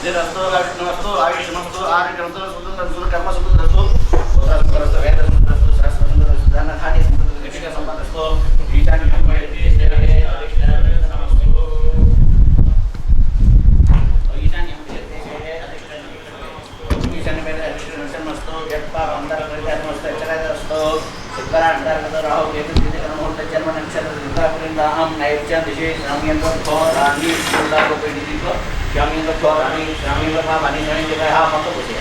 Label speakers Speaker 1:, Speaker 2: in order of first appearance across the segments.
Speaker 1: सिद्धिरस्तु विष्णुवस्तु आयुष्मस्तु आरोग्यमस्तु सुखमस्तु कर्मसुखमस्तु पुत्रसुखमस्तु वेदसुखमस्तु सहस्रसुखमस्तु धनधान्य संपत्ति संपत्तिस्तु ईशान्यं वैदिके सेवे नमस्तु ईशान्यं वैदिके सेवे ईशान्यं वैदिके नमस्तु यत्पा अंतर्गतमस्तु चलदस्तु सिद्धरांतर्गत राहु केतु मुहूर्त जन्म नक्षत्र दिशापुरिंदाहम नैवेद्य दिशे श्रामियंग रानी सुंदर रूपेणीको श्रामियंग रानी श्रामियंग पानी श्रामियंग जगह मत पूछे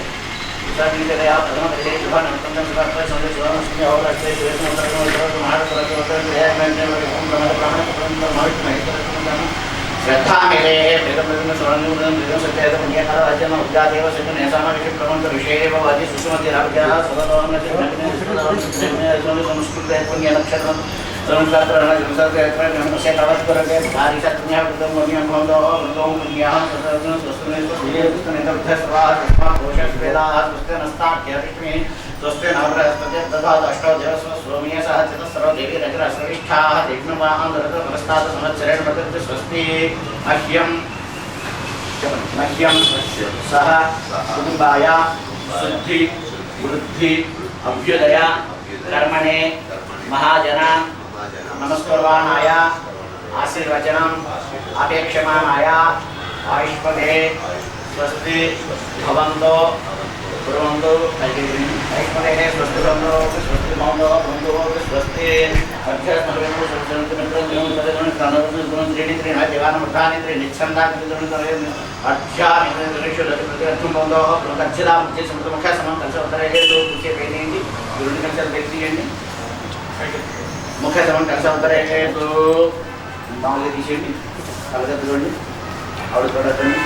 Speaker 1: श्रामियंग जगह प्रथम दशे शुभ नवतंत्र शुभ संदेश सुरक्षित और अच्छे सुरेश मंत्र महाराज प्रचोदन जय मैं ओम ब्रह्म ब्राह्मण ब्रह्म महाविष्णु महेश्वर श्रद्धा मेरे वेदम स्वर्णिम वेदम सत्य पुण्यकार राज्य में उद्गादेव सत्य नेसामा विषय प्रबंध विषय भवति सुषमति राज्ञा सदानंद संस्कृत पुण्य नक्षत्र संस्कार संस्कार नमस्ते तावत् करके भारिषा पुण्य कृतं मनियं भवतो भवतो पुण्यः सदानंद स्वस्ति नेतृत्व स्वाहा तस्मा कोशः वेदाः स्वस्ति नस्ताख्यविष्मे स्वस्ति नवग्रहस्पति तद्वाद अष्टौ देवस्व स्वामीय सह चतुस्रो देवी रजरश्रेष्ठाः दिग्नवाहं दरतप्रस्ताद संवत्सरेण मदत् स्वस्ति मह्यं सह कुटुम्बाय शुद्धि वृद्धि अभ्युदय कर्मणे महाजना नमस्कुर्वाणाय आशीर्वचनम् अपेक्षमाणाय आयुष्पदे स्वस्ति भवन्तो कुर्वन्तु ऐश्वर्ये स्वस्ति बन्धो स्वस्ति मौनो बन्धो स्वस्ति अध्यस्मरेणु देवानमुद्धानि निच्छन्दानि अध्यात्मिकेषु रतिप्रतिरथं बन्धो प्रगच्छदामुच्चे समुद्रमुख्य समं कलशोत्तरेषु कुचे वेदेन्ति गुरुनि कलशं व्यक्तियन्ति मुख्य समं कलशोत्तरेषु मामूली दिशेन्ति कलशद्रोणि आवडतोडतोडि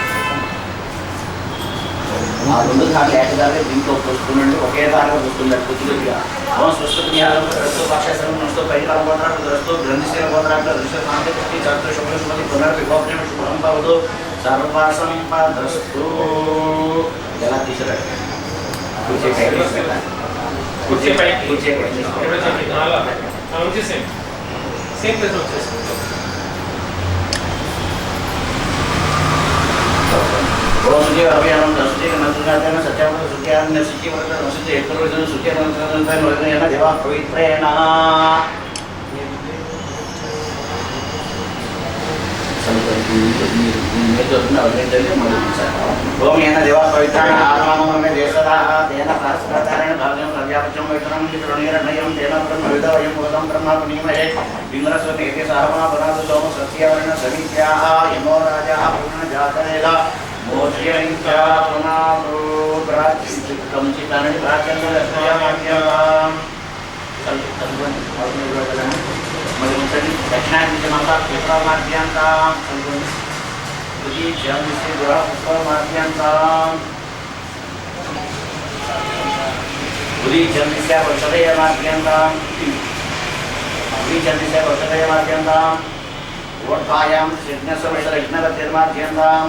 Speaker 1: ఆ రెండు సార్లు ఏకదారుగా దీంట్లో వస్తుందండి ఒకే దారిలో వస్తుంది కొద్దిగా అవును స్వస్థ రస్తు భాషాశ్రమం నడుస్తూ పరికారం పోతాడు రస్తు గ్రంథిశీల పోతాడు దృశ్య సాంకేతిక చరిత్ర శుభ్రస్మతి పునర్విభోగ్యం శుభ్రం భవదు సర్వాసం ద్రస్తు ఎలా తీసుకురండి मुझे अभियान दृष्टि मंत्रनाथन सत्यावत सुत्यान सिचिवत नसते एकरोजन सुत्यान मंत्रनाथन नोयना देवा पवित्रेण ओम येन देवा पवित्रेण आत्मानं में देशदा तेन प्रास्तारेण भागं प्रव्यापचम वेतनं किरणीरणयं तेन ब्रह्मविदवयं भूतं ब्रह्मा पुनीमहे इंद्रस्वते के सहमा बनादु सोम सत्यावरण समित्याः यमो राजाः पूर्ण जातनेला मोर्यंचा पुनादो प्राचिकम चितानि प्राचंदरस्यामाद्यम संगवन औरनिर्वचनं मधुमसनि दक्षिणादिशमासा क्षेत्रमाद्यन्तां संगवन उदी जमसे द्वारा उपमाद्यन्तां उदी जमसे वर्षदयमाद्यन्तां उदी जमसे वर्षदयमाद्यन्तां वोट्पायां सिद्धसवशरज्ञवतिर्माद्यन्तां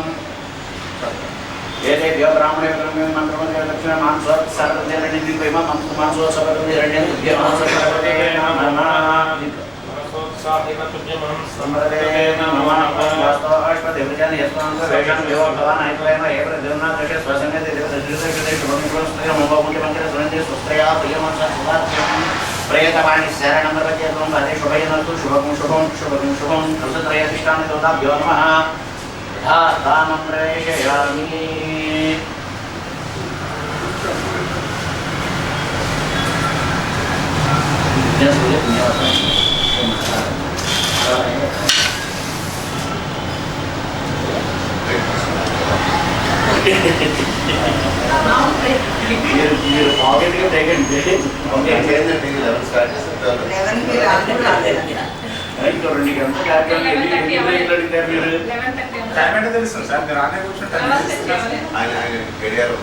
Speaker 1: येते देव ब्राह्मणे ब्रह्मे मंत्रमते दक्षिण मानसो सर्वदेवनि दिव्यम मानसो सबरदेरण्य दिव्यम सर्वदेवते नमः साधिकतुज्यमं समरदे नमः वास्तो अष्टदेवजन यस्मान् वेषं देव भवान् ऐक्येन एव देवनाथस्य स्वसंगते देवदृष्टिते शुभमङ्गलस्त्रिय मोहमुख्यमङ्गल सुनन्दे सुस्त्रया प्रियमंस सुभात्यं प्रयतवाणि शरणमरचेतं भजे शुभयनस्तु शुभं शुभं शुभं शुभं कंसत्रयधिष्ठाने दोदाभ्यो नमः दानं प्रेषयामि
Speaker 2: తెలుసు సార్ మీరు ఆనే కూర్చుంటారు గడియారం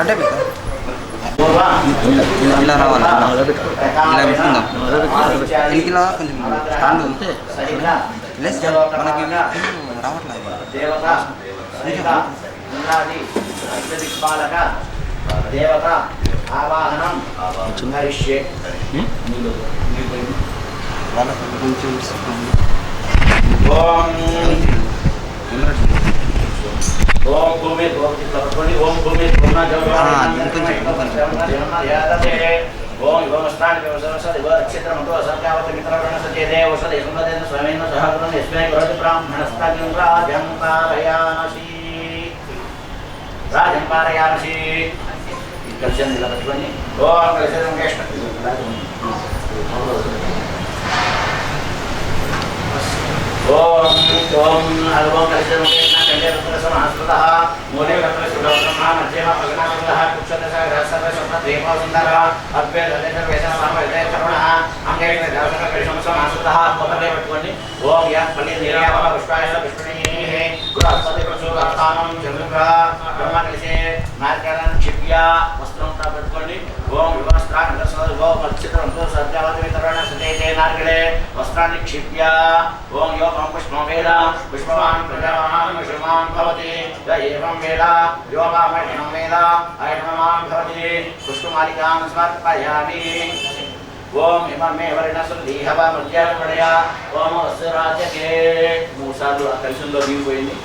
Speaker 3: అంటే ఇలా రావాలి ఇలా పెట్టుకుందాం ఇలా కొంచెం స్టాండ్ ఉంటే మనకి
Speaker 1: రావట్లేదు ఆవాహనం
Speaker 3: వాళ్ళ కొంచెం
Speaker 1: ఓం ఓం భూమి ఓం భూమి ఓం యోగస్థాని వ్యవసాయ క్షేత్రమంతో అసంఖ్యావతి మిత్రగణ సచేదే ఔషధి సుందరేన స్వమేన సహకృతం యస్మై కరోతి బ్రాహ్మణస్థాని రాజం పారయామసి కలిసి ఇలా పెట్టుకొని ఓం కలిసి ఓం ఓం అల్వం కలిసి కంటే సమహస్పృతః మూలే బ్రహ్మా మధ్యమ భగనాథః కుక్షదశ సర్వశబ్ద దేవా సుందర అద్వైత వేదన సమవేద కరుణః అంగే దాసన కలిసి సమహస్పృతః మొదలే పెట్టుకొని ఓం యా పల్లి నిరామ పుష్పాయ పుష్పణీహే గురాస్పతి ప్రసూరాస్థానం చంద్ర బ్రహ్మ కలిసి నార్కరణ క్షిప్య వస్త్రంతో పెట్టుకొని ఓం వివస్త్రాన్ని ఓం మత్స్యతంతో సత్యవతి వితరణ సతేజే నార్గలే వస్త్రాన్ని క్షిప్య ఓం యోగం పుష్పం వేద పుష్పవాన్ ప్రజావాన్ విషమాన్ భవతి ఏవం వేద యోగామయనం వేద అయనమాన్ భవతి పుష్పమాలికాన్ సమర్పయామి ఓం ఇమమే వర్ణసులీహవ మధ్యాహ్నమడయ ఓం అస్రాజకే మూసాలు కలిసిలో దిగిపోయింది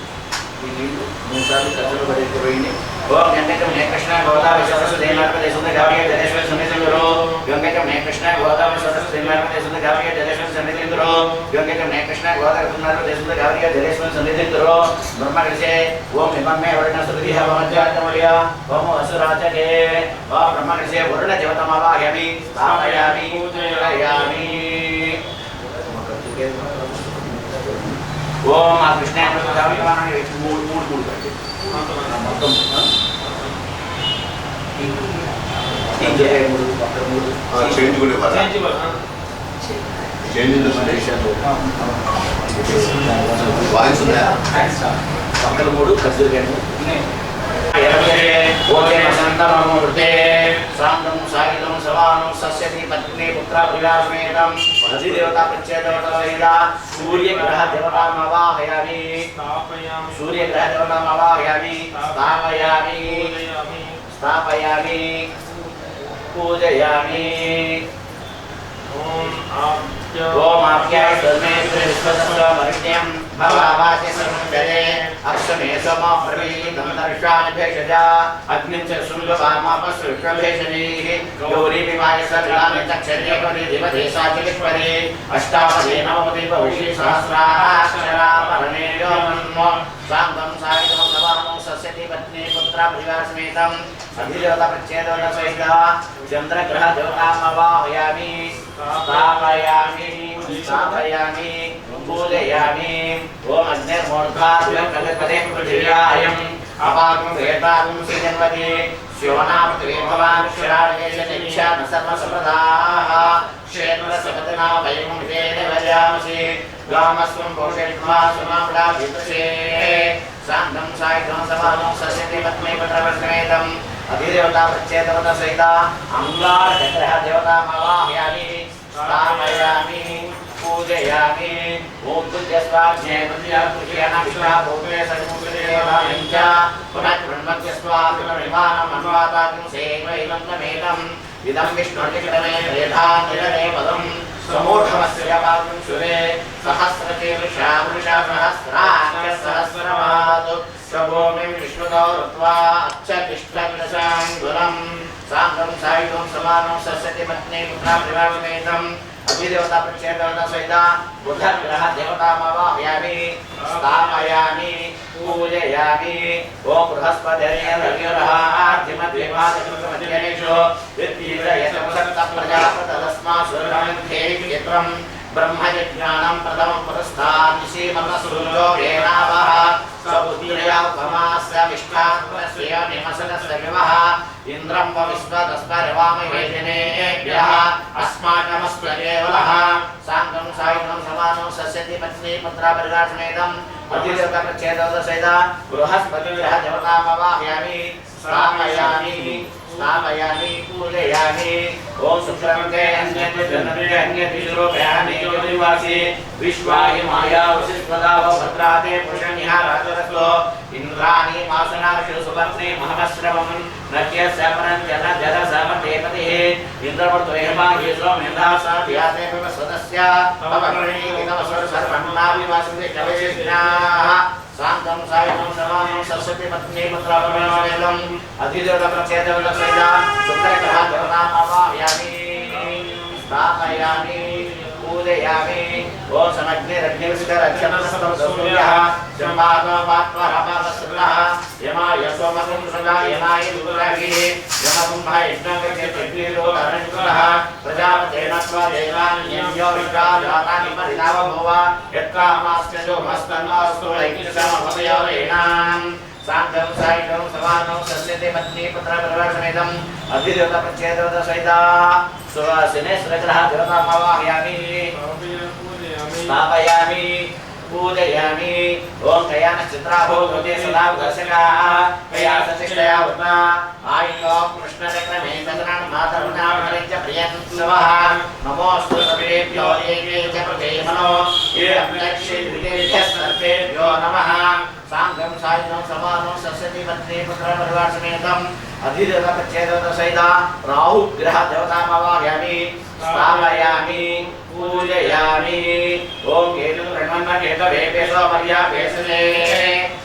Speaker 1: ఈ నీళ్లు మూసాలు కలిసిలో పడిపోయింది ఓం గంగైకమనే కృష్ణ గోదావరి సరస్సు దేనార్పదేశుంద గావియ జలేశ్వర సన్నిధిందురో గంగైకమనే కృష్ణ గోదావరి సరస్సు దేనార్పదేశుంద గావియ జలేశ్వర సన్నిధిందురో గంగైకమనే కృష్ణ గోదావరి దేశుంద గావియ జలేశ్వర సన్నిధిందురో బ్రహ్మ కలిసే ఓం ఇమమే వర్ణసులీహవ మధ్యాహ్నమడయ ఓం అసురాజకే ఓం బ్రహ్మ కలిసే వరుణ దేవతమావాహయామి స్థాపయామి పూజయామి ఓం ఆ కృష్ణ మూడు మొత్తం
Speaker 2: చేంజ్ కూడా ఇవ్వాలి చేంజ్ వాయిస్ ఉన్నాయా
Speaker 1: పక్కన మూడు ఖర్చులు శాంతం సాగితం సవానం సస్యతి పత్ని పుత్ర ప్రియాస్మేతం అధిదేవతా ప్రత్యేకదేవత సూర్యగ్రహ దేవతామవాహయామి సూర్యగ్రహ దేవతామవాహయామి స్థాపయామి పూజయామి ఓం ఆప్యాయ సర్వే విశ్వస్య మరిణ్యం భవావాసి సర్వదే అక్షమే సమా ప్రవీతం దర్శాని భేషజ అగ్నిం చ శృంగవామాపసృష్వభేషణీః గౌరీ విమాయ సర్వామి చక్షర్యపరి దివదేశాచలిష్పరి అష్టావదే నవమతి భవిషి సహస్రాక్షరా పరమేయో మన్మో శాంతం సాయితం సవానం సస్యతి పత్ని పుత్ర పరివారసమేతం అధిదేవత ప్రత్యేకదేవత సహిత చంద్రగ్రహ దేవతామవాహయామి స్థాపయామి పూజయామి ఓం అగ్నిర్మూర్ధాద్యం కల్పతే పృథివ్యాయం అపాకం వేతాకం శ్రీజన్మతి శివనామృతే భవాన్ క్షరాణేశ సర్వసంపదాః క్షేత్రసపదనా వయం వేద వజామసి గామస్వం పోషయిత్వా సుమాప్లా విత్సే శాంతం సాయితం సమానం సస్యతి పత్ని పుత్రవస్మేతం అధిదేవతా ప్రత్యేకదేవత సహిత అంగారగ్రహ దేవతామవాహయామి స్థాపయామి పూజయామి ఓం తుల్యస్వాజ్ఞే తుల్యాన విశ్వాభూతే సర్వముఖదేవాయంచ పునః బ్రహ్మత్యస్వామిమానం అన్వాతాకిం సేవైవం తమేతం ఇదం విష్ణుర్లిఖితమే వేదా నిరనే పదం సమూఢమస్య పాదం శురే సహస్రశీర్షా పురుషా సహస్రాక్ష సహస్రమాతు ప్రభోమి విష్ణుతో రుత్వా అచ్చతిష్టం శాంతం సాయితం సమానం సస్యతి పత్ని పుత్ర ప్రివాసమేతం అధిదేవతా ప్రత్యేకదేవత సహిత బుధగ్రహ దేవతామవాహయామి స్థాపయామి పూజయామి ఓం బృహస్పతిర్యర్హ్యర్హార్ధిమద్విపాదకృతమధ్యనేషు విద్యురయతముసక్త ప్రజాపతదస్మాసురం బ్రహ్మజ్ఞానం ప్రథమం పురస్తాన్నిశీమనసూర్యో వేణావః సబుద్ధిరయాపమాస్య విష్ణాత్మస్య నిమసనస్య వివః ఇంద్రం విశ్వదస్పరివామహేజనేభ్యః అస్మాకమస్తు కేవలః శాంతం సాయితం సమానం సస్యతి పత్ని పుత్ర పరివారసమేతం అధిదేవతా ప్రత్యేకదేవత సహిత బృహస్పతిర్యర్హ్యర్హార్ధిమద్విపాదకృతమధ్యనేషు స్థాపయామి स्थापयामि पूजयामि ओम शुक्रंते अन्यतिरूपयामि योनिवासी विश्वाय माया वशिष्ठदाव भद्राते पुरुषनिहाराजरस्तो इंद्राणि मासनाशु सुभद्रे महमश्रवं नक्यस्यापरं जन जल समतेपतिः इंद्रवर्तोयमा येषो मेधासा ध्याते सदस्य पवकर्णी कितवसर सर्वन्नाविवासते कवेशिनाः शांतं सायं समानं सरस्वती पत्नी पुत्रवरमेलम् अधिदेवताप्रचेदवलसैदा शुक्रग्रहदेवतामावाहयामि स्थापयामि पूजयामि ओम समग्निरग्निविष्टरक्षणस्तमसूर्यः जम्बात्मपात्वरपादसृतः यमाय सोमकुं सदा यमाय दुर्गाभिः यमकुम्भयज्ञगच्छेद्विरोधरञ्जुतः प्रजापतेन स्वदेवान्यन्यो विश्वाजातानि परिणामभुव यत्कामास्त्यजो मस्तन्नास्तु लैकिकसमभवयोरेणाम् शांतं सायं समानं सस्यते पत्नी पुत्र परिवार समेतम् अधिदेवता प्रचेदवता सहिता सुवासिने सुरग्रह देवतामावाहयामि स्थापयामि पूजयामि ओम कयानश्चित्राभो भवते सदा दर्शकाः कयासतिष्ठया उद्मा आयुः कृष्णचक्रमे तदनान् मातरुणावतरिञ्च प्रियन्तवः नमोऽस्तु सर्वेभ्यो ये च प्रदेमनो ये अन्तरिक्षेभ्यः सर्वेभ्यो नमः शांतं सायं समानं सरस्वती पत्नी पुत्र परिवार समेतम् अधिदेवता प्रचेदवता सहिता राहु ग्रह देवतामावाहयामि स्थापयामि पूजयामि ओम केतु रणवन्न केतवेपेशो मर्यापेशने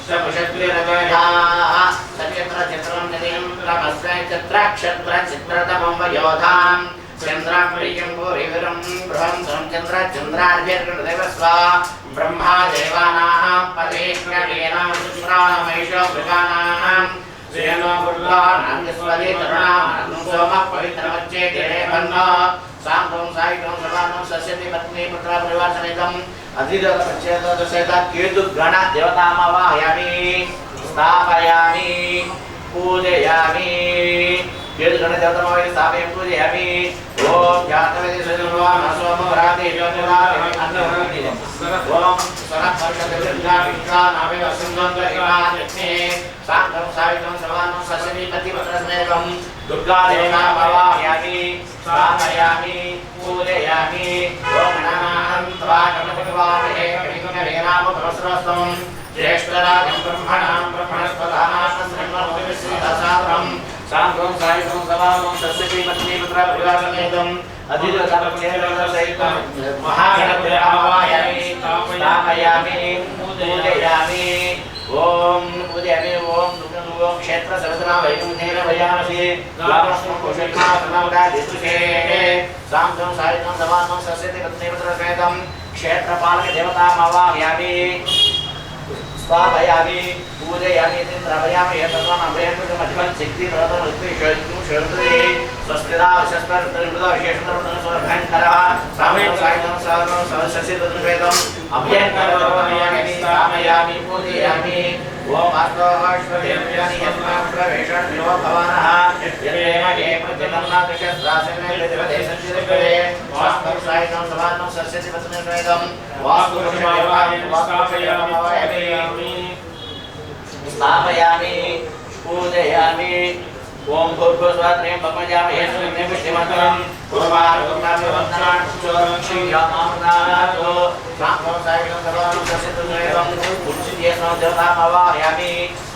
Speaker 1: सपुषद्विरवेधाः सचित्र चित्रं नदीं क्रमस्य चित्राक्षत्र चित्रतमं वयोधाम् चन्द्रं प्रियं भूरिविरं बृहन्तं चन्द्र चन्द्रार्घ्यर्गणदेवस्व ब्रह्मा देवानां पदेक्रमेणां शुक्राणमैषो मृगाणां श्रेणो गुरुलानां यस्वदे तरुणां सोमः पवित्रमच्चे देवे भन्ना शांतं सायं समानं सस्यते पत्नी पुत्र परिवार समेतम् अधिदेवता प्रचेदवता सहिता केतु गण देवतामावाहयामि स्थापयामि पूजयामि केतु गण देवतामावाहयामि स्थापयामि पूजयामि ओम जातवेदे सजनवाम सोमवराते ज्योतिराते अन्नवराते ओम सरस्वती विद्या नामे वसुन्वन्त इमानित्ये शांतं सायं समानं सस्यते पत्नी पुत्र समेतम् दुर्गा देवतामावाहयामि स्थापयामि पूजयामि ओम नमः त्वा कमलवामहे कविकुण्डलेनाम भवस्रस्तं ज्येष्ठराजं ब्रह्मणां ब्रह्मणस्पदानाश्रमोदिश्रीदासात्रं शांतं सायं समानं सस्यते पत्नी पुत्र परिवार समेतम् अधिदेवता प्रचेदवता सहितं महागणपतिमावाहयामि स्थापयामि पूजयामि ओम पूजयामि ओम क्षेत्र सवितना वैकुंठेन भयामसि द्वादशं कुशलमा तनवदा दितुषे शांतं सायं समानं सस्यते पत्नी पुत्र समेतम् क्षेत्रपालक देवतामावाहयामि स्थापयामि पूजयामि द्रवयामि एतद्वान् अभयं शक्ति प्रदत्तं स्वस्तिदा शस्त्रमृदा विशेषतरभयङ्करः सामयं सायं सस्यते समेतम् अभयङ्करः स्थापयामि पूजयामि ओम आत्माश्वदेव्यानि यस्मात् प्रवेशं विनो भवानः यदेव ये प्रजननादशस्रासने विदेवते संचिते वास्तव सायं समानं सस्यते पत्नी समेतम् वास्तुपुरुषदेवाय स्थापयामि पूजयामि ओम भूर्भुवस्वात्रें पद्मजामहे सुनिधे विष्णुमन्त्रं पूर्वारुणाभिवन्दनान् श्रीयामामृतानाथो शांतं सायं समानं सस्यते समेतम् पुरुषयेषां देवतामावाहयामि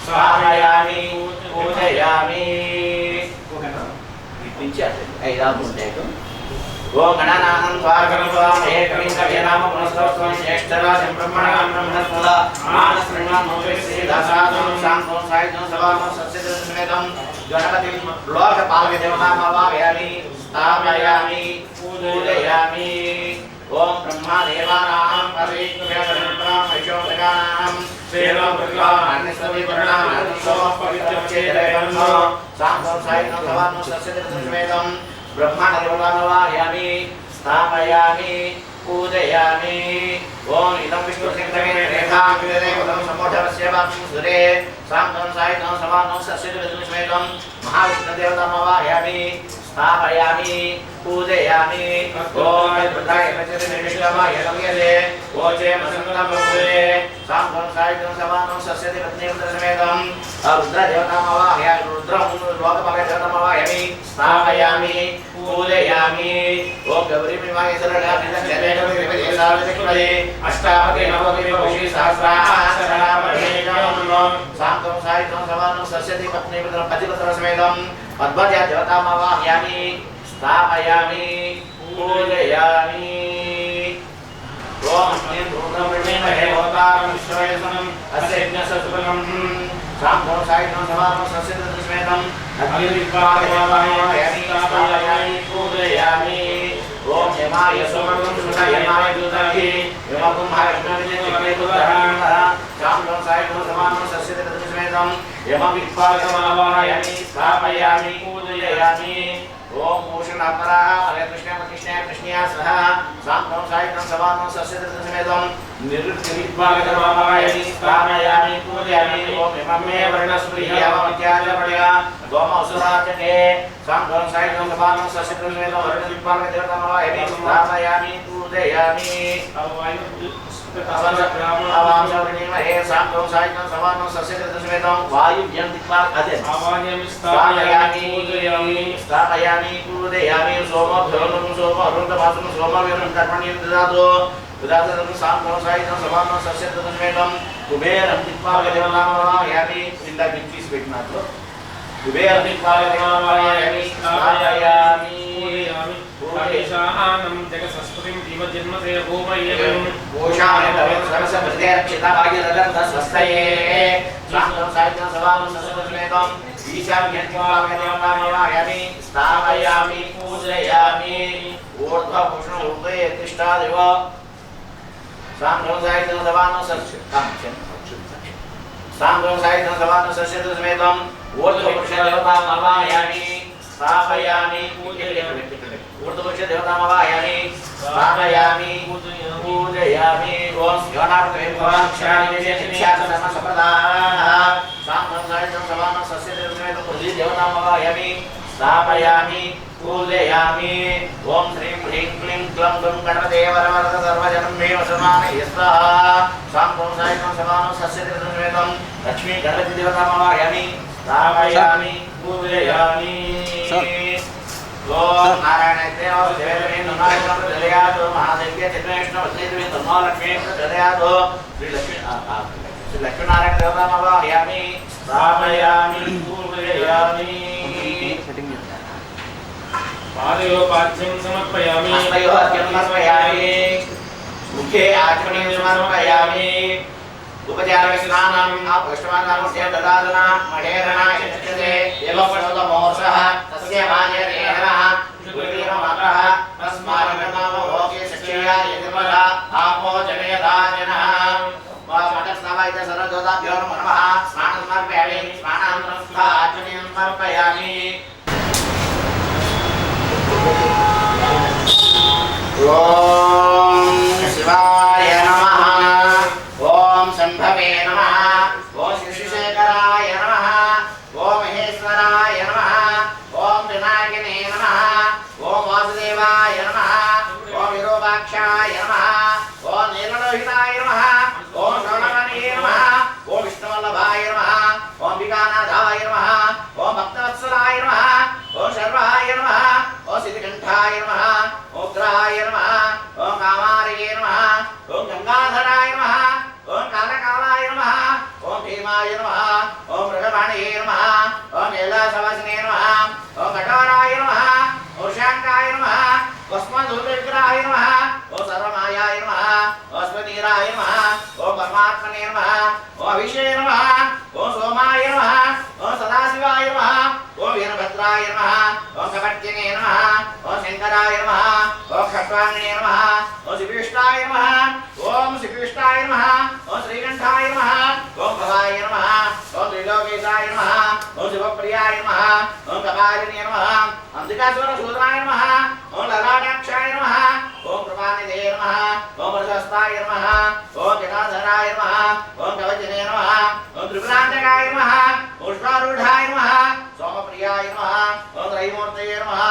Speaker 1: स्थापयामि पूजयामि ओम गणनाहं स्वागतं एकं कविनाम पुनस्तवं ज्येष्ठराजं ब्रह्मणां ब्रह्मणस्पदा मानसृणां मोक्षदासातं शांतं सायं समानं सस्यते समेतम् गणपतिं लोकपालक देवतामावाहयामि स्थापयामि पूजयामि ओम ब्रह्मा देवानां पवित्रं वैशोभगानां श्रेणो भगवान् वर्णानां सोमः पवित्रमच्चे देवं शांतं सायं समानं सस्यते समेतम् ब्रह्माण्ड देवतामावाहयामि स्थापयामि पूजयामि ओम इदं विष्णुसिद्धमे रेखां विदे पदं समोढवस्य वाक्यं सुरे शांतं सायं समानं सस्यते समेतम् महाविष्णुदेवतामावाहयामि स्थापयामि पूजयामि ओम बुद्धाय नमः यलमयले ओचे मसंगलमुले सामं सायं समानं सस्यति पत्नीं दर्शमेदं रुद्र देवतामवाहयामि रुद्रं लोकमय देवतामवाहयामि स्थापयामि पूजयामि ओम गौरी विवाहे सरलामि जलेन सार्वजनिकपदे अष्टावके नवके वशी सहस्रासनामहेजं सामं सायं समानं सस्यति पत्नीं दर्शमेदं पद्मजा देवतामवाहयामि स्थापयामि पूजयामि ओम अस्मिन् भूतमहे होतारं विश्वयसनं अस्य यज्ञस्य सुभगं सामं सायं समानं सस्यति दर्शमेदं अग्निविद्वाहयामि स्थापयामि पूजयामि ओम यमाय सोमं सुषयमाय दूतहि यमकुं हरिष्णविजय दूतः सामं सायं समानं सस्यति दर्शमेदं यमविद्वाहयामि स्थापयामि पूजयामि ओम मोशन अपरा हरे कृष्ण कृष्णया सह सामं सायं समानं सस्यति दर्शमेदं निर्विद्वाहयामि स्थापयामि पूजयामि ओम यममे वर्णस्पृहयामत्याजपडया गोमसुराजके सामं सायं समानं सस्यति दर्शमेदं वर्णविद्वाहयामि स्थापयामि पूजयामि आवाम शौर्णिमहे सामं सायं समानं सस्यति दर्शमेदं वायुव्यं दिक्पाल अदे स्थापयामि पूजयामि सोमभ्योऽनुं सोमरुन्द्रभासं सोमवीरं कर्मण्यं ददातु उदातनं सामं सायं समानं सस्यति दर्शमेदं कुबेरं दिक्पाल देवतामवाहयामि इंदा बिट्टीस పెట్టినట్లు कुबेरं दिक्पाल देवतामवाहयामि स्थापयामि
Speaker 4: पूजयामि जगत्सस्पतिं जीवजन्मसे भूमयेवं
Speaker 1: ओषामं सरसप्रत्यर्चिता भाग्यरथस्वस्तये सामं सायं समानं सस्यति दर्शमेदं ईशान्यत्वामयामि स्थापयामि पूजयामि ऊर्ध्वभूषण हृदये तिष्ठादेव सामं सायं समानं सस्यति दर्शमेदं ऊर्ध्वभूषण देवतामवाहयामि स्थापयामि ऊर्ध्वभूषण देवतामवाहयामि स्थापयामि पूजयामि ओम योनार्थे भगवान् क्षाणिजे शिक्षासनं सप्रदाः सामं सायं समानं सस्यति दर्शमेदं पृथ्वी देवतामवाहयामि स्थापयामि पूजयामि ओम श्रीं ह्रीं क्लीं ग्लं गं गणपते वरवरद सर्वजनं मे वसमानये स्वाहा सामं सायं समानं सस्यति दर्शमेदं लक्ष्मी गणपति देवतामवाहयामि स्थापयामि पूजयामि ओम नारायण देव देवमे नमः प्रचोदयात् महादेव्य चित्रेष्ण वसुदेवी तन्नो लक्ष्मी प्रचोदयात् श्री लक्ष्मी नारायण देवतामवाहयामि स्थापयामि पूजयामि
Speaker 4: पादयोपाद्यं समर्पयामि
Speaker 1: समर्पयामि मुखे आचमनीं समर्पयामि उपचारस्नानम् अपष्टमानास्य ददादना महेरणा यच्छते एवपणोदमोर्षः तस्य वाजरेहरः गुरुदेवमातः तस्मान्नमो भोगे सख्या यजमला आपो जनयदाजनः मठस्थावैत सर्वदोदाभ्यो नमः स्नानं समर्पयामि स्नानानन्तरं आचमनीं समर्पयामि ओम शिवाय नमः ओम शंभवे नमः ओम शिशुशेखराय नमः ओम महेश्वराय नमः ओम विनायकने नमः ओम वासुदेवाय नमः ओम विरूपाक्षाय नमः ओम नीललोहिताय नमः ओम श्रवणमणये नमः ओम विष्णुवल्लभाय नमः ओम विकानाथाय नमः ओम भक्तवत्सलाय नमः ओम शर्वाय नमः ओम सिद्धिकंठाय नमः ओम उग्राय नमः ओम कामार्ये नमः ओम गंगाधराय नमः ओम कालकालाय नमः ओम भीमाय नमः ओम मृगवाणये नमः ओम नीलासवासिने नमः ओम कठोराय नमः ओम शांकाय नमः ओस्मद्विग्रहाय नमः ओम सर्वमायाय नमः ओम स्वनीराय नमः ओम परमात्मने नमः ओम अभिषे नमः ओम सोमाय नमः ओम सदाशिवाय नमः ओम वीरभद्राय नमः ओम कपट्यने नमः ओम शंकराय नमः ओम खट्वांगणे नमः ओम शिविष्टाय नमः ओम शिविष्टाय नमः ओम श्रीकंठाय नमः ओम भवाय नमः ओम त्रिलोकेशाय नमः ओम शिवप्रियाय नमः ओम कपालिने नमः अंबिकासुरसूदनाय नमः ओम ललाटाक्षाय नमः ओम कृपानिधे नमः ओम वरदस्ताय नमः ओम जटाधराय नमः ओम कवचने नमः ओम त्रिपुरांतकाय नमः ओम श्वारूढ़ाय नमः सोमप्रियाय नमः ओम त्रयमूर्तये नमः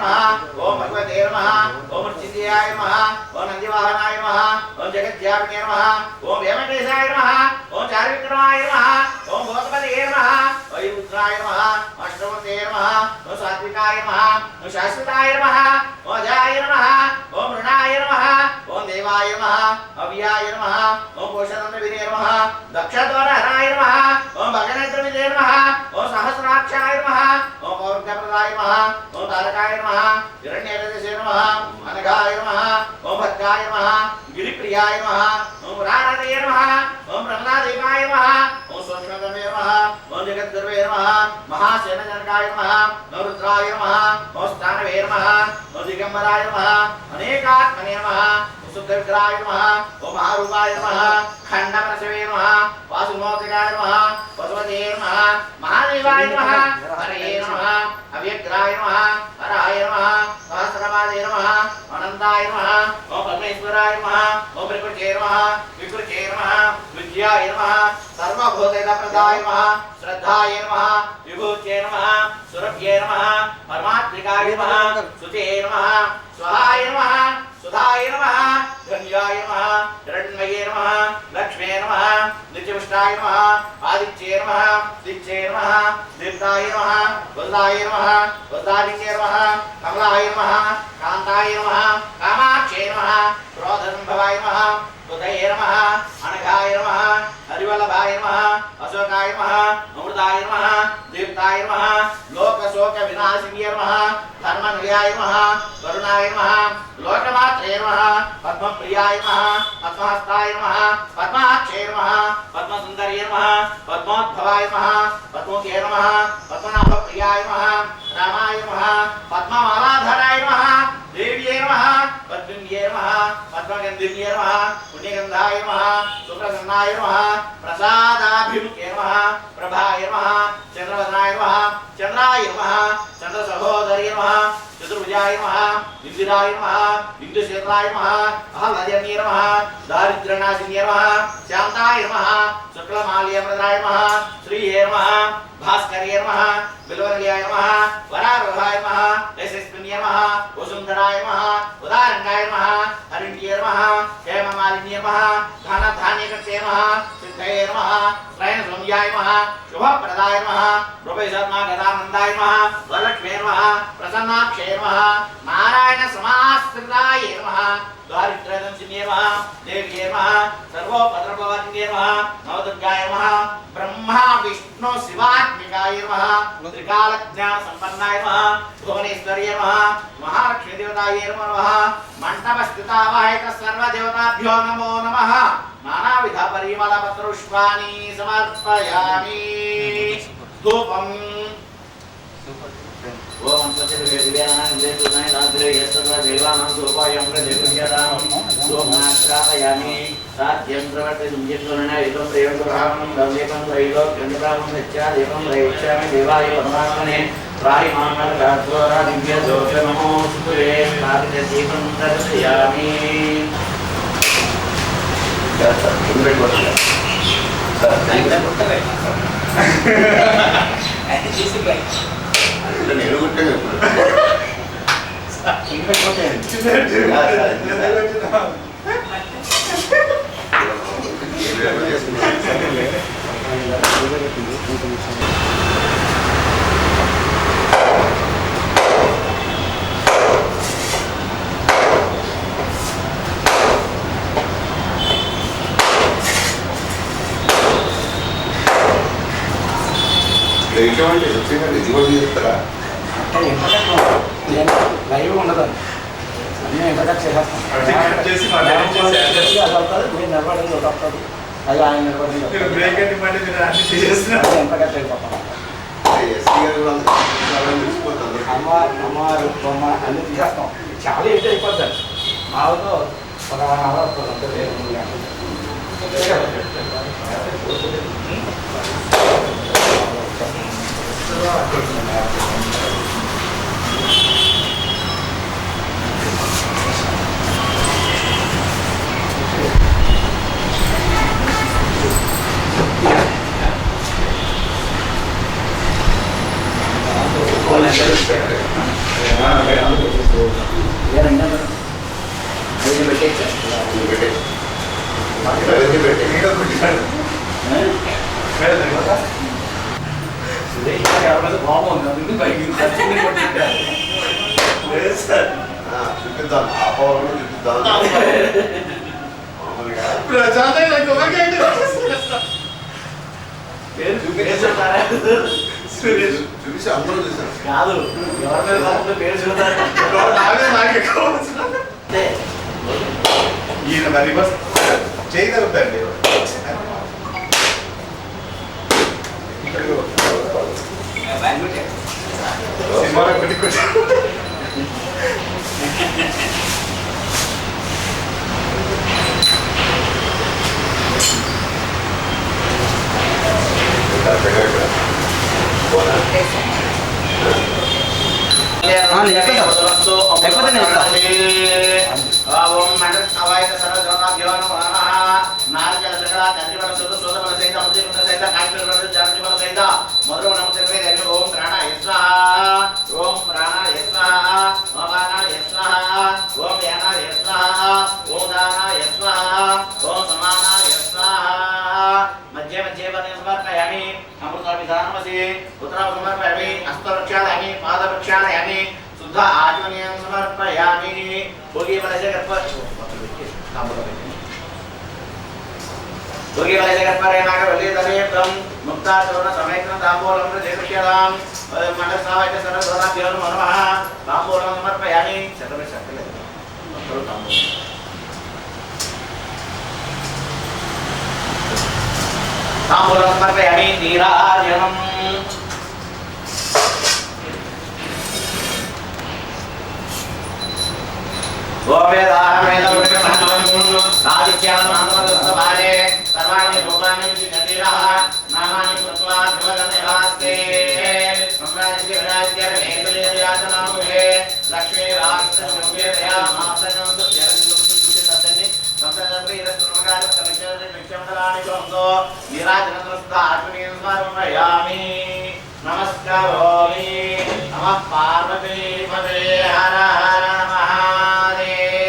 Speaker 1: नमः ओम भगवते नमः ओम चिंतयाय नमः ओम नंदिवाहनाय नमः ओम जगज्जापिने नमः ओम वेंकटेशाय नमः ओम चारुविक्रमाय नमः ओम भूतपते नमः ओम रुद्राय नमः अष्टवते नमः ओम सात्विकाय नमः ओम शाश्वताय नमः ओम अजाय नमः ओम ऋणाय नमः ओम देवाय नमः अव्याय नमः ओम पोषणविदे नमः दक्षद्वारहराय नमः ओम भगनेत्रविदे नमः ओम सहस्राक्षाय नमः ओम पौर्णप्रदाय नमः ओम तारकाय नमः हिरण्यरजसे नमः अनघाय नमः ओम भद्राय नमः गिरिप्रियाय नमः ओम रारते नमः ओम प्रह्लादेवाय नमः ओम सूक्ष्मतमे नमः ओम जगद्गुरवे नमः महासेनजनकाय नमः ओम रुद्राय नमः ओम स्थानवे नमः ओम दिगंबराय नमः अनेकात्मने नमः शुद्धविग्रहाय नमः ओम महारूपाय नमः खंडमनसवे नमः वासुमोतिकाय नमः वसुमते नमः महादेवाय नमः हरये नमः अव्यग्राय नमः हराय नमः सहस्रपादे नमः अनंताय नमः ओम परमेश्वराय नमः ओम विकृते नमः विकृते नमः विद्याय नमः सर्वभूतहितप्रदाय नमः श्रद्धाय नमः विभूते नमः सुरभ्ये नमः परमात्मिकाय नमः सुते नमः स्वाहाय नमः सुधाय नमः गंगाय नमः हिरण्मये नमः लक्ष्मे नमः नित्यपुष्टाय नमः आदित्ये नमः दिक्षे नमः दीप्ताय नमः वल्लाय नमः वल्लादित्ये नमः कमलाय नमः कांताय नमः कामाक्षे नमः क्रोधसंभवाय नमः बुधये नमः अनघाय नमः हरिवल्लभाय नमः अशोकाय नमः अमृताय नमः दीप्ताय नमः लोकशोक विनाशिन्ये नमः धर्मनिलयाय नमः करुणाय नमः लोकमात्रे नमः पद्मप्रियाय नमः पद्महस्ताय नमः पद्माक्षे नमः पद्मसुंदर्ये नमः पद्मोद्भवाय नमः पद्मोदये नमः पद्मनाभप्रियाय नमः रामाय नमः पद्ममालाधराय नमः देव्ये नमः पद्मिन्ये नमः पद्मगन्धिन्ये नमः पुण्यगन्धाय नमः सुप्रसन्नाय नमः प्रसादाभिमुखे नमः प्रभाय नमः चंद्रवदनाय नमः चंद्राय नमः चंद्रसहोदर्ये नमः चतुर्भुजाय नमः इंदिराय नमः इंदुशेखराय नमः अहल्लाद्यन्ये नमः दारिद्र्यनाशिन्ये नमः शान्ताय नमः शुक्लमाल्यप्रदाय नमः श्रीये नमः भास्कर्ये नमः बिल्वनिलयाय नमः वरारोहाय नमः यशस्विन्ये नमः वसुन्धराय नमः उदारंगाय नमः हरिण्ये नमः हेममालिन्ये नमः धनधान्यकृते नमः सिद्धये नमः त्रयणसौम्याय नमः शुभप्रदाय नमः रूपेशर्मागदानन्दाय नमः वरलक्ष्मे नमः प्रसन्नाक्षे नमः नारायणसमाश्रिताय नमः दारिद्र्यनाशिन्ये नमः देव्ये नमः सर्वोपद्रववर्तिन्ये नमः नवदुर्गाय नमः ब्रह्मा विष्णु शिवात्मिकाय नमः त्रिकालज्ञानसम्पन्नाय नमः भुवनेश्वर्ये नमः महालक्ष्मी देवताय नमः मण्डपस्थितावाहित सर्वदेवताभ्यो नमो नमः नानाविध परिमलपत्रपुष्पाणि समर्पयामि धूपम् ओम देवानां सोपायं प्रदेवयानां सोमाश्रामयामि साध्यं प्रवर्ते सुञ्जितवर्णेयं प्रियं प्रभावं दवेकं दैवं गन्धरामं सच्चादेवं रैक्षामि देवाय परमात्मने प्रायमानर्गाद्वारा दिव्य दोष नमोस्तुते कार्तिकदीपं दर्शयामि
Speaker 2: నేను కొట్టాను ఇటువంటి దిగుబడి చేస్తారా
Speaker 3: లైవ్ ఉండదు అన్నీ ఎంతగా చేస్తాం అది ఆయన ఎంతగా చేయకపోతాం అమ్మవారు బొమ్మ అన్నీ తీసేస్తాం చాలా ఏంటి అయిపోద్దండి మాతో ఒక అంత బాగుంది అందుకు పైకి
Speaker 2: లేదు సార్ చూపిద్దాం ఆ పవర్ చూపిద్దాం మామూలుగా చూసి అందరూ చూసారు
Speaker 1: కాదు ఎవరి మీద కాకుండా పేరు చూడాలి
Speaker 2: నాకు ఎక్కువ ఈయన మరి చేయగలుగుతాండి సినిమాలో పెట్టుకొచ్చి
Speaker 1: మధ్య మధ్య సమర్పయామి అమృతాభిధానమసి ఉత్తరం సమర్పయామి హస్తవృక్షాలయామి పాదవృక్షాలయామి శుద్ధ ఆచమనీయం సమర్పయామి భోగి బలజ గర్భ భోగి బలజ గర్భరేణాగ వలీదరేతం ముక్తాచరణ సమేతం తాంబూలం ప్రదేశిష్యాం మండసావైత సర్వదోనాభ్యో నమః తాంబూలం సమర్పయామి శతమే శక్తిలేదు తాంబూలం తాంబూలం సమర్పయామి నీరాజనం నమస్కారోమి నమః పార్వతీ పదే హర హర మహాదేవ.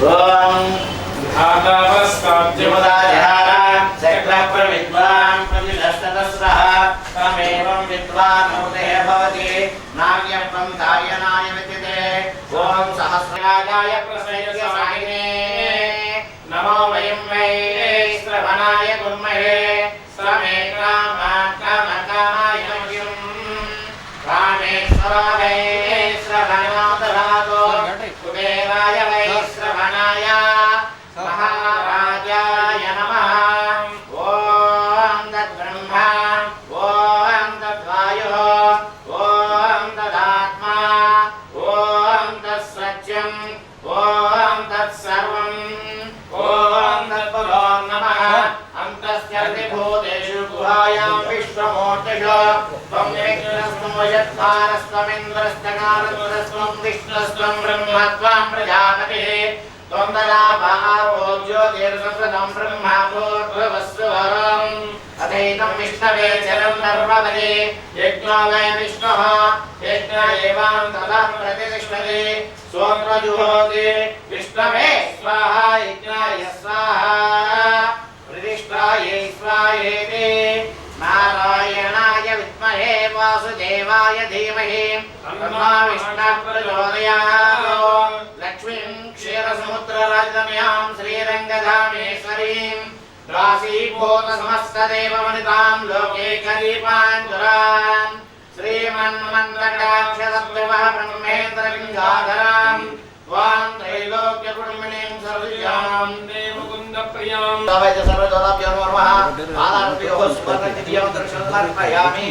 Speaker 1: ఓం
Speaker 4: ఆకావస్తాద్యమదాయః
Speaker 1: చక్రప్రవిద్వాన్ ప్రతిదస్తదస్రః తమేవం విద్వాన్ ముదే భవతి నావ్యం పంధాయనాయ విద్యతే. ఓం సహస్రాజాయ ప్రసయస్య వాహినే నమో వయం వై శ్రవణాయ కుర్మహే సమే కామాయ మహ్యం రామేశ్వరాయ శ్రవణాదరాతో కుబేరాయ వై శ్రవణాయ మహారాజాయ నమః. ఓం తద్బ్రహ్మ ఓం తద్వాయుః ఓం తదాత్మా ఓం తత్సత్యం ఓం తత్సర్వం ఓం తత్పరో నమః. అంతస్య భూతేషు గుహాయాం విశ్వమూర్తిషు త్వం విష్ణుస్త్వం వయత్కారస్త్వమింద్రశ్చకారస్త్వం విష్ణుస్త్వం బ్రహ్మత్వం ప్రజాపతిః త్వం తదాపో జ్యోతిర్సంసదం బ్రహ్మభూర్భువస్సువరం అథైతం విష్ణవే చరం నర్మదే యజ్ఞో వై విష్ణుః యజ్ఞ ఏవాం తదా ప్రతిష్ఠతే సోమ్రజుహోతి విష్ణవే స్వాహా యజ్ఞాయ స్వాహా ప్రతిష్ఠాయై స్వాహేతి. నారాయణాయ విద్మహే వాసుదేవాయ ధీమహి తన్నో విష్ణుః ప్రచోదయాత్. లక్ష్మీం క్షీరసముద్రరాజధాన్యాం శ్రీరంగధామేశ్వరీం రాశీభూత సమస్తదేవమనితాం లోకేకదీపాంకురాం శ్రీమన్మంతటాక్షసప్తమః బ్రహ్మేంద్రలింగాధరాం త్వాం త్రైలోక్యకుటుంబినీం సర్వజాం
Speaker 4: దేవకుందప్రియాం
Speaker 1: సవైత సర్వదోలాభ్యో నమః. ఆదాభ్యో స్మరణిత్యం దర్శనార్పయామి.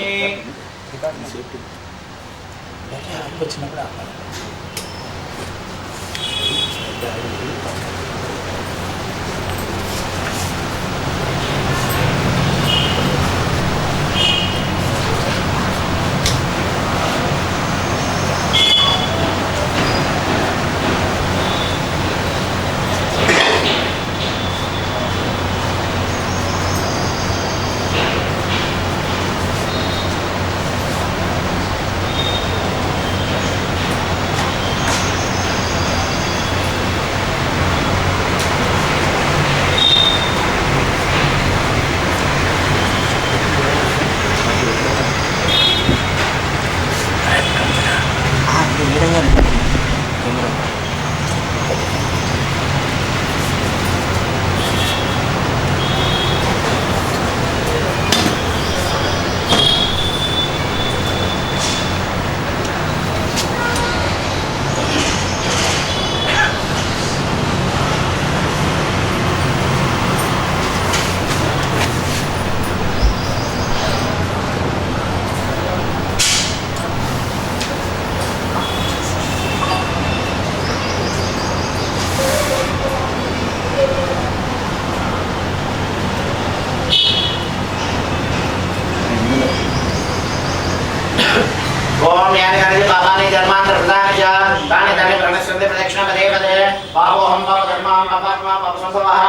Speaker 1: ओम यानि यानि पापानि जन्मांतर प्रदानि च तानि तानि प्रणश्यन्ते प्रदक्षिण पदे पदे पापोऽहं पापधर्मां पापात्मा पापसंभवः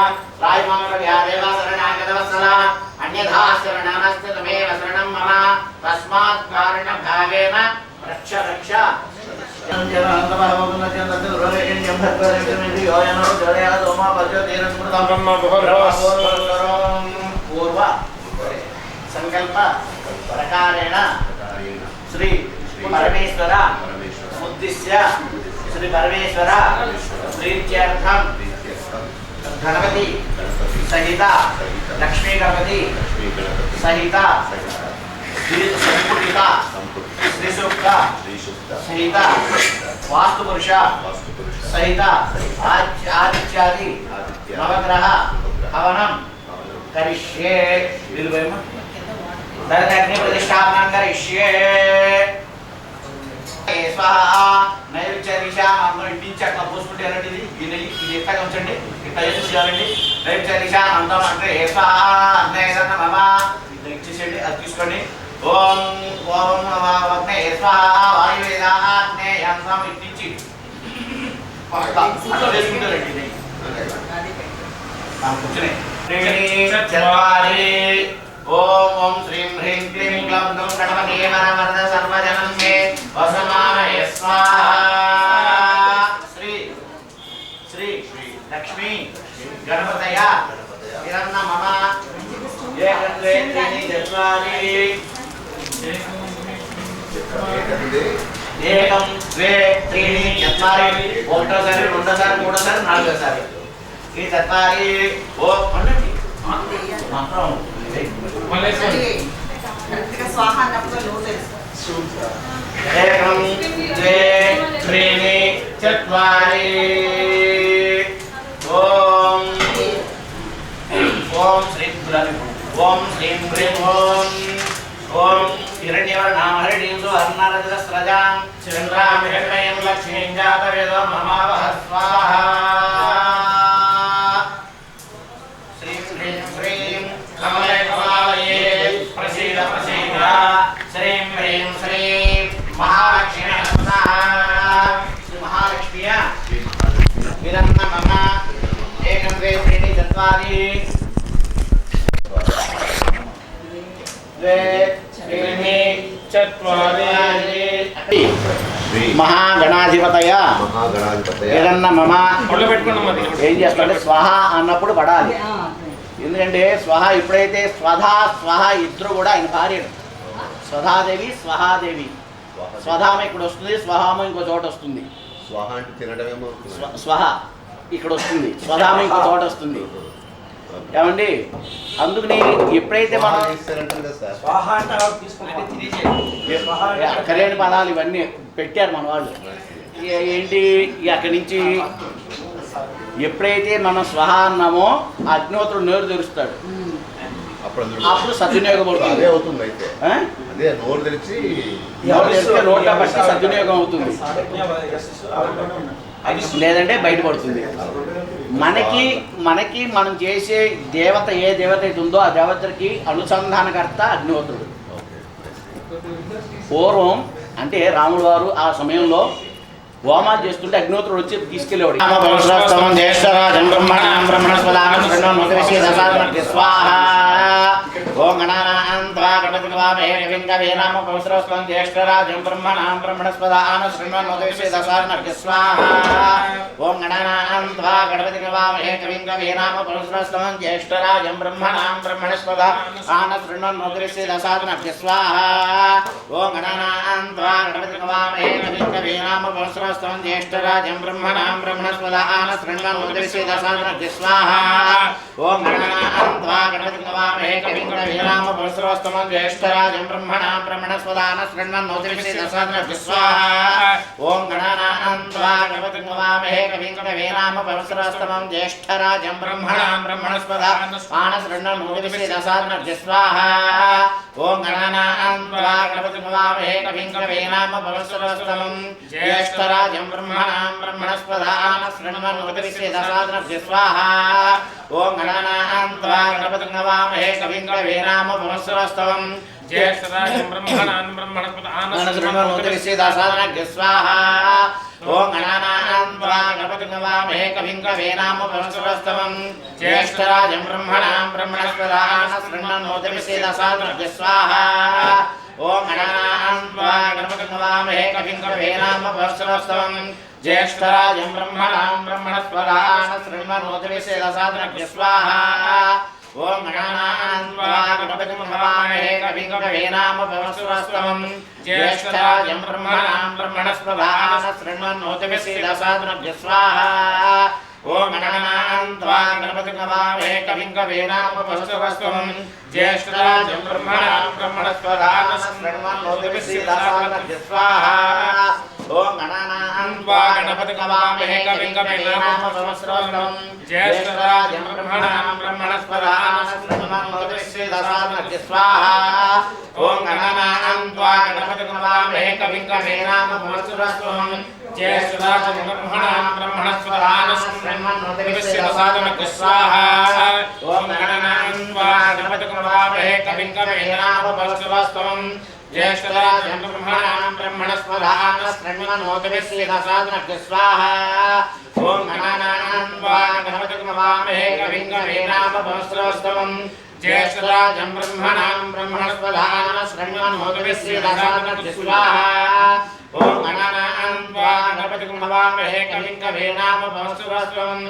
Speaker 1: रायमां प्रव्यादेवा शरणागतवत्सला अन्यथा शरणानस्ते तमेव शरणं मम तस्मात् कारणभावेन रक्ष रक्ष पूर्व संकल्प प्रकारेण श्री परमेश्वर उद्दिश्य श्री परमेश्वर प्रीत्यर्थम गणपति सहित लक्ष्मी गणपति सहित संपुटित श्री सूक्त सहित वास्तु पुरुष सहित आदित्यादि नवग्रह हवनम करिष्ये दर्दग्नि प्रतिष्ठापनं करिष्ये स्वाहा नैवेद्य दिशा మనం ఇంటించక పోసుకుంటారండి ఇది ఎట్లా ఉంచండి ఇట్లా చేయాలండి నైవేద్య దిశా అంతం అంటే స్వాహా అన్నేదన మమ ఇది ఇచ్చేయండి అది తీసుకోండి ఓం ఓం వగ్నే స్వాహా వాయువేదాగ్నే యంత్రం ఇచ్చి పక్క అట్లా చేసుకుంటారండి ఇది కూర్చొని చత్వారి ओम ओम श्रीं ह्रीं क्लीं ग्लौं गं गणपते वरवरद सर्वजनं मे वसमानये स्वाहा श्री श्री लक्ष्मी गणपतय हिरण्य मम एकं द्वे त्रीणि चत्वारि एकं द्वे त्रीणि चत्वारि ఒకటోసారి రెండోసారి మూడోసారి నాలుగోసారి ఈ చత్వారి ఓ అన్నది మాత్రం
Speaker 5: स्वाहा
Speaker 1: एकं द्वे त्रीणि चत्वारि ओम ओम श्री ओम श्रीं ह्रीं ओम ओम हिरण्यवर्णां हरिणीं सुवर्णरजतस्रजां चन्द्रां हिरण्मयीं लक्ष्मीं जातवेदो ममावह स्वाहा श्रीं ह्रीं श्रीं कमले कमलालये प्रसीद प्रसीद श्रीं ह्रीं श्रीं महालक्ष्मी स्वाहा श्री महालक्ष्मी विरन्न मम एकं द्वे त्रीणि चत्वारि द्वे त्रीणि चत्वारि महागणाधिपतय విరన్న మమ ఏం చేస్తారంటే స్వాహ అన్నప్పుడు పడాలి. ఎందుకంటే స్వహ ఎప్పుడైతే స్వధా స్వహ ఇద్దరు కూడా ఆయన భార్యలు స్వధాదేవి స్వహాదేవి. స్వధామ ఇక్కడ వస్తుంది, స్వహామ ఇంకో చోట వస్తుంది.
Speaker 2: స్వహ అంటే తినడమేమో
Speaker 1: స్వహ ఇక్కడ వస్తుంది, స్వధామ ఇంకో చోట వస్తుంది. ఏమండి అందుకని ఎప్పుడైతే మనం అక్కలేని పదాలు ఇవన్నీ పెట్టారు మన వాళ్ళు. ఏంటి అక్కడి నుంచి ఎప్పుడైతే మనం స్వహ అన్నామో అగ్నిహోత్రుడు నోరు తెరుస్తాడు, అప్పుడు సద్వినియోగం అవుతుంది. నోరు తెరిస్తే నోట్ల బట్టి సద్వినియోగం అవుతుంది, లేదంటే బయటపడుతుంది. మనకి మనం చేసే దేవత ఏ దేవత అయితే ఉందో ఆ దేవతకి అనుసంధానకర్త అగ్నిహోత్రుడు. పూర్వం అంటే రాముడు వారు ఆ సమయంలో హోమాలు చేస్తుంటే అగ్నిహోత్రుడు వచ్చి తీసుకెళ్ళేవాడు. ఓం గణానాం త్వా గణపతిం వామహే కవిం కవీనాం ఉపవిశ్రవస్వం జ్యేష్ఠరాజం బ్రహ్మణాం బ్రహ్మణస్పదాన శృణ్వన్నోదవిశ్వే దశార్ణర్ఘ్య స్వాహా. ఓం గణానాం త్వా గణపతిం వామహే కవిం కవీనాం ఉపవిశ్రవస్వం జ్యేష్ఠరాజం బ్రహ్మణాం బ్రహ్మణస్పదాన శృణ్వన్నోదవిశ్వే దశార్ణర్ఘ్య స్వాహా. ఓం గణానాం త్వా గణపతిం వామహే కవిం కవీనాం ఉపవిశ్రవస్వం జ్యేష్ఠరాజం బ్రహ్మణాం బ్రహ్మణస్పదాన శృణ్వన్నోదవిశ్వే దశార్ణర్ఘ్య స్వాహా. ఓం గణానాం త్వా గణపతిం వామహే కవిం వీరామ పురుషోత్తమం జ్యేష్ఠరాజం బ్రహ్మణాం బ్రహ్మణస్పదాన శృణ్వన్నోదవిశ్వే దశార్ణర్ఘ్య స్వాహా. ఓం గణానాం త్వా గణపతిం వామహే కవిం వీరామ పురుషోత్తమం జ్యేష్ఠరాజం బ్రహ్మణాం బ్రహ్మణస్పదాన శృణ్వన్నోదవిశ్వే దశార్ణర్ఘ్య స్వాహా. ఓం గణానాం త్వా గణపతిం వామహే కవిం వీరామ పురుషోత్తమం జ్యేష్ఠరాజం బ్రహ్మణాం బ్రహ్మణస్పదాన శృణ్వన్నోదవిశ్వే దశార్ణర్ఘ్య స్వాహా. ఓం గణానాం త్వా గణపతిం వామహే కవిం వీరామ పురుషోత్తమం జ్యేష్ఠరాజం బ్రహ్మణాం బ్రహ్మణస్పదాన मनसृण्वन्नोतिविश्वेदासादनज्ञ स्वाहा ओम गणानां त्वा गणपतिं नमामहे कविं कवीनामुपमश्रवस्तमं ज्येष्ठराजं ब्रह्मणां ब्रह्मणस्पदान शृण्वन्नोतिविश्वेदासादनज्ञ स्वाहा ओम गणानां त्वा गणपतिं नमामहे कविं कवीनामुपमश्रवस्तमं ज्येष्ठराजं ब्रह्मणां ब्रह्मणस्पदान शृण्वन्नोतिविश्वेदासादनज्ञ स्वाहा ओम गणानां त्वा गणपतिं नमामहे कविं कवीनामुपमश्रवस्तमं ज्येष्ठराजं ब्रह्मणां ब्रह्मणस्पदान शृण्वन्नोतिविश्वेदासादनज्ञ स्वाहा ओम गणानां त्वा गणपतिं नमामहे कविं कवीनामुपमश्रवस्तमं ज्येष्ठराजं ब्रह्मणां ब्रह्मणस्पदान शृण्वन्नोतिविश्वेदासादनज्ञ स्वाहा ओम गणानां त्वा गणपतिं नमामहे कविं कवीनामुपमश्रवस्तमं ज्येष्ठराजं ब्रह्मणां ब्रह्मणस्पदान शृण्वन्नोतिविश्वेदासादनज्ञ स्वाहा ओम गणानां त्वा गणपतिं नमामहे कविं कवीनामुपमश्रवस्तमं ज्येष्ठराजं ब्रह्मणां ब्रह्मणस्पदान शृण्वन्नोतिविश्वेदासादनज्ञ स्वाहा ओम गणानां त्वा गणपतिं नमामहे कविं कवीनामुपमश्रवस्तमं ज्येष्ठराजं ब्रह्मणां ब्रह्मणस्पदान शृण्वन्नोतिविश्वेदासादनज्ञ स्वाहा ओम गणानां त्वा गणपतिं नमामहे कविं कवीनामुपमश्रवस्तमं ज्येष्ठराजं ब्रह्मणां ब्रह्मणस्पदान शृण्वन्नोतिविश्वेदासादनज्ञ स्वाहा ओम गणानां त्वा गणपतिं नमामहे कविं कवीनामुपमश्रवस्तमं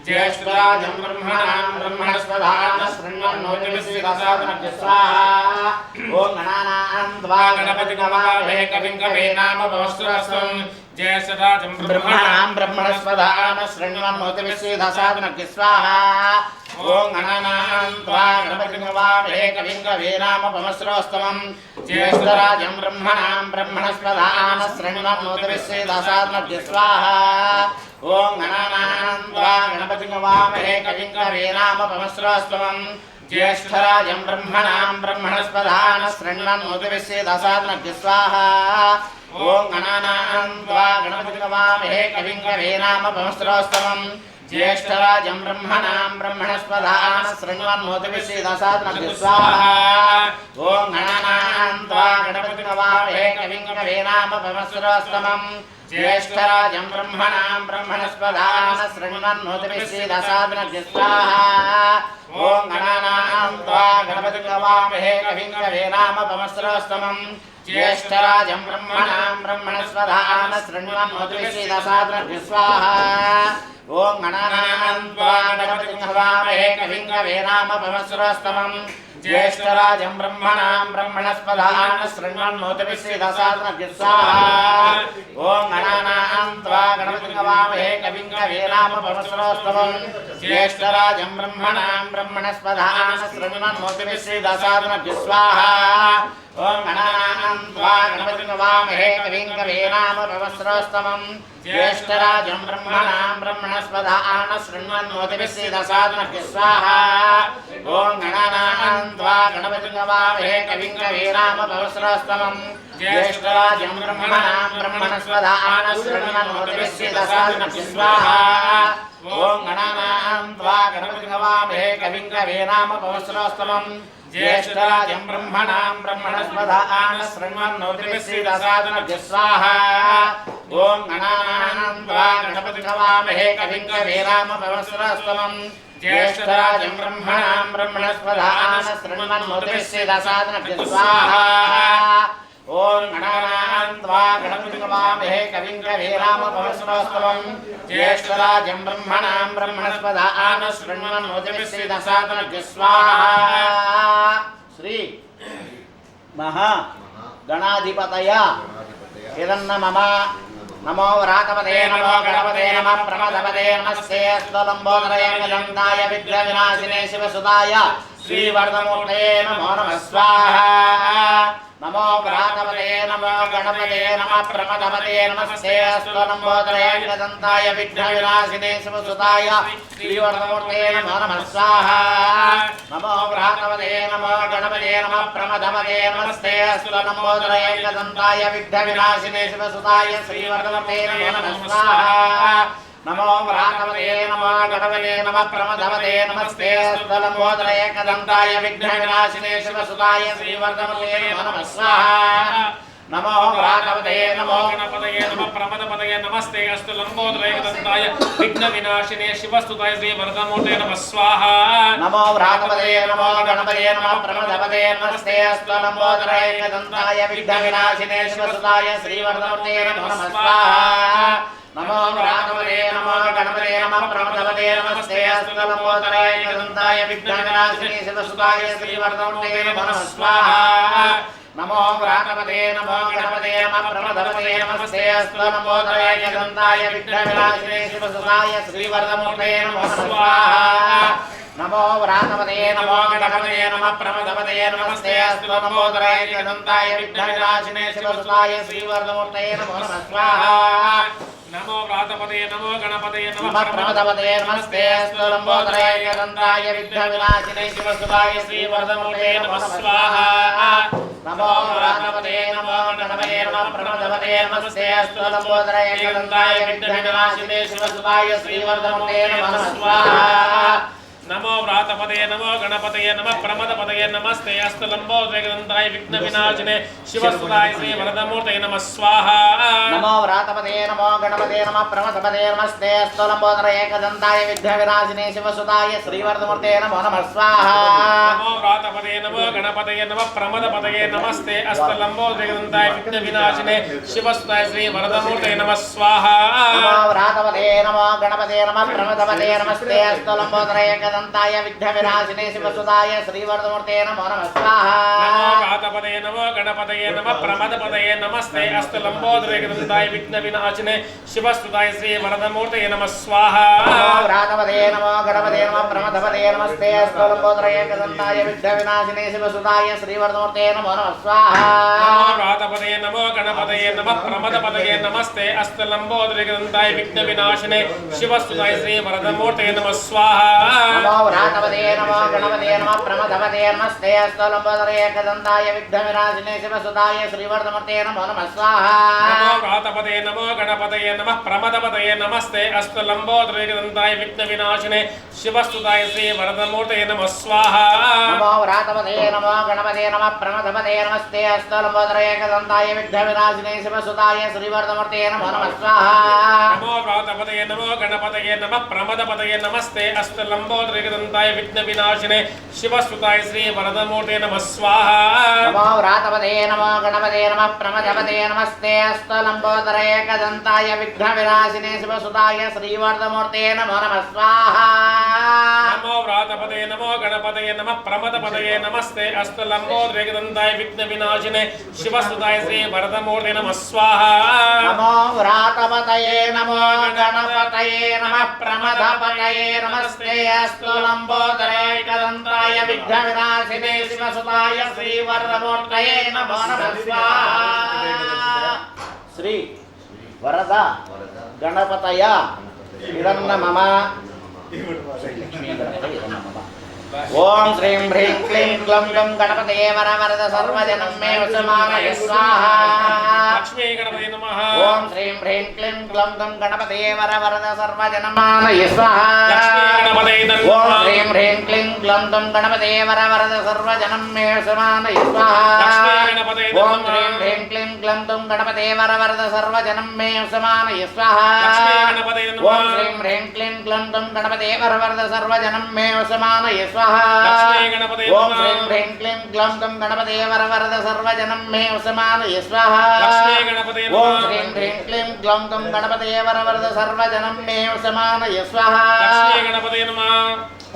Speaker 1: ज्येष्ठराजं ब्रह्मणां ब्रह्मणस्पदान शृण्वन्नोतिविश्वेदासादनज्ञ स्वाहा ओम गणानां त्वा गणपतिं नमामहे कविं कवीनामुपमश्रवस्तमं ज्येष्ठराजं ब्रह्मणां ब्रह्मणस्पदान शृण्वन्नोतिविश्वेदासादनज्ञ स्वाहा ओम गणानां त्वा गणपतिं नमामहे कविं कवीनामुपमश्रवस्तमं ज्येष्ठराजं ब्रह्मणां ब्रह्मणस्पदान शृण्वन्नोतिविश्वेदासादनज्ञ स्वाहा ओम गणानां त्वा गणपतिं नमामहे कविं कवीनामुपमश्रवस्तमं ज्येष्ठराजं ब्रह्मणां ब्रह्मणस्पदान शृण्वन्नोतिविश्वेदासादनज्ञ स्वाहा ओम गणानां त्वा गणपतिं नमामहे कविं कवीनामुपमश्रवस्तमं ज्येष्ठराजं ब्रह्मणां ब्रह्मणस्पदान शृण्वन्नोतिविश्वेदासादनज्ञ स्वाहा ओम गणानां त्वा गणपतिं नमामहे कविं कवीनामुपमश्रवस्तमं ज्येष्ठराजं ब्रह्मणां ब्रह्मणस्पदान शृण्वन्नोतिविश्वेदासादनज्ञ स्वाहा ओम गणानां त्वा गणपतिं नमामहे कविं कवीनामुपमश्रवस्तमं ज्येष्ठराजं ब्रह्मणां ब्रह्मणस्पदान शृण्वन्नोतिविश्वेदासादनज्ञ स्वाहा ओम गणानां त्वा गणपतिं नमामहे कविं कवीनामुपमश्रवस्तमं ज्येष्ठराजं ब्रह्मणां ब्रह्मणस्पदान शृण्वन्नोतिविश्वेदासादनज्ञ स्वाहा ओम गणानां त्वा गणपतिं नमामहे कविं कवीनामुपमश्रवस्तमं ज्येष्ठराजं ब्रह्मणां ब्रह्मणस्पदान शृण्वन्नोतिविश्वेदासादनज्ञ स्वाहा ओम गणानां त्वा गणपतिं नमामहे कविं कवीनामुपमश्रवस्तमं ज्येष्ठराजं ब्रह्मणां ब्रह्मणस्पदान शृण्वन्नोतिविश्वेदासादनज्ञ स्वाहा ओम गणानां त्वा गणपतिं नमामहे कविं कवीनामुपमश्रवस्तमं ज्येष्ठराजं ब्रह्मणां ब्रह्मणस्पदान शृण्वन्नोतिविश्वेदासादनज्ञ स्वाहा ओम गणानां त्वा गणपतिं नमामहे कविं कवीनामुपमश्रवस्तमं ज्येष्ठराजं ब्रह्मणां ब्रह्मणस्पदान शृण्वन्नोतिविश्वेदासादनज्ञ स्वाहा ओम गणानां त्वा गणपतिं नमामहे कविं कवीनामुपमश्रवस्तमं ज्येष्ठराजं ब्रह्मणां ब्रह्मणस्पदान शृण्वन्नोतिविश्वेदासादनज्ञ स्वाहा ओम गणानां त्वा गणपतिं नमामहे कविं कवीनामुपमश्रवस्तमं ज्येष्ठराजं ब्रह्मणां ब्रह्मणस्पदान शृण्वन्नोतिविश्वेदासादनज्ञ स्वाहा श्री महा गणाधिपतय हिरण्यमम नमो वराकपते नमो गणपते नमः प्रमदपते नमस्ते अस्तलम्बोदरय गजन्ताय विघ्नविनाशिने शिवसुताय श्रीवरदमूर्तये नमो नमः स्वाहा नमो वराकपते नमो गणपते नमः प्रमदपते नमस्ते अस्तलम्बोदरय गजन्ताय विघ्नविनाशिने शिवसुताय श्रीवरदमूर्तये नमो नमः स्वाहा नमो वराकपते नमो गणपते नमः प्रमदपते नमस्ते अस्तलम्बोदरय गजन्ताय विघ्नविनाशिने शिवसुताय श्रीवरदमूर्तये नमो नमः स्वाहा नमो वराकपते नमो गणपते नमः प्रमदपते नमस्ते अस्तलम्बोदरय गजन्ताय विघ्नविनाशिने शिवसुताय श्रीवरदमूर्तये नमो नमः स्वाहा नमो व्रातपतये नमो
Speaker 4: गणपतये नमः प्रमदपतये नमस्ते अस्तु लंबोदरैकदन्ताय विघ्नविनाशिने शिवस्तुताय श्री वरदमूर्ते नमः स्वाहा
Speaker 1: नमो व्रातपतये नमो गणपतये नमः प्रमदपतये नमस्ते अस्तु लंबोदरैकदन्ताय विघ्नविनाशिने शिवस्तुताय श्री वरदमूर्ते नमः स्वाहा नमो व्रातपतये नमो गणपतये नमः प्रमदपतये नमस्ते अस्तु लंबोदरैकदन्ताय विघ्नविनाशिने शिवस्तुताय श्री वरदमूर्ते नमः स्वाहा नमो व्रातपतये नमो गणपतये नमः प्रमदपतये नमस्ते अस्तु लंबोदरैकदन्ताय विघ्नविनाशिने शिवस्तुताय श्री वरदमूर्ते नमः स्वाहा नमो व्रातपतये नमो गणपतये नमः प्रमदपतये नमस्ते अस्तु लंबोदरैकदन्ताय विघ्नविनाशिने शिवस्तुताय श्री वरदमूर्ते नमः स्वाहा
Speaker 4: नमो व्रातपतये नमो गणपतये
Speaker 1: नमः
Speaker 4: नमः
Speaker 1: प्रमदपतये नमस्ते अस्तु लंबोदरैकदन्ताय विघ्नविनाशिने शिवस्तुताय श्री वरदमूर्ते नमः स्वाहा नमो व्रातपतये नमो गणपतये नमः प्रमदपतये नमस्ते अस्तु लंबोदरैकदन्ताय विघ्नविनाशिने शिवस्तुताय श्री वरदमूर्ते नमः स्वाहा
Speaker 4: नमो व्रातपतये नमो गणपतये नमः प्रमदपतये नमस्ते अस्तु लंबोदरैकदन्ताय विघ्नविनाशिने शिवस्तुताय श्री वरदमूर्ते नमः स्वाहा
Speaker 1: नमो व्रातपतये नमो गणपतये नमः प्रमदपतये नमस्ते अस्तु लंबोदरैकदन्ताय विघ्नविनाशिने शिवस्तुताय श्री वरदमूर्ते नमः स्वाहा
Speaker 4: नमो व्रातपतये नमो गणपतये नमः प्रमदपतये नमस्ते अस्तु लंबोदरैकदन्ताय विघ्नविनाशिने शिवस्तुताय श्री वरदमूर्ते नमः स्वाहा
Speaker 1: नमो व्रातपतये नमो गणपतये नमः प्रमदपतये नमस्ते अस्तु लंबोदरैकदन्ताय विघ्नविनाशिने शिवस्तुताय श्री वरदमूर्ते नमः स्वाहा
Speaker 4: नमो व्रातपतये नमो गणपतये नमः प्रमदपतये नमस्ते अस्तु लंबोदरैकदन्ताय विघ्नविनाशिने शिवस्तुताय श्री वरदमूर्ते नमः स्वाहा
Speaker 1: नमो व्रातपतये नमो गणपतये नमः प्रमदपतये नमस्ते अस्तु लंबोदरैकदन्ताय विघ्नविनाशिने शिवस्तुताय श्री वरदमूर्ते नमः स्वाहा
Speaker 4: नमो व्रातपतये नमो गणपतये नमः प्रमदपतये नमस्ते अस्तु लंबोदरैकदन्ताय विघ्नविनाशिने शिवस्तुताय श्री वरदमूर्ते नमः स्वाहा
Speaker 1: नमो व्रातपतये नमो गणपतये नमः प्रमदपतये नमस्ते अस्तु लंबोदरैकदन्ताय विघ्नविनाशिने शिवस्तुताय श्री वरदमूर्ते नमः स्वाहा
Speaker 4: नमो व्रातपतये नमो गणपतये नमः प्रमदपतये नमस्ते अस्तु लंबोदरैकदन्ताय विघ्नविनाशिने शिवस्तुताय श्री वरदमूर्ते नमः स्वाहा
Speaker 1: नमो व्रातपतये नमो गणपतये नमः प्रमदपतये नमस्ते अस्तु लंबोदरैकदन्ताय विघ्नविनाशिने शिवस्तुताय श्री वरदमूर्ते नमः स्वाहा
Speaker 4: नमो व्रातपतये नमो गणपतये नमः प्रमदपतये नमस्ते अस्तु लंबोदरैकदन्ताय विघ्नविनाशिने शिवस्तुताय श्री वरदमूर्ते नमः स्वाहा
Speaker 1: नमो व्रातपतये नमो गणपतये नमः प्रमदपतये नमस्ते अस्तु लंबोदरैकदन्ताय विघ्नविनाशिने शिवस्तुताय श्री वरदमूर्ते नमः स्वाहा
Speaker 4: नमो व्रातपतये नमो गणपतये नमः प्रमदपतये नमस्ते अस्तु लंबोदरैकदन्ताय विघ्नविनाशिने शिवस्तुताय श्री वरदमूर्ते नमः स्वाहा
Speaker 1: नमो व्रातपतये नमो गणपतये नमः प्रमदपतये नमस्ते अस्तु लंबोदरैकदन्ताय विघ्नविनाशिने शिवस्तुताय श्री वरदमूर्ते नमः स्वाहा श्री वरद गणपतय हिरण्यमम ओम श्रीं ह्रीं क्लीं ग्लौं गं गणपतये वरवरद सर्वजनं मे वसमानय स्वाहा
Speaker 4: लक्ष्मी गणपतये नमः
Speaker 1: ओम श्रीं ह्रीं क्लीं ग्लौं गं गणपतये वरवरद सर्वजनं मानय स्वाहा
Speaker 4: लक्ष्मी गणपतये नमः
Speaker 1: ओम श्रीं ह्रीं क्लीं ग्लौं गं गणपतये वरवरद सर्वजनं मे वसमानय स्वाहा
Speaker 4: लक्ष्मी गणपतये
Speaker 1: ओम
Speaker 4: नमः
Speaker 1: श्रीं ह्रीं क्लीं ग्लौं गं गणपतये वरवरद सर्वजनं मे वसमानय स्वाहा
Speaker 4: लक्ष्मी गणपतये नमः
Speaker 1: ओम श्रीं ह्रीं क्लीं ग्लौं गं गणपतये वरवरद सर्वजनं मे वसमानय स्वाहा
Speaker 4: लक्ष्मी गणपतये
Speaker 1: ओम
Speaker 4: नमः
Speaker 1: श्रीं ह्रीं क्लीं ग्लौं गं गणपतये वरवरद सर्वजनं मे वसमानय स्वाहा
Speaker 4: लक्ष्मी गणपतये
Speaker 1: ओम
Speaker 4: नमः
Speaker 1: श्रीं ह्रीं क्लीं ग्लौं गं गणपतये वरवरद सर्वजनं मे वसमानय स्वाहा
Speaker 4: लक्ष्मी गणपतये नमः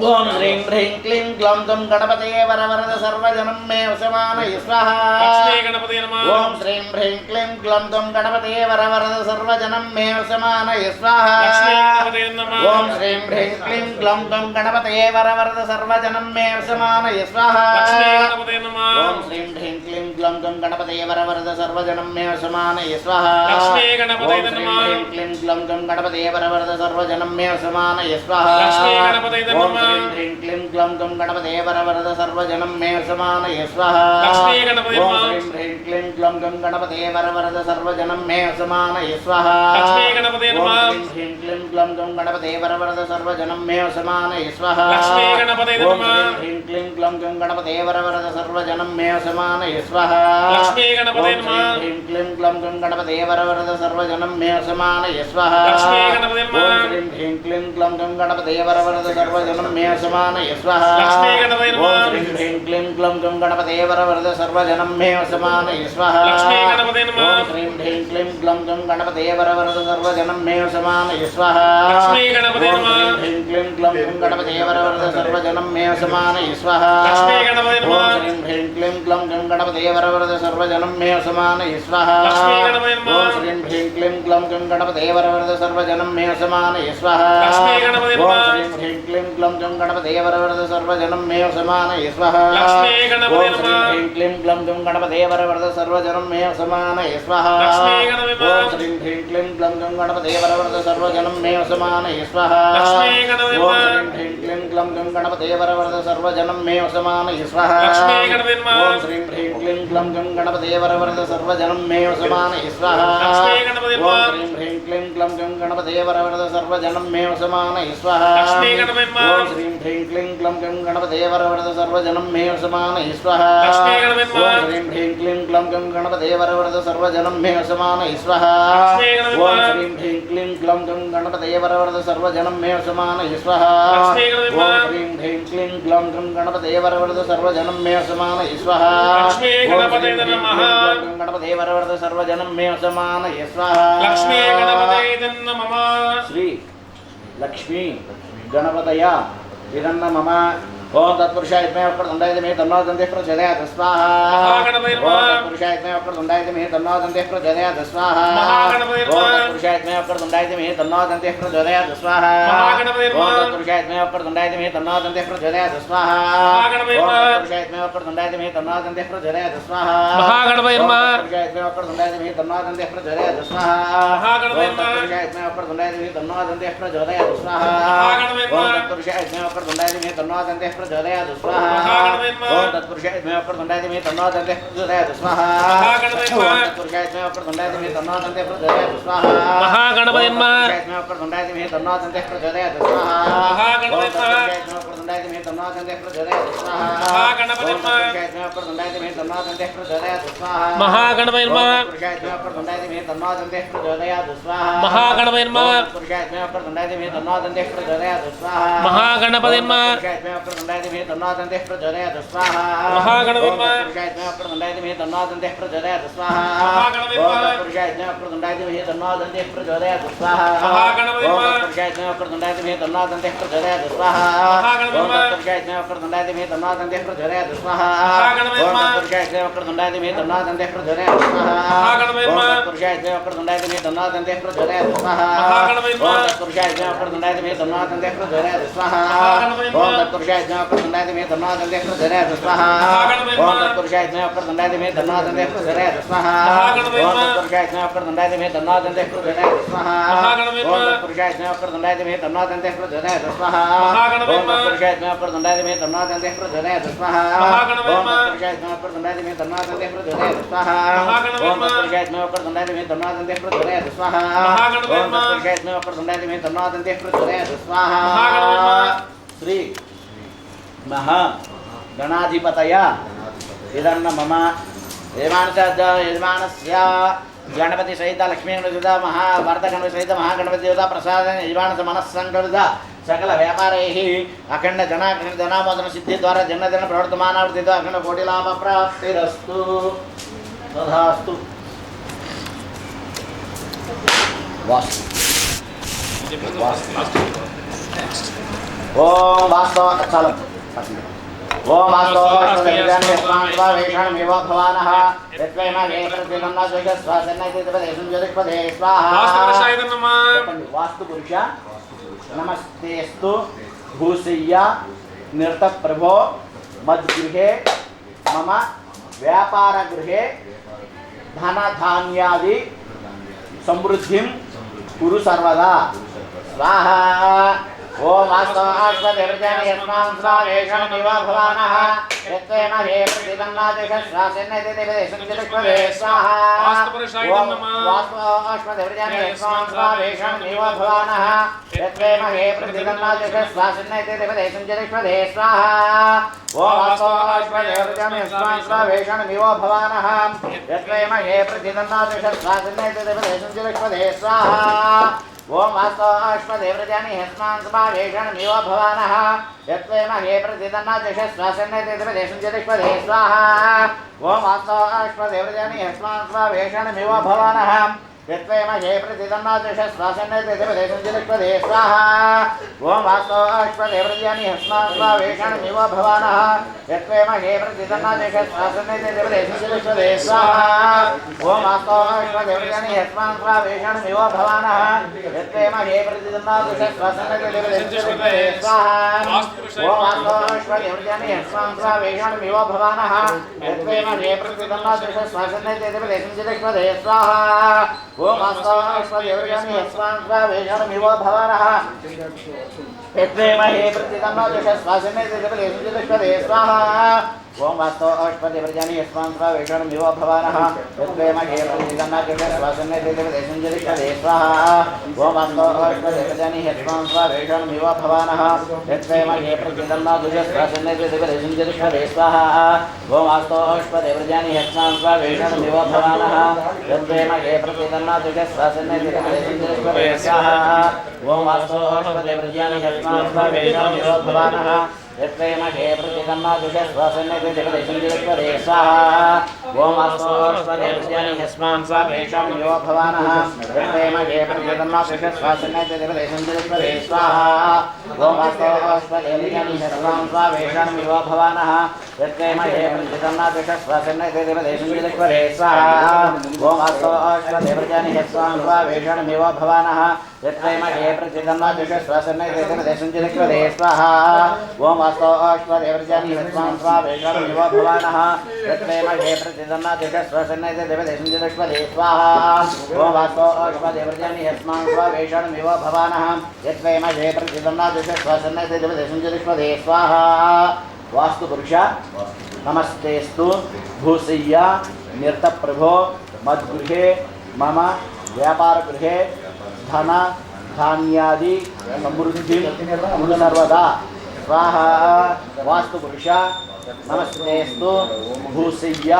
Speaker 1: ओम श्रीं ह्रीं क्लीं ग्लौं गं गणपतये वरवरद सर्वजनं मे वसमानय स्वाहा
Speaker 4: लक्ष्मी गणपतये नमः
Speaker 1: ओम श्रीं ह्रीं क्लीं ग्लौं गं गणपतये वरवरद सर्वजनं मे वसमानय स्वाहा
Speaker 4: लक्ष्मी गणपतये नमः
Speaker 1: ओम श्रीं ह्रीं क्लीं ग्लौं गं गणपतये वरवरद सर्वजनं मे वसमानय स्वाहा
Speaker 4: लक्ष्मी गणपतये नमः
Speaker 1: ओम श्रीं ह्रीं क्लीं ग्लौं गं गणपतये वरवरद सर्वजनं मे वसमानय स्वाहा
Speaker 4: लक्ष्मी गणपतये
Speaker 1: ओम श्रीं
Speaker 4: नमः
Speaker 1: ह्रीं क्लीं ग्लौं गं गणपतये वरवरद सर्वजनं मे वसमानय स्वाहा
Speaker 4: लक्ष्मी गणपतये नमः
Speaker 1: ह्रीं क्लीं ग्लौं गं गणपते वरवरद सर्वजनं मे समानय स्वाहा
Speaker 4: लक्ष्मी गणपते नमः
Speaker 1: ह्रीं ह्रीं क्लीं ग्लौं गं गणपते वरवरद सर्वजनं मे समानय स्वाहा
Speaker 4: लक्ष्मी गणपते नमः
Speaker 1: ह्रीं क्लीं ग्लौं गं गणपते वरवरद सर्वजनं मे समानय स्वाहा
Speaker 4: लक्ष्मी गणपते नमः
Speaker 1: ह्रीं क्लीं ग्लौं गं गणपते वरवरद सर्वजनं मे समानय स्वाहा
Speaker 4: लक्ष्मी गणपते नमः
Speaker 1: ह्रीं क्लीं ग्लौं गं गणपते वरवरद सर्वजनं मे समानय स्वाहा
Speaker 4: लक्ष्मी गणपते नमः
Speaker 1: ह्रीं ह्रीं क्लीं ग्लौं गं गणपते वरवरद सर्वजनं मे समानय स्वाहा
Speaker 4: लक्ष्मी गणपते नमः
Speaker 1: ह्रीं ह्रीं क्लीं ग्लौं गं गणपते वरवरद सर्वजनं मे समानय स्वाहा
Speaker 4: लक्ष्मी गणपते नमः
Speaker 1: ह्रीं ह्रीं क्लीं ग्लौं गं गणपते वरवरद सर्वजनं मे समानय स्वाहा
Speaker 4: लक्ष्मी गणपते नमः
Speaker 1: ह्रीं क्लीं ग्लौं गं गणपते वरवरद सर्वजनं मे समानय स्वाहा
Speaker 4: लक्ष्मी गणपते नमः
Speaker 1: ह्रीं ह्रीं क्लीं ग्लौं गं गणपते वरवरद सर्वजनं मे समानय स्वाहा
Speaker 4: लक्ष्मी गणपते नमः
Speaker 1: ह्रीं ह्रीं क्लीं ग्लौं गं गणपते वरवरद सर्वजनं मे समानय स्वाहा
Speaker 4: लक्ष्मी गणपते नमः
Speaker 1: ह्रीं ह्रीं क्लीं ग्लौं गं गणपते वरवरद सर्वजनं मे समानय स्वाहा
Speaker 4: लक्ष्मी गणपते नमः
Speaker 1: ह्रीं क्लीं ग्लौं गं गणपते वरवरद सर्वजनं मे समानय स्वाहा
Speaker 4: लक्ष्मी गणपते नमः
Speaker 1: ह्रीं ह्रीं क्लीं ग्लौं गं गणपते वरवरद सर्वजनं मे समानय स्वाहा
Speaker 4: लक्ष्मी गणपते नमः
Speaker 1: ह्रीं ह्रीं क्लीं ग्लौं गं गणपते वरवरद सर्वजनं मे समानय स्वाहा
Speaker 4: लक्ष्मी गणपते नमः
Speaker 1: ह्रीं ह्रीं क्लीं ग्लौं गं गणपते वरवरद सर्वजनं मे समानय स्वाहा
Speaker 4: लक्ष्मी गणपते नमः
Speaker 1: ह्रीं ह्रीं क्लीं ग्लौं गं गणपते वरवरद सर्वजनं मे समानय स्वाहा
Speaker 4: लक्ष्मी गणपते नमः
Speaker 1: ह्रीं ह्रीं क्लीं ग्लौं गं गणपते वरवरद सर्वजनं मे समानय स्वाहा
Speaker 4: लक्ष्मी गणपते नमः
Speaker 1: ह्रीं ह्रीं क्लीं ग्लौं गं गणपते वरवरद सर्वजनं मे समानय स्वाहा
Speaker 4: लक्ष्मी गणपते नमः
Speaker 1: ह्रीं ह्रीं क्लीं ग्लौं गं गणपते वरवरद सर्वजनं मे समानय स्वाहा
Speaker 4: लक्ष्मी गणपते नमः
Speaker 1: ह्रीं ह्रीं क्लीं ग्लौं गं गणपते वरवरद सर्वजनं मे समानय स्वाहा
Speaker 4: लक्ष्मी गणपते नमः
Speaker 1: गणपते वरवरद सर्वजनं मे समानय स्वाहा
Speaker 4: लक्ष्मी गणपते नमः
Speaker 1: श्री लक्ष्मी गणपतय मम ओम तत्पुरुषाय विद्महे वक्रतुण्डाय धीमहि तन्नो दन्तिः प्रचोदयात् स्वाहा
Speaker 4: महागणपते नमः
Speaker 1: ओम तत्पुरुषाय विद्महे वक्रतुण्डाय धीमहि तन्नो दन्तिः प्रचोदयात् स्वाहा
Speaker 4: महागणपते नमः
Speaker 1: ओम तत्पुरुषाय विद्महे वक्रतुण्डाय धीमहि तन्नो दन्तिः प्रचोदयात् स्वाहा
Speaker 4: महागणपते नमः
Speaker 1: ओम तत्पुरुषाय विद्महे वक्रतुण्डाय धीमहि तन्नो दन्तिः प्रचोदयात् स्वाहा
Speaker 4: महागणपते
Speaker 1: ओम
Speaker 4: नमः
Speaker 1: तत्पुरुषाय विद्महे वक्रतुण्डाय धीमहि तन्नो दन्तिः प्रचोदयात् स्वाहा
Speaker 4: महागणपते नमः
Speaker 1: ओम तत्पुरुषाय विद्महे वक्रतुण्डाय धीमहि तन्नो दन्तिः प्रचोदयात् स्वाहा
Speaker 4: महागणपते नमः
Speaker 1: ओम तत्पुरुषाय विद्महे वक्रतुण्डाय धीमहि तन्नो दन्तिः प्रचोदयात् स्वाहा
Speaker 4: महागणपते नमः
Speaker 1: ओम तत्पुरुषाय विद्महे वक्रतुण्डाय धीमहि तन्नो दन्तिः प्रचोदयात् स्वाहा
Speaker 4: महागणपते नमः
Speaker 1: ओम तत्पुरुषाय विद्महे वक्रतुण्डाय धीमहि तन्नो दन्तिः प्रचोदयात् स्वाहा
Speaker 4: महागणपते नमः
Speaker 1: ओम तत्पुरुषाय विद्महे वक्रतुण्डाय धीमहि तन्नो दन्तिः प्रचोदयात् स्वाहा
Speaker 4: महागणपते नमः महागणपते नमः महागणपते नमः महागणपते नमः
Speaker 1: श्री महा गणाधिपतय इदन्न मम यजमानस्य गणपति सहित लक्ष्मी गणपति महाभारत गणपति सहित महागणपति देवता प्रसाद यजमान मनस्संकल्पित सकल व्यापारैः अखंड जनामोदन सिद्धि द्वारा जन्मदिन प्रवर्तमानावर्तितो अखंड कोटि लाभ प्राप्तिरस्तु तथास्तु। ओम वास्तव चलम ओम वास्तव भवानः वास्तु पुरुष नमस्तेस्तु भूसय्य निर्त प्रभो मद्गृहे मम व्यापार गृहे धन धान्यादि समृद्धिं कुरु सर्वदा स्वाहा ఓం అస్మాదేవ్రజాని యస్మాన్ స్వావేషణమివ భవానః యత్వేన హే ప్రతిదన్నాదిషశ్వాసన్నైతిదేవదేశం జలక్వదే స్వాహా ఓం అస్మాదేవ్రజాని యస్మాన్ స్వావేషణమివ భవానః యత్వేన హే ప్రతిదన్నాదిషశ్వాసన్నైతిదేవదేశం జలక్వదే స్వాహా ఓం అస్మాదేవ్రజాని యస్మాన్ స్వావేషణమివ భవానః యత్వేన హే ప్రతిదన్నాదిషశ్వాసన్నైతిదేవదేశం జలక్వదే స్వాహా ఓం అస్మాదేవ్రజాని యస్మాన్ స్వావేషణమివ భవానః యత్వేన హే ప్రతిదన్నాదిషశ్వాసన్నైతిదేవదేశం జలక్వదే స్వాహా ఓం అస్మాదేవ్రజాని యస్మాన్ స్వావేషణమివ భవానః యత్వేన హే ప్రతిదన్నాదిషశ్వాసన్నైతిదేవదేశం జలక్వదే స్వాహా ఓం అస్మాదేవ్రజాని యస్మాన్ స్వావేషణమివ భవానః యత్వేన హే ప్రతిదన్నాదిషశ్వాసన్నైతిదేవదేశం జలక్వదే స్వాహా ఓం అస్మాదేవ్రజాని యస్మాన్ స్వావేషణమివ భవానః యత్వేన హే ప్రతిదన్నాదిషశ్వాసన్నైతిదేవదేశం జలక్వదే స్వాహా ఓం అస్మాదేవ్రజాని యస్మాన్ స్వావేషణమివ భవానః యత్వేన హే ప్రతిదన్నాదిషశ్వాసన్నైతిదేవదేశం జలక్వదే స్వాహా ఓం అస్మాదేవ్రజాని యస్మాన్ స్వావేషణమివ భవానః యత్వేన హే ప్రతిదన్నాదిషశ్వాసన్నైతిదేవదేశం జలక్వదే స్వాహా ఓం అస్మాదేవ్రజాని యస్మాన్ స్వావేషణమివ భవానః యత్వేన హే ప్రతిదన్నాదిషశ్వాసన్నైతిదేవదేశం జలక్వదే స్వాహా ఓం అస్మాదేవ్రజాని యస్మాన్ స్వావేషణమివ భవానః యత్వేన హే ప్రతిదన్నాదిషశ్వాసన్నైతిదేవదేశం జలక్వదే స్వాహా ఓం అస్మాదేవ్రజాని యస్మాన్ స్వావేషణమివ భవానః యత్వేన హే ప్రతిదన్నాదిషశ్వాసన్నైతిదేవదేశం జలక్వదే స్వాహా ఓం అస్మాదేవ్రజాని యస్మాన్ స్వావేషణమివ భవానః యత్వేన హే ప్రతిదన్నాదిషశ్వాసన్నైతిదేవదేశం జలక్వదే స్వాహా ఓం అస్మాదేవ్రజాని యస్మాన్ స్వావేషణమివ భవానః యత్వేన హే ప్రతిదన్నాదిషశ్వాసన్నైతిదేవదేశం జలక్వదే స్వాహా ఓం అస్మాదేవ్రజాని యస్మాన్ స్వావేషణమివ భవానః యత్వేన హే ప్రతిదన్నాదిషశ్వాసన్నైతిదేవదేశం జలక్వదే స్వాహా ఓం అస్మాదేవ్రజాని యస్మాన్ స్వావేషణమివ భవానః యత్వేన హే ప్రతిదన్నాదిషశ్వాసన్నైతిదేవదేశం జలక్వదే స్వాహా ఓం అస్మాదేవ్రజాని యస్మాన్ స్వావేషణమివ భవానః యత్వేన హే ప్రతిదన్నాదిషశ్వాసన్నైతిదేవదేశం జలక్వదే స్వాహా ఓం అస్మాదేవ్రజాని యస్మాన్ స్వావేషణమివ భవానః యత్వేన హే ప్రతిదన్నాదిషశ్వాసన్నైతిదేవదేశం జలక్వదే స్వాహా వాస్తు పురుష నమస్తేస్తు భూసయ్య నిర్త ప్రభో మద్గృహే మమ వ్యాపార గృహే ధన ధాన్యాది సమృద్ధి సర్వదా స్వాహా వాస్తు పురుష నమస్తేస్తు భూసయ్య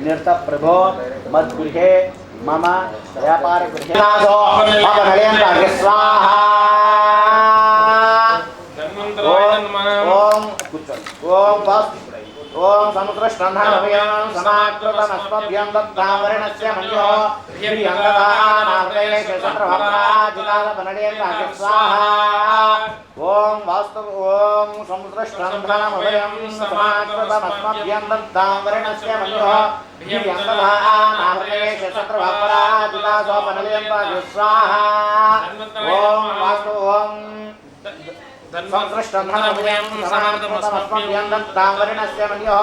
Speaker 1: నిర్త ప్రభో మద్గృహే మమ వ్యాపార గృహే స్వాహా ఓం కూర్చోండి ఓం వాస్తు ఓం సముద్రష్టంధనభయం సమాకృతమస్మభ్యం దత్తావరణస్య మన్యో స్వాహా ఓం వాస్తు ఓం సముద్రష్టంధనభయం సమాకృతమస్మభ్యం దత్తావరణస్య మన్యో స్వాహా ఓం వాస్తు ఓం సంకృష్టంధనభయం సమాకృతమస్మభ్యం దత్తావరణస్య మన్యో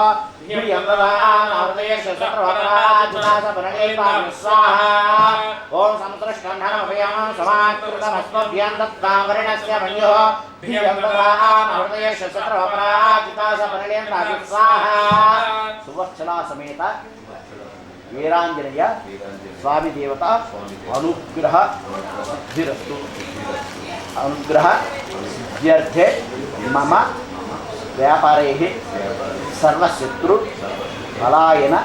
Speaker 1: స్వాహా ఓం సంకృష్టంధనభయం సమాకృతమస్మభ్యం దత్తావరణస్య మన్యో స్వాహా సువత్సలా సమేత వీరాంజనేయ స్వామి దేవత అనుగ్రహ సిద్ధిరస్తు అనుగ్రహ సిద్ధ్యర్థే మమ వ్యాపారైః సర్వశత్రు పలాయన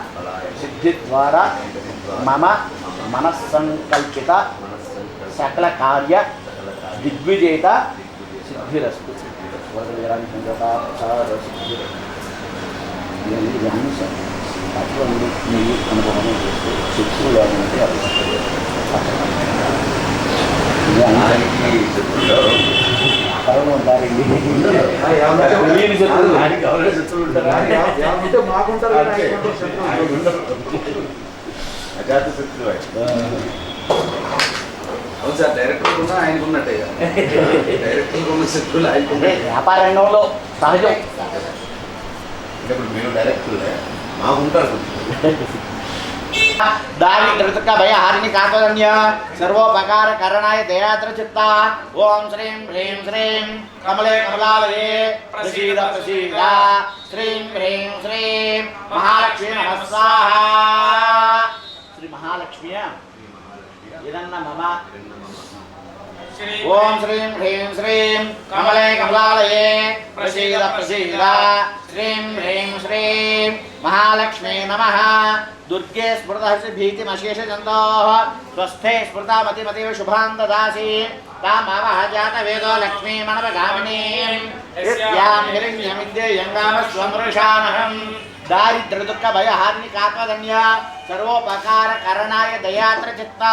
Speaker 1: సిద్ధి ద్వారా మమ మనస్సంకల్పిత సకల కార్య దిగ్విజేత సిద్ధిరస్తు అటువంటి మీ అనుభవం చేస్తూ శత్రువు లేకుంటే
Speaker 2: అజాత శత్రువు అవును సార్ డైరెక్టర్ ఉన్నా ఆయనకు ఉన్నట్టే డైరెక్టర్ ఉన్న శత్రువులు ఆయనకు
Speaker 1: వ్యాపార రంగంలో సహజం.
Speaker 2: ఇప్పుడు మీరు డైరెక్టర్లే మాకు ఉంటారు.
Speaker 1: दारिद्र्यदुःख भयहारिणि कात्वदन्य सर्वोपकार करणाय दयाद्र चित्ता ओम श्रीं ह्रीं श्रीं कमले कमलालये प्रसीद प्रसीद श्रीं ह्रीं श्रीं महालक्ष्मी नमः स्वाहा श्री महालक्ष्मी इदन्न मम ओम श्रीं ह्रीं श्रीं कमले कमलालये प्रसीद प्रसीद श्रीं ह्रीं श्रीं महालक्ष्मी नमः दुर्गे स्मृतः भीतिमशेषजन्तोः स्वस्थे स्मृता मतिमतीव शुभां ददासि तामावह जातवेदो लक्ष्मीमनवगामिनीं यस्यां हिरण्यमिन्द्रियङ्गामस्वमृषानहम् दारिद्र्यदुःख भयहारिणि कात्वदन्य सर्वोपकार करणाय दयात्र चित्ता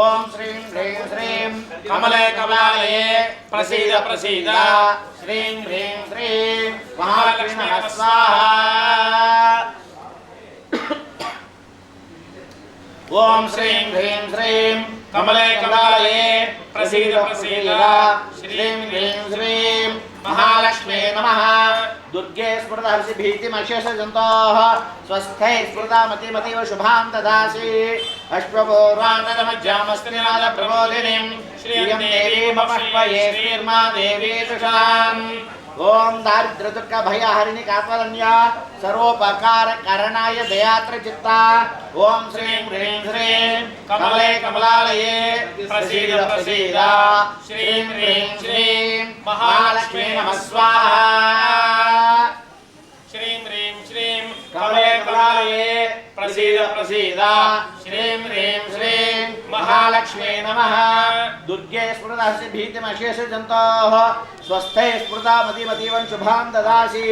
Speaker 1: ओम श्रीं ह्रीं श्रीं कमले कमलालये प्रसीद प्रसीद श्रीं ह्रीं श्रीं महालक्ष्मी नमः स्वाहा ओम श्रीं ह्रीं श्रीं कमले कमलालये प्रसीद प्रसीद श्रीं ह्रीं श्रीं महालक्ष्मी नमः दुर्गे स्मृतः भीतिमशेषजन्तोः स्वस्थे स्मृता मतिमतीव शुभां ददासि अश्वपूर्वाङ्गदमज्जामस्त्रिनादप्रबोधिनीं श्रियं देवीमपह्वये श्रीर्मा देवी तुषाम् ओम दारिद्र्यदुःख भयहारिणि कात्वदन्य सर्वोपकार करणाय दयात्र चित्ता ओम श्रीं ह्रीं श्रीं कमले कमलालये प्रसीद प्रसीद श्रीं ह्रीं श्रीं महालक्ष्मी नमः स्वाहा श्रीं ह्रीं श्रीं कमले कमलालये प्रसीद प्रसीद श्रीं ह्रीं श्रीं महालक्ष्मी नमः दुर्गे स्मृतः भीतिमशेषजन्तोः स्वस्थे स्मृता मतिमतीव शुभां ददासि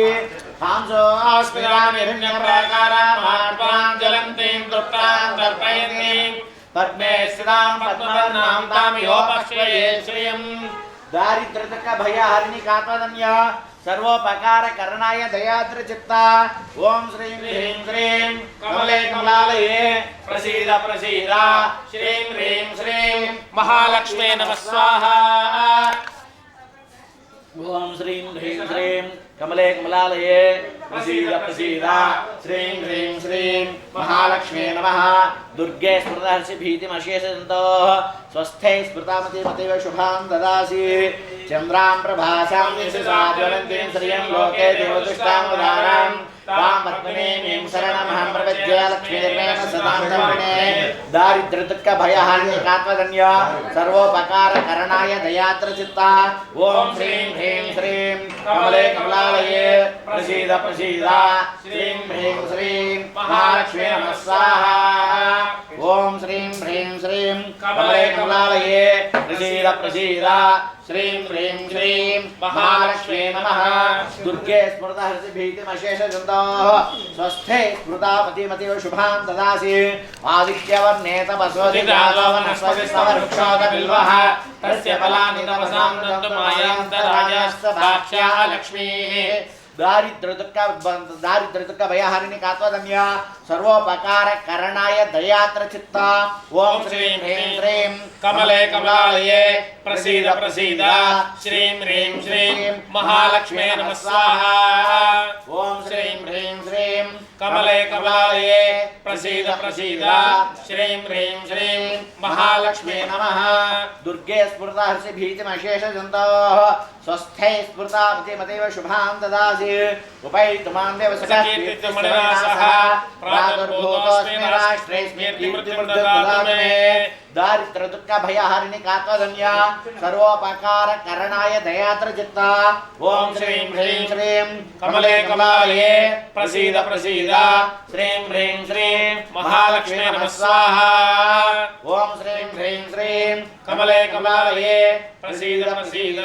Speaker 1: हांसोऽस्मिरामि हिरण्यप्राकारां ज्वलन्तीं तृप्तां दर्पयन्तीं पद्मे स्थितां पद्मवर्णां तां यो पश्येत् श्रियं दारिद्र्यदुःख भयहारिणि कात्वदन्य सर्वोपकार करणाय दयाद्र चित्ता ओम श्रीं ह्रीं श्रीं कमले कमलालये प्रसीद प्रसीद श्रीं ह्रीं श्रीं महालक्ष्मी नमः स्वाहा ओम श्रीं ह्रीं श्रीं कमले कमलालये प्रसीद प्रसीद श्रीं ह्रीं श्रीं महालक्ष्मी नमः दुर्गे स्मृतः भीतिमशेषजन्तोः स्वस्थे स्मृता मतिमतीव शुभां ददासि चन्द्रां प्रभासां यशसा ज्वलन्तीं श्रियं लोके देवदुष्टां उदारां तां पद्मिनीं शरणमहं प्रपद्ये लक्ष्मीर्मेण सदां धर्मिणे दारिद्र्यदुःख भयहारिणि कात्वदन्य सर्वोपकार करणाय दयात्र चित्ता ओम श्रीं ह्रीं श्रीं कमले कमलालये प्रसीद प्रसीद श्रीं ह्रीं श्रीं महालक्ष्मी नमः स्वाहा ओम श्रीं ह्रीं श्रीं कमले कमलालये प्रसीद प्रसीद श्रीं ह्रीं श्रीं महालक्ष्मी नमः दुर्गे स्मृतः भीतिमशेषजन्तोः स्वस्थे स्मृता मतिमतीव शुभां ददासि आदित्यवर्णे तपस्वदिजातो वनस्पतिस्तववृक्षोदबिल्वः तस्य फलानि तपसां दन्तुमायान्तराजस्तभाक्ष्या लक्ष्मीः दारिद्र्यदुःख भयहारिणि कात्वदन्य सर्वोपकार करणाय दयात्र चित्ता ओम श्रीं ह्रीं श्रीं कमले कमलालये प्रसीद प्रसीद श्रीं ह्रीं श्रीं महालक्ष्मी नमः स्वाहा ओम श्रीं ह्रीं श्रीं कमले कमलालये प्रसीद प्रसीद श्रीं ह्रीं श्रीं महालक्ष्मी नमः दुर्गे स्मृतः भीतिमशेषजन्तोः स्वस्थे स्मृता मतिमतीव शुभां ददासि उपैतुमां देवसखीर्तिमणिनासः प्रादुर्भूतोऽस्मि राष्ट्रेऽस्मि कीर्तिमृद्धदातु मे दारिद्र्यदुःख भयहारिणि कात्वदन्य सर्वोपकार करणाय दयात्र चित्ता ओम श्रीं ह्रीं श्रीं कमले कमलालये प्रसीद प्रसीद श्रीं ह्रीं श्रीं महालक्ष्मी नमः स्वाहा ओम श्रीं ह्रीं श्रीं कमले कमलालये प्रसीद प्रसीद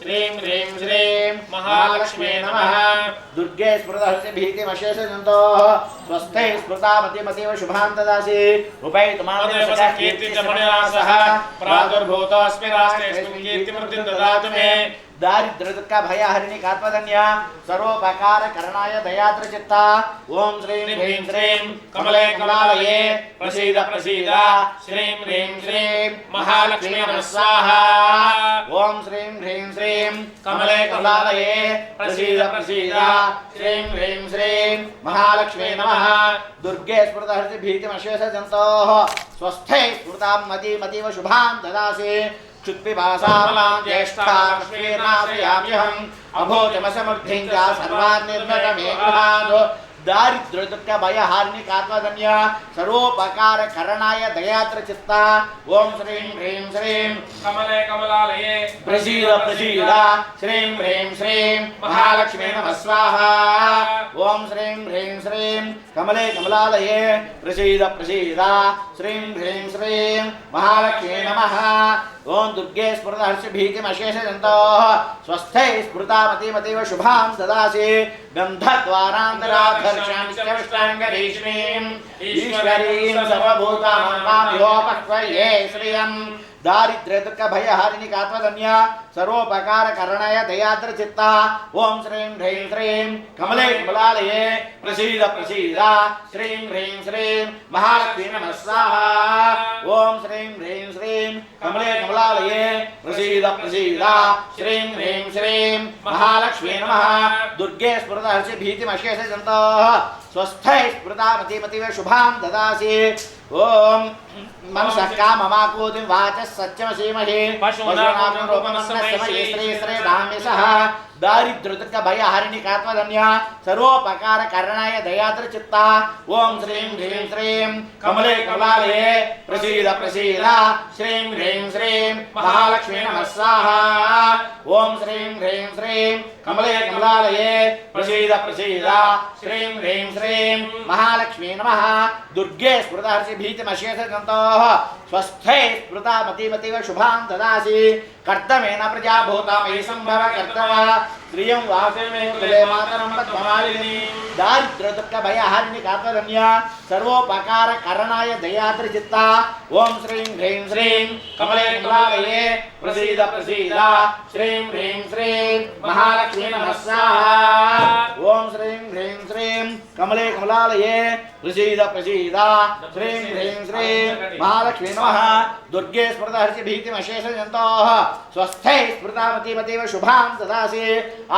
Speaker 1: श्रीं ह्रीं श्रीं महालक्ष्मी नमः दुर्गे स्मृतः भीतिमशेषजन्तोः स्वस्थे स्मृता मतिमतीव शुभां ददासि उपैतुमां देवसखीर्तिमणिनासः प्रादुर्भूतोऽस्मि राष्ट्रेऽस्मिन् कीर्तिमृद्धिं ददातु मे दारिद्र्य दुःख भय हरिणि कात्मधन्य सर्वोपकार करणाय दयाद्र चित्ता ओम श्रीं ह्रीं श्रीं कमले कमलालये प्रसीद प्रसीद श्रीं ह्रीं श्रीं महालक्ष्मी नमः स्वाहा ओम श्रीं ह्रीं श्रीं कमले कमलालये प्रसीद प्रसीद श्रीं ह्रीं श्रीं महालक्ष्मी नमः दुर्गे स्मृत हर्षि भीतिमशेष जन्तोः स्वस्थे स्मृतां मतीव शुभां ददासि क्षुत्पिपासामलां ज्येष्ठा लक्ष्मीर्नाशयाम्यहम् अभूतमसमृद्धिं च सर्वान् निर्मतमे गृहात् दारिद्र्य दुःख भय हारिणि कात्मधन्य सर्वोपकार करणाय दयाद्र चित्ता ओम श्रीं ह्रीं श्रीं
Speaker 4: कमले कमलालये
Speaker 1: प्रसीद प्रसीद श्रीं ह्रीं श्रीं महालक्ष्मी नमः स्वाहा ओम श्रीं ह्रीं श्रीं कमले कमलालये प्रसीद प्रसीद श्रीं ह्रीं श्रीं महालक्ष्मी नमः ओम दुर्गे स्मृत हर्ष भीतिमशेष जन्तोः स्वस्थे स्मृता मतीव शुभां ददासि गन्धद्वारान्तराधर्षांश्चविष्टाङ्गरीष्मीं ईश्वरीं सर्वभूतानां श्रियं दारिद्र्य दुःख भय हारिणि कात्मधन्य सर्वोपकार करणाय दयाद्र चित्ता ओम श्रीं ह्रीं श्रीं कमले कमलालये प्रसीद प्रसीद श्रीं ह्रीं श्रीं महालक्ष्मी नमः स्वाहा ओम श्रीं ह्रीं श्रीं कमले कमलालये प्रसीद प्रसीद श्रीं ह्रीं श्रीं महालक्ष्मी नमः दुर्गे स्मृत हर्षि भीतिमशेष जन्तोः स्वस्थे स्मृता मतीव शुभां ददासि ओम मनसः काममाकूतिं वाचः सत्यमसीमहि पशूनां रूपमस्महे श्री धाम्यसः दारिद्र्य दुःख भय हारिणि कात्मधन्य सर्वोपकार करणाय दयाद्र चित्ता ओम श्रीं ह्रीं श्रीं कमले कमलालये प्रसीद प्रसीद श्रीं ह्रीं श्रीं महालक्ष्मी नमः स्वाहा ओम श्रीं ह्रीं श्रीं कमले कमलालये प्रसीद प्रसीद श्रीं ह्रीं श्रीं महालक्ष्मी नमः दुर्गे स्मृत हर्षि भीतिमशेष जन्तोः स्वस्थे स्मृता मतीव शुभां ददासि कर्तमेन प्रजा भूता मयि संभव कर्तव श्रियं वासे मे कुले मातरं पद्ममालिनी दारिद्र्य दुःख भय हारिणि कात्मधन्य सर्वोपकार करणाय दयाद्र चित्ता ओम श्रीं ह्रीं श्रीं कमले कमलालये प्रसीद प्रसीद श्रीं ह्रीं श्रीं महालक्ष्मी नमः स्वाहा ओम श्रीं ह्रीं श्रीं कमले कमलालये प्रसीद प्रसीद श्रीं ह्रीं श्रीं महालक्ष्मी नमः दुर्गे स्मृत हर्षि भीतिमशेष जन्तोः स्वस्थे स्मृता मतीव शुभां ददासि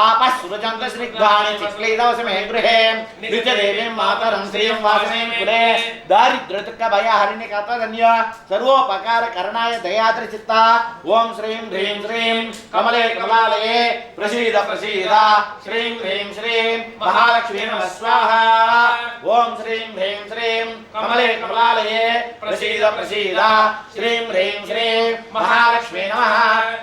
Speaker 1: आपस्सृजन्त स्निग्धानि चिक्लीदवसमे गृहे नित्यदेवीं मातरं श्रियं वासने कुले दारिद्र्य दुःख भय हारिणि कात्मधन्य सर्वोपकार करणाय दयाद्र चित्ता ओम श्रीं ह्रीं श्रीं कमले कमलालये प्रसीद प्रसीद श्रीं ह्रीं श्रीं महालक्ष्मी नमः स्वाहा ओम श्रीं ह्रीं श्रीं कमले कमलालये प्रसीद प्रसीद श्रीं ह्रीं श्रीं महालक्ष्मी नमः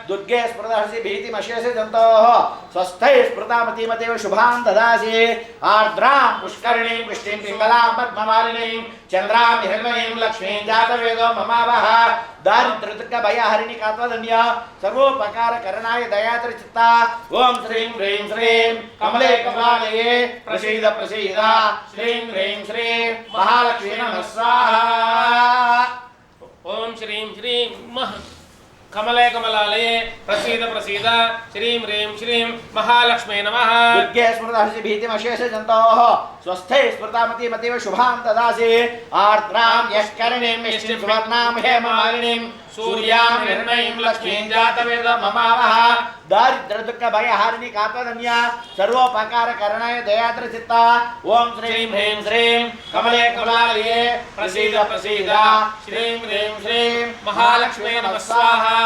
Speaker 1: दुर्गे स्मृत हर्षि भीतिमशेष जन्तोः स्वस्थे स्मृता मतीव शुभां ददासि आर्द्रां पुष्करिणीं पुष्टिं पिङ्गलां पद्ममालिनीं चन्द्रां हिरण्मयीं लक्ष्मीं जातवेदो ममावह दारिद्र्य दुःख भय हारिणि कात्मधन्य सर्वोपकार करणाय दयाद्र चित्ता ओम श्रीं ह्रीं श्रीं कमले कमलालये प्रसीद प्रसीद श्रीं ह्रीं श्रीं महालक्ष्मी नमः स्वाहा
Speaker 4: ओम श्रीं श्रीं कमले कमलालये प्रसीद प्रसीद श्रीं ह्रीं श्रीं महालक्ष्मी नमः
Speaker 1: दुर्गे स्मृत हर्षि भीतिमशेष जन्तोः स्वस्थे स्मृता मतीव शुभां ददासि आर्द्रां यष्करणीं मिष्टिं सुवर्णां हेममालिनीं सूर्यां हिरण्मयीं लक्ष्मीं जातवेदो ममावह दारिद्र्य दुःख भय हारिणि कात्मधन्य सर्वोपकार करणाय दयाद्र चित्ता ओम श्रीं ह्रीं श्रीं कमले कमलालये प्रसीद प्रसीद श्रीं ह्रीं श्रीं महालक्ष्मी नमः स्वाहा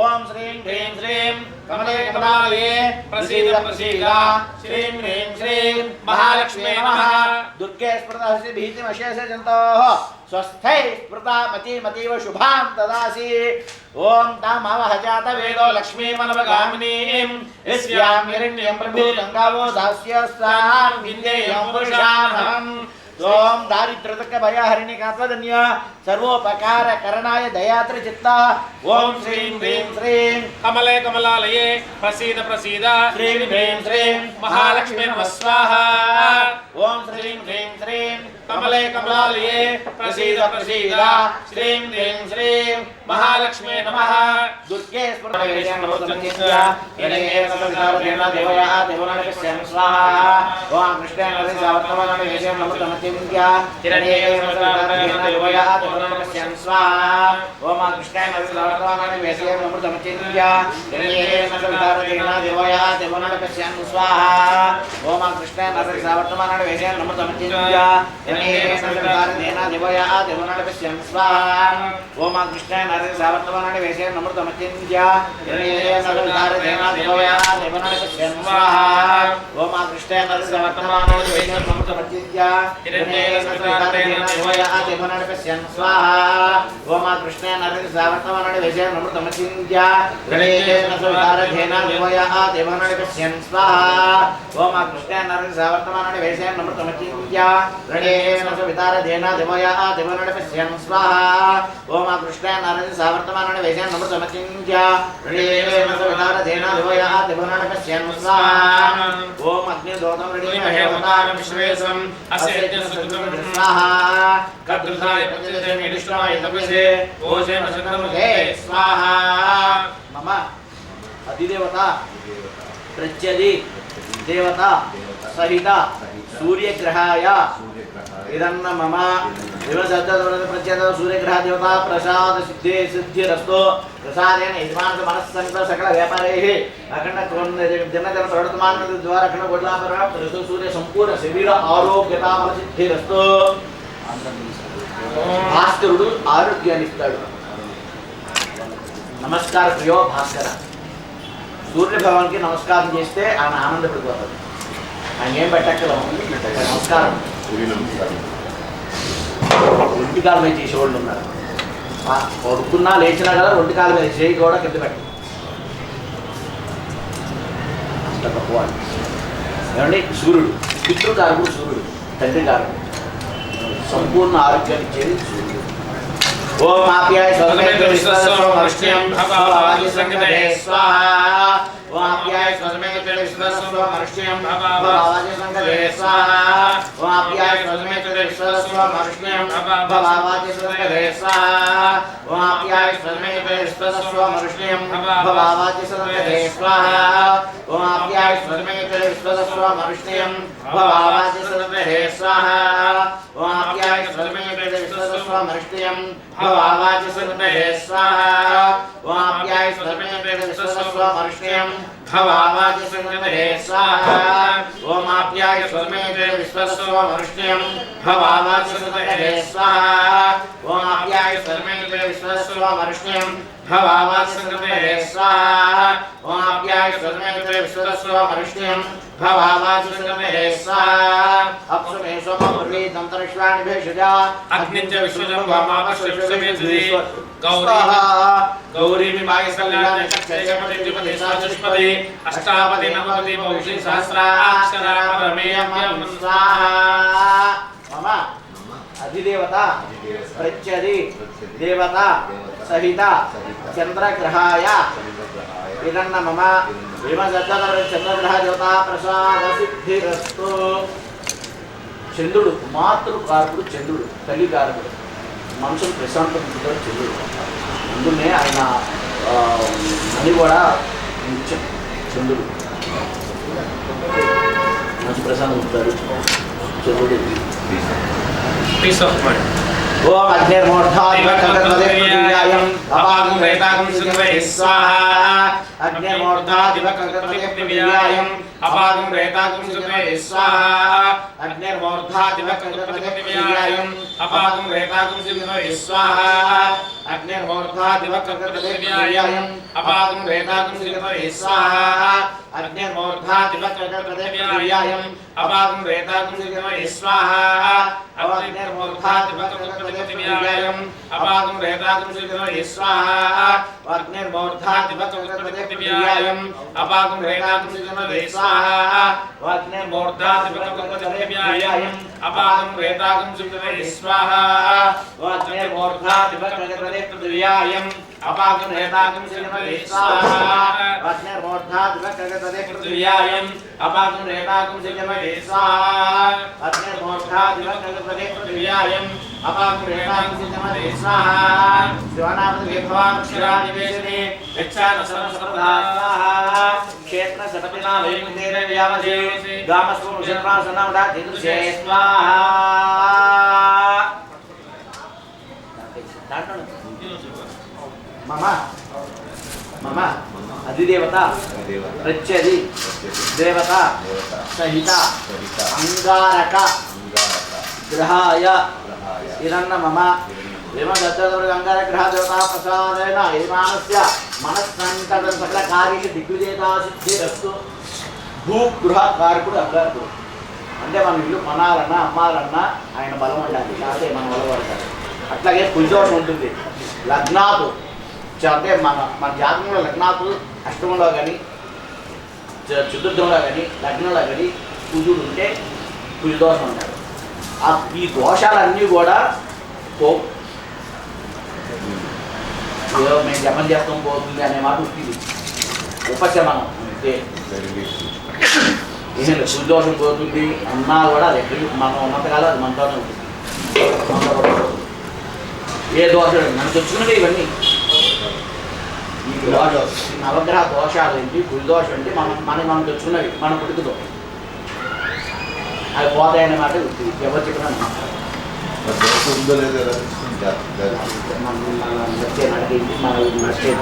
Speaker 1: ओम श्रीं ह्रीं श्रीं कमले कमलालये प्रसीद प्रसीद श्रीं ह्रीं श्रीं महालक्ष्मी नमः दुर्गे स्मृत हर्षि भीतिमशेष जन्तोः स्वस्थे स्मृता मतीव शुभां ददासि ओम तामावह जातवेदो लक्ष्मीमनवगामिनीं यस्यां हिरण्यं प्रभूतं गावो दास्यस्तां विन्देयं पुरुषामहम् ओम दारिद्र्य दुःख भय हारिणि कात्मधन्य सर्वोपकार करणाय दयाद्र चित्ता ओम श्रीं ह्रीं श्रीं
Speaker 4: कमले कमलालये प्रसीद प्रसीद
Speaker 1: श्रीं ह्रीं श्रीं
Speaker 4: महालक्ष्मी नमः स्वाहा
Speaker 1: ఓం శ్రీం హ్రీం శ్రీం
Speaker 4: कमले कमलालये प्रसीद प्रसीद श्रीं ह्रीं श्रीं महालक्ष्मी नमः
Speaker 1: दुर्गे स्मृतिवेशं नमोस्तुभ्यं येन सवितारेण देवया देवनानकस्यं स्वाहा ओम कृष्णेन सावर्तमानवेशं नमोस्तुभ्यं हिरण्येन सवितारेण देवया देवनानकस्यं स्वाहा ओम कृष्णेन सावर्तमानवेशं नमोस्तुभ्यं हिरण्येन सवितारेण देवया देवनानकस्यं स्वाहा ओम कृष्णेन सावर्तमानवेशं नमोस्तुभ्यं देना देवया देवनानकस्यं स्वाहा ओम कृष्णेन सावर्तमानवेशं नमोस्तुभ्यं देना देवया देवनानकस्यं स्वाहा ओम कृष्णेन सावर्तमानवेशं नमोस्तुभ्यं देना देवया देवनानकस्यं स्वाहा ओम कृष्णेन सावर्तमानवेशं नमोस्तुभ्यं देना देवया देवनानकस्यं स्वाहा ओम कृष्णेन सावर्तमानवेशं नमोस्तुभ्यं वितारधेना देवया देवनानकस्यं स्वाहा ओम कृष्णेन सावर्तमानवेशं नमोस्तुभ्यं वितारधेना देवया देवनानकस्यं स्वाहा ओम अग्निदोतं ऋणीमहे विश्वेशम् अस्य स्वाहा कर्तृधाय प्रतिष्ठाय तपसे ओशेन शतमुखे स्वाहा मम अधिदेवता प्रत्यदि देवता सहित सूर्यग्रहाय इदन्न मम प्रत्येक सूर्यग्रह देवता प्रसाद सिद्धिरस्तु प्रसादेन यजमान मनस्संकल्प सकल व्यापारैः अखंड जन्मजन्म प्रवर्तमान द्वारा अखंड गोलाभरण सूर्य संपूर्ण शरीर आरोग्यता सिद्धिरस्तु భాస్కరుడు ఆరోగ్యాన్ని ఇస్తాడు నమస్కార ప్రియో భాస్కర సూర్య భగవానికి నమస్కారం చేస్తే ఆయన ఆనందపడిపోతాడు ఆయన ఏం పెట్టక్కలం నమస్కారం ఒంటి కాలు మీద చేసేవాళ్ళు ఉన్నారు పడుకున్నా లేచినా కదా ఒంటి కాలు మీద చేయి కూడా కింద పెట్ట అంత తక్కువ ఏమండి సూర్యుడు పితృకారకుడు సూర్యుడు తండ్రి కారకుడు संपूर्ण आरोग्य ओम आप्याय स्वमेत विश्वस्वमर्ष्यं भवावादि संगते स्वाहा ओम आप्याय स्वमेत विश्वस्वमर्ष्यं भवावादि संगते स्वाहा ओम आप्याय स्वमेत विश्वस्वमर्ष्यं भवावादि संगते स्वाहा ओम आप्याय स्वमेत विश्वस्वमर्ष्यं भवावादि संगते स्वाहा ओम आप्याय स्वमेत विश्वस्वमर्ष्यं भवावादि संगते स्वाहा ओम आप्याय स्वमेत विश्वस्वमर्ष्यं भवावादि संगते स्वाहा ओम आप्याय स्वमेत विश्वस्वमर्ष्यं भवावादि संगते स्वाहा ओम आप्याय स्वमेत विश्वस्वमर्ष्यं भवावादि संगते स्वाहा ओम आप्याय स्वमेत विश्वस्वमर्ष्यं भवावादि संगते स्वाहा ओम आप्याय स्वमेत विश्वस्वमर्ष्यं भवावादि संगते स्वाहा अप्सुमे सोमपुर्वी तंत्रश्वानि भेषजा
Speaker 4: अग्निञ्च विश्वजं वामावश्यमेति गौरी गौरी विमाय कल्याण चक्षयपति द्विपति सहस्रपति अष्टापति नवपति बहुशी सहस्राक्षरा परमेयं स्वाहा मम अधिदेवता प्रत्यदि देवता सहित चंद्रग्रहाय इदन्न मम चंद्रग्रह देवता प्रसाद सिद्धिरस्तु చంద్రుడు మాతృకారకుడు చంద్రుడు తల్లికారకుడు మనసును ప్రశాంతపరుచుతాడు చంద్రుడు అందునే ఆయన అని కూడా ముఖ్యం చంద్రుడు మనసు ప్రశాంతం ఉంటాడు చంద్రుడు पीस ऑफ माइंड
Speaker 1: ओम अग्निर्मूर्धादिवक्रतुण्डं अपागं रेतागं सिंहवे स्वाहा अग्निर्मूर्धादिवक्रतुण्डं अपागं रेतागं सिंहवे स्वाहा अग्निर्मूर्धादिवक्रतुण्डं अपागं रेतागं सिंहवे स्वाहा अग्निर्मूर्धादिवक्रतुण्डं अपागं रेतागं सिंहवे स्वाहा अग्निर्मूर्धादिवक्रतुण्डं अपागं रेतागं सिंहवे स्वाहा अग्निर्मूर्धादिवक्रतुण्डं अपागं रेतागं सिंहवे स्वाहा अग्निर्मूर्धादिवक्रतुण्डं अपागं रेतागं सिंहवे स्वाहा स्वाहा वाग्ने मूर्धादिवक्रमचर्यायम् अपागं रेतागं सुप्तवे स्वाहा वाग्ने मूर्धादिवक्रमचर्यायम् अपागं रेतागं सुप्तवे स्वाहा वाग्ने मूर्धादिवक्रमचर्यायम् अपागं रेतागं सुप्तवे स्वाहा वाग्ने मूर्धादिवक्रमचर्यायम् अपागं रेतागं सुप्तवे स्वाहा शिवानामदेवाक्षरानिवेशने यच्छान सर्वसर्वदा स्वाहा क्षेत्र सतपिना वैकुण्ठेन व्यावधे गामस्वं शर्मासनवदा दिदृशे स्वाहा मम मम अधिदेवता प्रत्यधि देवता सहित अंगारक ग्रहाय इदन्न मम अंगारग्रह देवता प्रसादेन यजमानस्य मनस्संकट सकल कार्य दिग्विजयता सिद्धिरस्तु భూగృహ కారకుడు అంగారకుడు అంటే మన ఇల్లు మనాలన్నా అమ్మాలన్నా ఆయన బలం ఉండాలి లేకపోతే మనం బలపడతారు. అట్లాగే కుజదోషం ఉంటుంది. లగ్నాతు అంటే మన జాతకంలో లగ్నాతు అష్టమంలో కానీ చతుర్థంలో కానీ లగ్నంలో కానీ కుజుడు ఉంటే కుజదోషం ఉంటాడు. ఈ దోషాలన్నీ కూడా ఏదో మేము జపం చేస్తాం పోతుంది అనే మాట ఉంటుంది. ఉపశమనం అంటే కుజదోషం పోతుంది అన్నా కూడా అది ఎక్కడికి మనం ఉన్నంతకాలం అది మనతోనే ఉంటుంది. ఏ దోషం మనం తెచ్చుకున్నవి ఇవన్నీ ఈ నవగ్రహ దోషాలు ఏంటి కుజదోషం ఏంటి మనం తెచ్చుకున్నవి మన పుట్టుకతో అవి పోతాయనే మాట ఎవరు చెప్పినా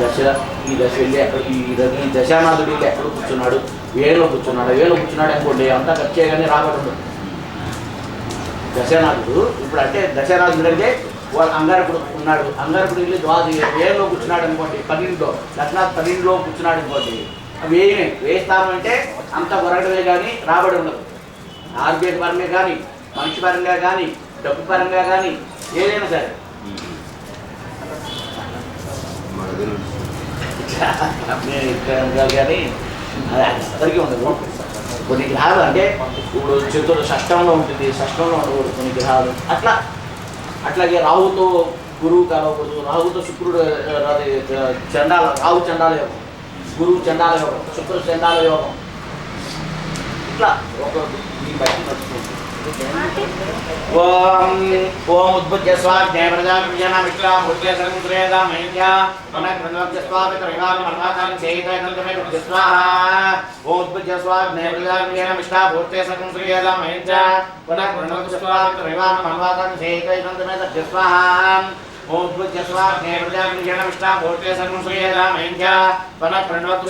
Speaker 1: దశ ఈ దశ వెళ్ళి ఎక్కడ ఈ దశానాథుడు వెళ్ళి ఎక్కడ కూర్చున్నాడు వేలో కూర్చున్నాడు అనుకోండి అంతా ఖర్చే కానీ రాబడి దశానాథుడు ఇప్పుడు అంటే దశానాథుడు అంటే అంగారకుడు ఉన్నాడు. అంగారకుడు వెళ్ళి వేలో కూర్చున్నాడు అనుకోండి 12లో లగ్నాథ్ 12లో కూర్చున్నాడు అనుకోండి వేస్తామంటే అంత కొరగడమే కానీ రాబడి ఉండదు. ఆరోగ్య పరంగా కానీ మనిషి పరంగా కానీ డబ్బు పరంగా కానీ ఏదైనా సరే కానీ అది అందరికీ ఉండదు. కొన్ని గ్రహాలు అంటే ఇప్పుడు షష్టంలో ఉంటుంది, షష్టంలో ఉండకూడదు కొన్ని గ్రహాలు అట్లాగే రాహుతో గురువు కలవకూడదు. రాహుతో శుక్రుడు రాహు చండాల యోగం, గురువు చండాల యోగం, శుక్రుడు చండాల యోగం ఇట్లా ఒక దీన్ని బట్టి నడుచుకుంటుంది. ఓం ఉద్భుత్య స్వాగ్నే ప్రజాపతిజన విష్ణామూర్తే సర్వశ్రేయదా మహిమ్యా మనః స్వామి త్రివామి మన్వాతాని చేయితైనంతమే స్వాహా. ఓం ఉద్భుత్య స్వాగ్నే ప్రజాపతిజన విష్ణామూర్తే సర్వశ్రేయదా మహిమ్యా మనః స్వామి త్రివామి మన్వాతాని చేయితైనంతమే స్వాహా. ఓం ఉద్భుత్య స్వాగ్నే ప్రజాపతిజన విష్ణామూర్తే సర్వశ్రేయదా మహిమ్యా మనః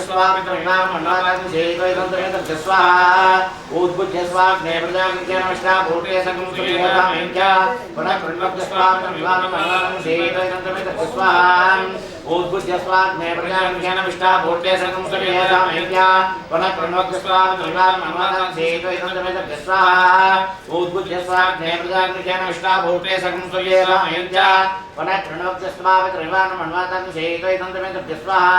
Speaker 1: స్వామి త్రివామి మన్వాతాని చేయితైనంతమే స్వాహా. ఉద్భుత్య స్వాగ్నే ప్రజాపతిజన భూతే సకం సురేదా మహించా పునః ప్రణవస్వామి వివాహం మనవారం సేతైనంతమే స్వాహా. ఉద్భుత్య స్వాగ్నే ప్రజాపతిజన విష్ణా భూతే సకం సురేదా మహించా పునః ప్రణవస్వామి వివాహం మనవారం సేతైనంతమే స్వాహా. ఉద్భుత్య స్వాగ్నే ప్రజాపతిజన విష్ణా భూతే సకం సురేదా మహించా పునః ప్రణవస్వామి వివాహం మనవారం సేతైనంతమే స్వాహా.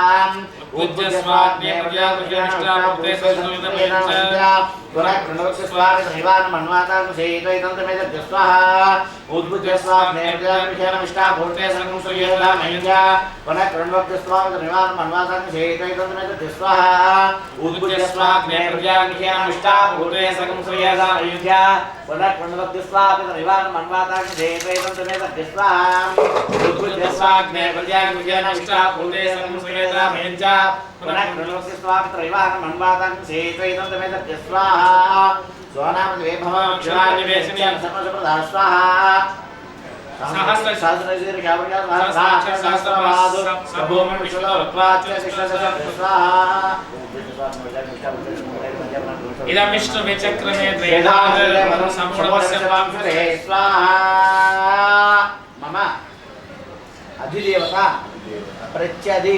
Speaker 1: ఉద్భుత్య స్వాగ్నే ప్రజాపతిజన విష్ణా భూతే సకం సురేదా మహించా పునః ప్రణవస్వామి వివాహం మనవారం సేతైనంతమే స్వాహా. ఉద్భుత్య స్వాగ్నే ప్రజాపతిజన విష్ణా భూతే సకం సురేదా మహించా పునః ప్రణవస్వామి వివాహం మనవారం సేతైనంతమే స్వాహా. ఉద్భుత్య స్వాగ్నే ప్రజాపతిజన విష్ణా భూతే సకం సురేదా మహించా పునః ప్రణవస్వామి వివాహం మనవారం సేతైనంతమే స్వాహా. ఉద్భుత్య స్వాగ్నే ప్రజాపతిజన విష్ణా భూతే సకం సురేదా మహించా పునః ప్రణవస్వామి వివాహం మనవారం సేతైనంతమే స్వాహా. స్వనామదే భవక్షరానివేశిని సమసప్రదా స్వాహా. సహస్రశీర్ఘ సహస్రపాదు సభూమన్ విశ్వత్వాచ్య స్వాహా.
Speaker 4: ఇదం విష్ణు విచక్రమే త్రేధాగరం సంప్రవస్య
Speaker 1: స్వాహా. మమ అధిదేవత ప్రత్యధి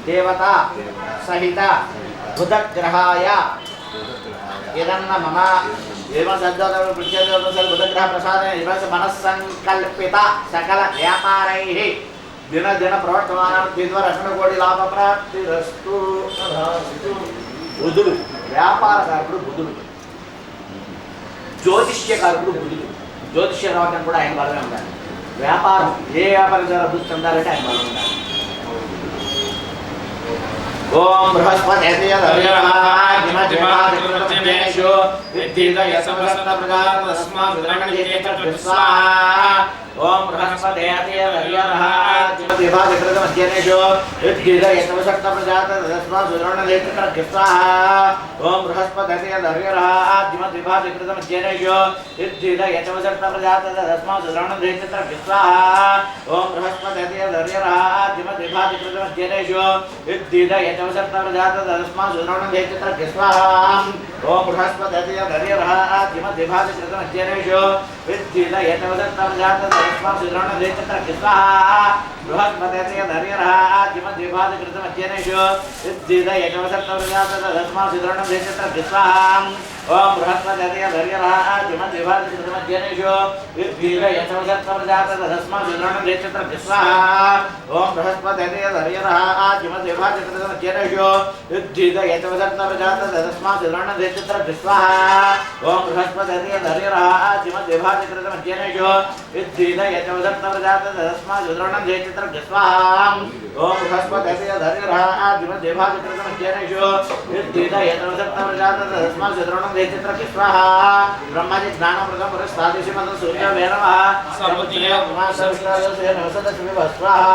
Speaker 1: దేవత సహిత బుధగ్రహాయ ఏదన్న మమ బుధగ్రహ ప్రసాదే మనస్సంకల్పిత సకల వ్యాపారై దిన ప్రవర్తమాన రక్షణ కోటి లాభ ప్రాప్తిరస్తు. బుధుడు వ్యాపారకారకుడు బుధుడు జ్యోతిష్యకారకుడు బుధుడు జ్యోతిష్య రావటం కూడా ఆయన బలమే ఉండాలి వ్యాపారం ఏ వ్యాపారం ద్వారా అభివృద్ధి చెందాలంటే ఆయన బలం ఉండాలి ఓం బృహస్పతి ఓం బృహస్పతి విభాగకృతమధ్యనేషు యద్గీతయతవశక్త ప్రజాత తస్మా సుద్రోణనేత్ర స్వాహా ఓం బృహస్పతి విభాగకృతమధ్యనేషు యద్గీతయతవశక్త ప్రజాత తస్మా సుద్రోణనేత్ర స్వాహా ఓం బృహస్పతి విభాగకృతమధ్యనేషు యద్గీతయతవశక్త ప్రజాత తస్మా సుద్రోణనేత్ర స్వాహా ఓం బృహస్పతి విభాగకృతమధ్యనేషు యద్గీతయతవశక్త ప్రజాత तस्मात् सुद्रोणनेत्र स्वाहा बृहस्पते धैर्यराज्यमध्यभागकृतमध्यनेषु यद्धिद एकवशक्तवर्जात तस्मात् सुद्रोणनेत्र स्वाहा ओम बृहस्पते धैर्यराज्यमध्यभागकृतमध्यनेषु यद्धिद एकवशक्तवर्जात तस्मात् सुद्रोणनेत्र स्वाहा ओम बृहस्पते धैर्यराज्यमध्यभागकृतमध्यनेषु यद्धिद एकवशक्तवर्जात तस्मात् सुद्रोणनेत्र स्वाहा ओम बृहस्पते धैर्यराज्यमध्यभागकृतमध्यनेषु यद्धिद एकवशक्तवर्जात तस्मात् सुद्रोणनेत्र स्वाहा ओम बृहस्पते धैर्यराज्यमध्यभागकृतमध्यनेषु यद्धिद एकवशक्तवर्जात तस्मात् सुद्रोणनेत्र स्वाहा ब्रह्माजी ज्ञानप्रदं पुरस्तादिशि मंत्र सूर्य नमः सर्वतीय कुमारसविष्टादस्य नमस्तस्मै स्वाहा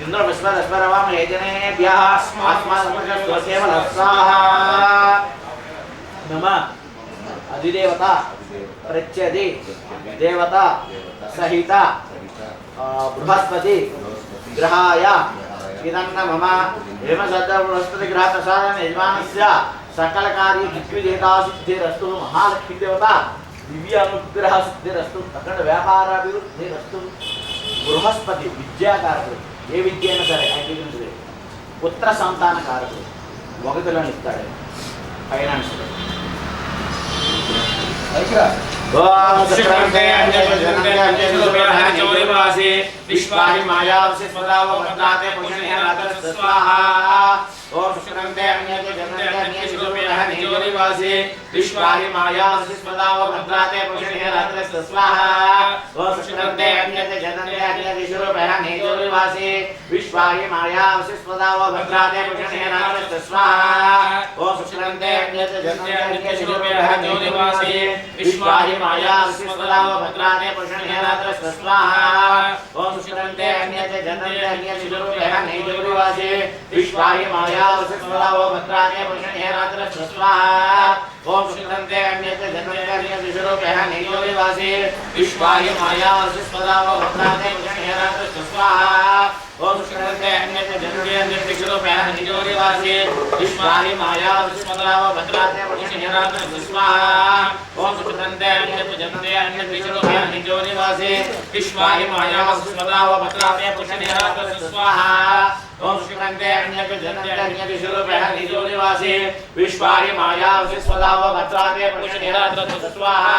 Speaker 1: इंद्र विश्वरस्वरवाम यजनेभ्यः अस्माकं स्वाहा नमः अधिदेवता प्रत्यधि देवता सहित बृहस्पति ग्रहाय इदन्न मम हेमसद्द बृहस्पति ग्रह प्रसादन यजमानस्य सकल कार्य दिग्विजयता सिद्धिरस्तु महालक्ष्मी देवता दिव्य अनुग्रह सिद्धिरस्तु अखंड व्यापाराभिवृद्धिरस्तु बृहस्पति विद्याकारकुడు ఏ విద్య అయినా సరే ఆయన పుత్ర సంతాన కారకుడు ఒకటిలో ఇస్తాడు ఫైనాన్స్ ओम शुक्रंते अंजनते अंजनोपहाचौरिवासी विश्वाहि मायावसि स्वदाव भद्राते पुष्णे रात्र स्वाहा ओम शुक्रंते अंजनते अंजनोपहाचौरिवासी विश्वाहि मायावसि स्वदाव भद्राते पुष्णे रात्र स्वाहा ओम शुक्रंते अंजनते अंजनोपहाचौरिवासी विश्वाहि मायावसि स्वदाव भद्राते पुष्णे रात्र स्वाहा ओम शुक्रंते अंजनते अंजनोपहाचौरिवासी विश्वाहि माया विश्वदाव भद्राते पुष्णे रात्र स्वाहा ओम शुक्रंते अन्यते जनते अन्य शिरोपेह नैजगुरुवासी विश्वाहि माया विश्वदाव भद्राते पुष्णे रात्र स्वाहा ओम शुक्रंते अन्यते जनते अन्य शिरोपेह नैजगुरुवासी विश्वाहि माया विश्वदाव भद्राते पुष्णे रात्र स्वाहा ओम शुक्रंते अन्यते जनते अन्य शिरोपेह नैजगुरुवासी विश्वाहि माया विश्वदाव भद्राते पुष्णे रात्र स्वाहा ओम शुक्रंते अन्यते जनते अन्य शिरोपेह नैजगुरुवासी विश्वाहि माया विश्वदाव भद्राते पुष्णे रात्र स्वाहा ओम शुक्रंते अन्यते जनते अन्य शिरोपेह नैजगुरुवासी विश्वाहि माया विश्वदाव भद्राते पुष्णे रात्र स्वाहा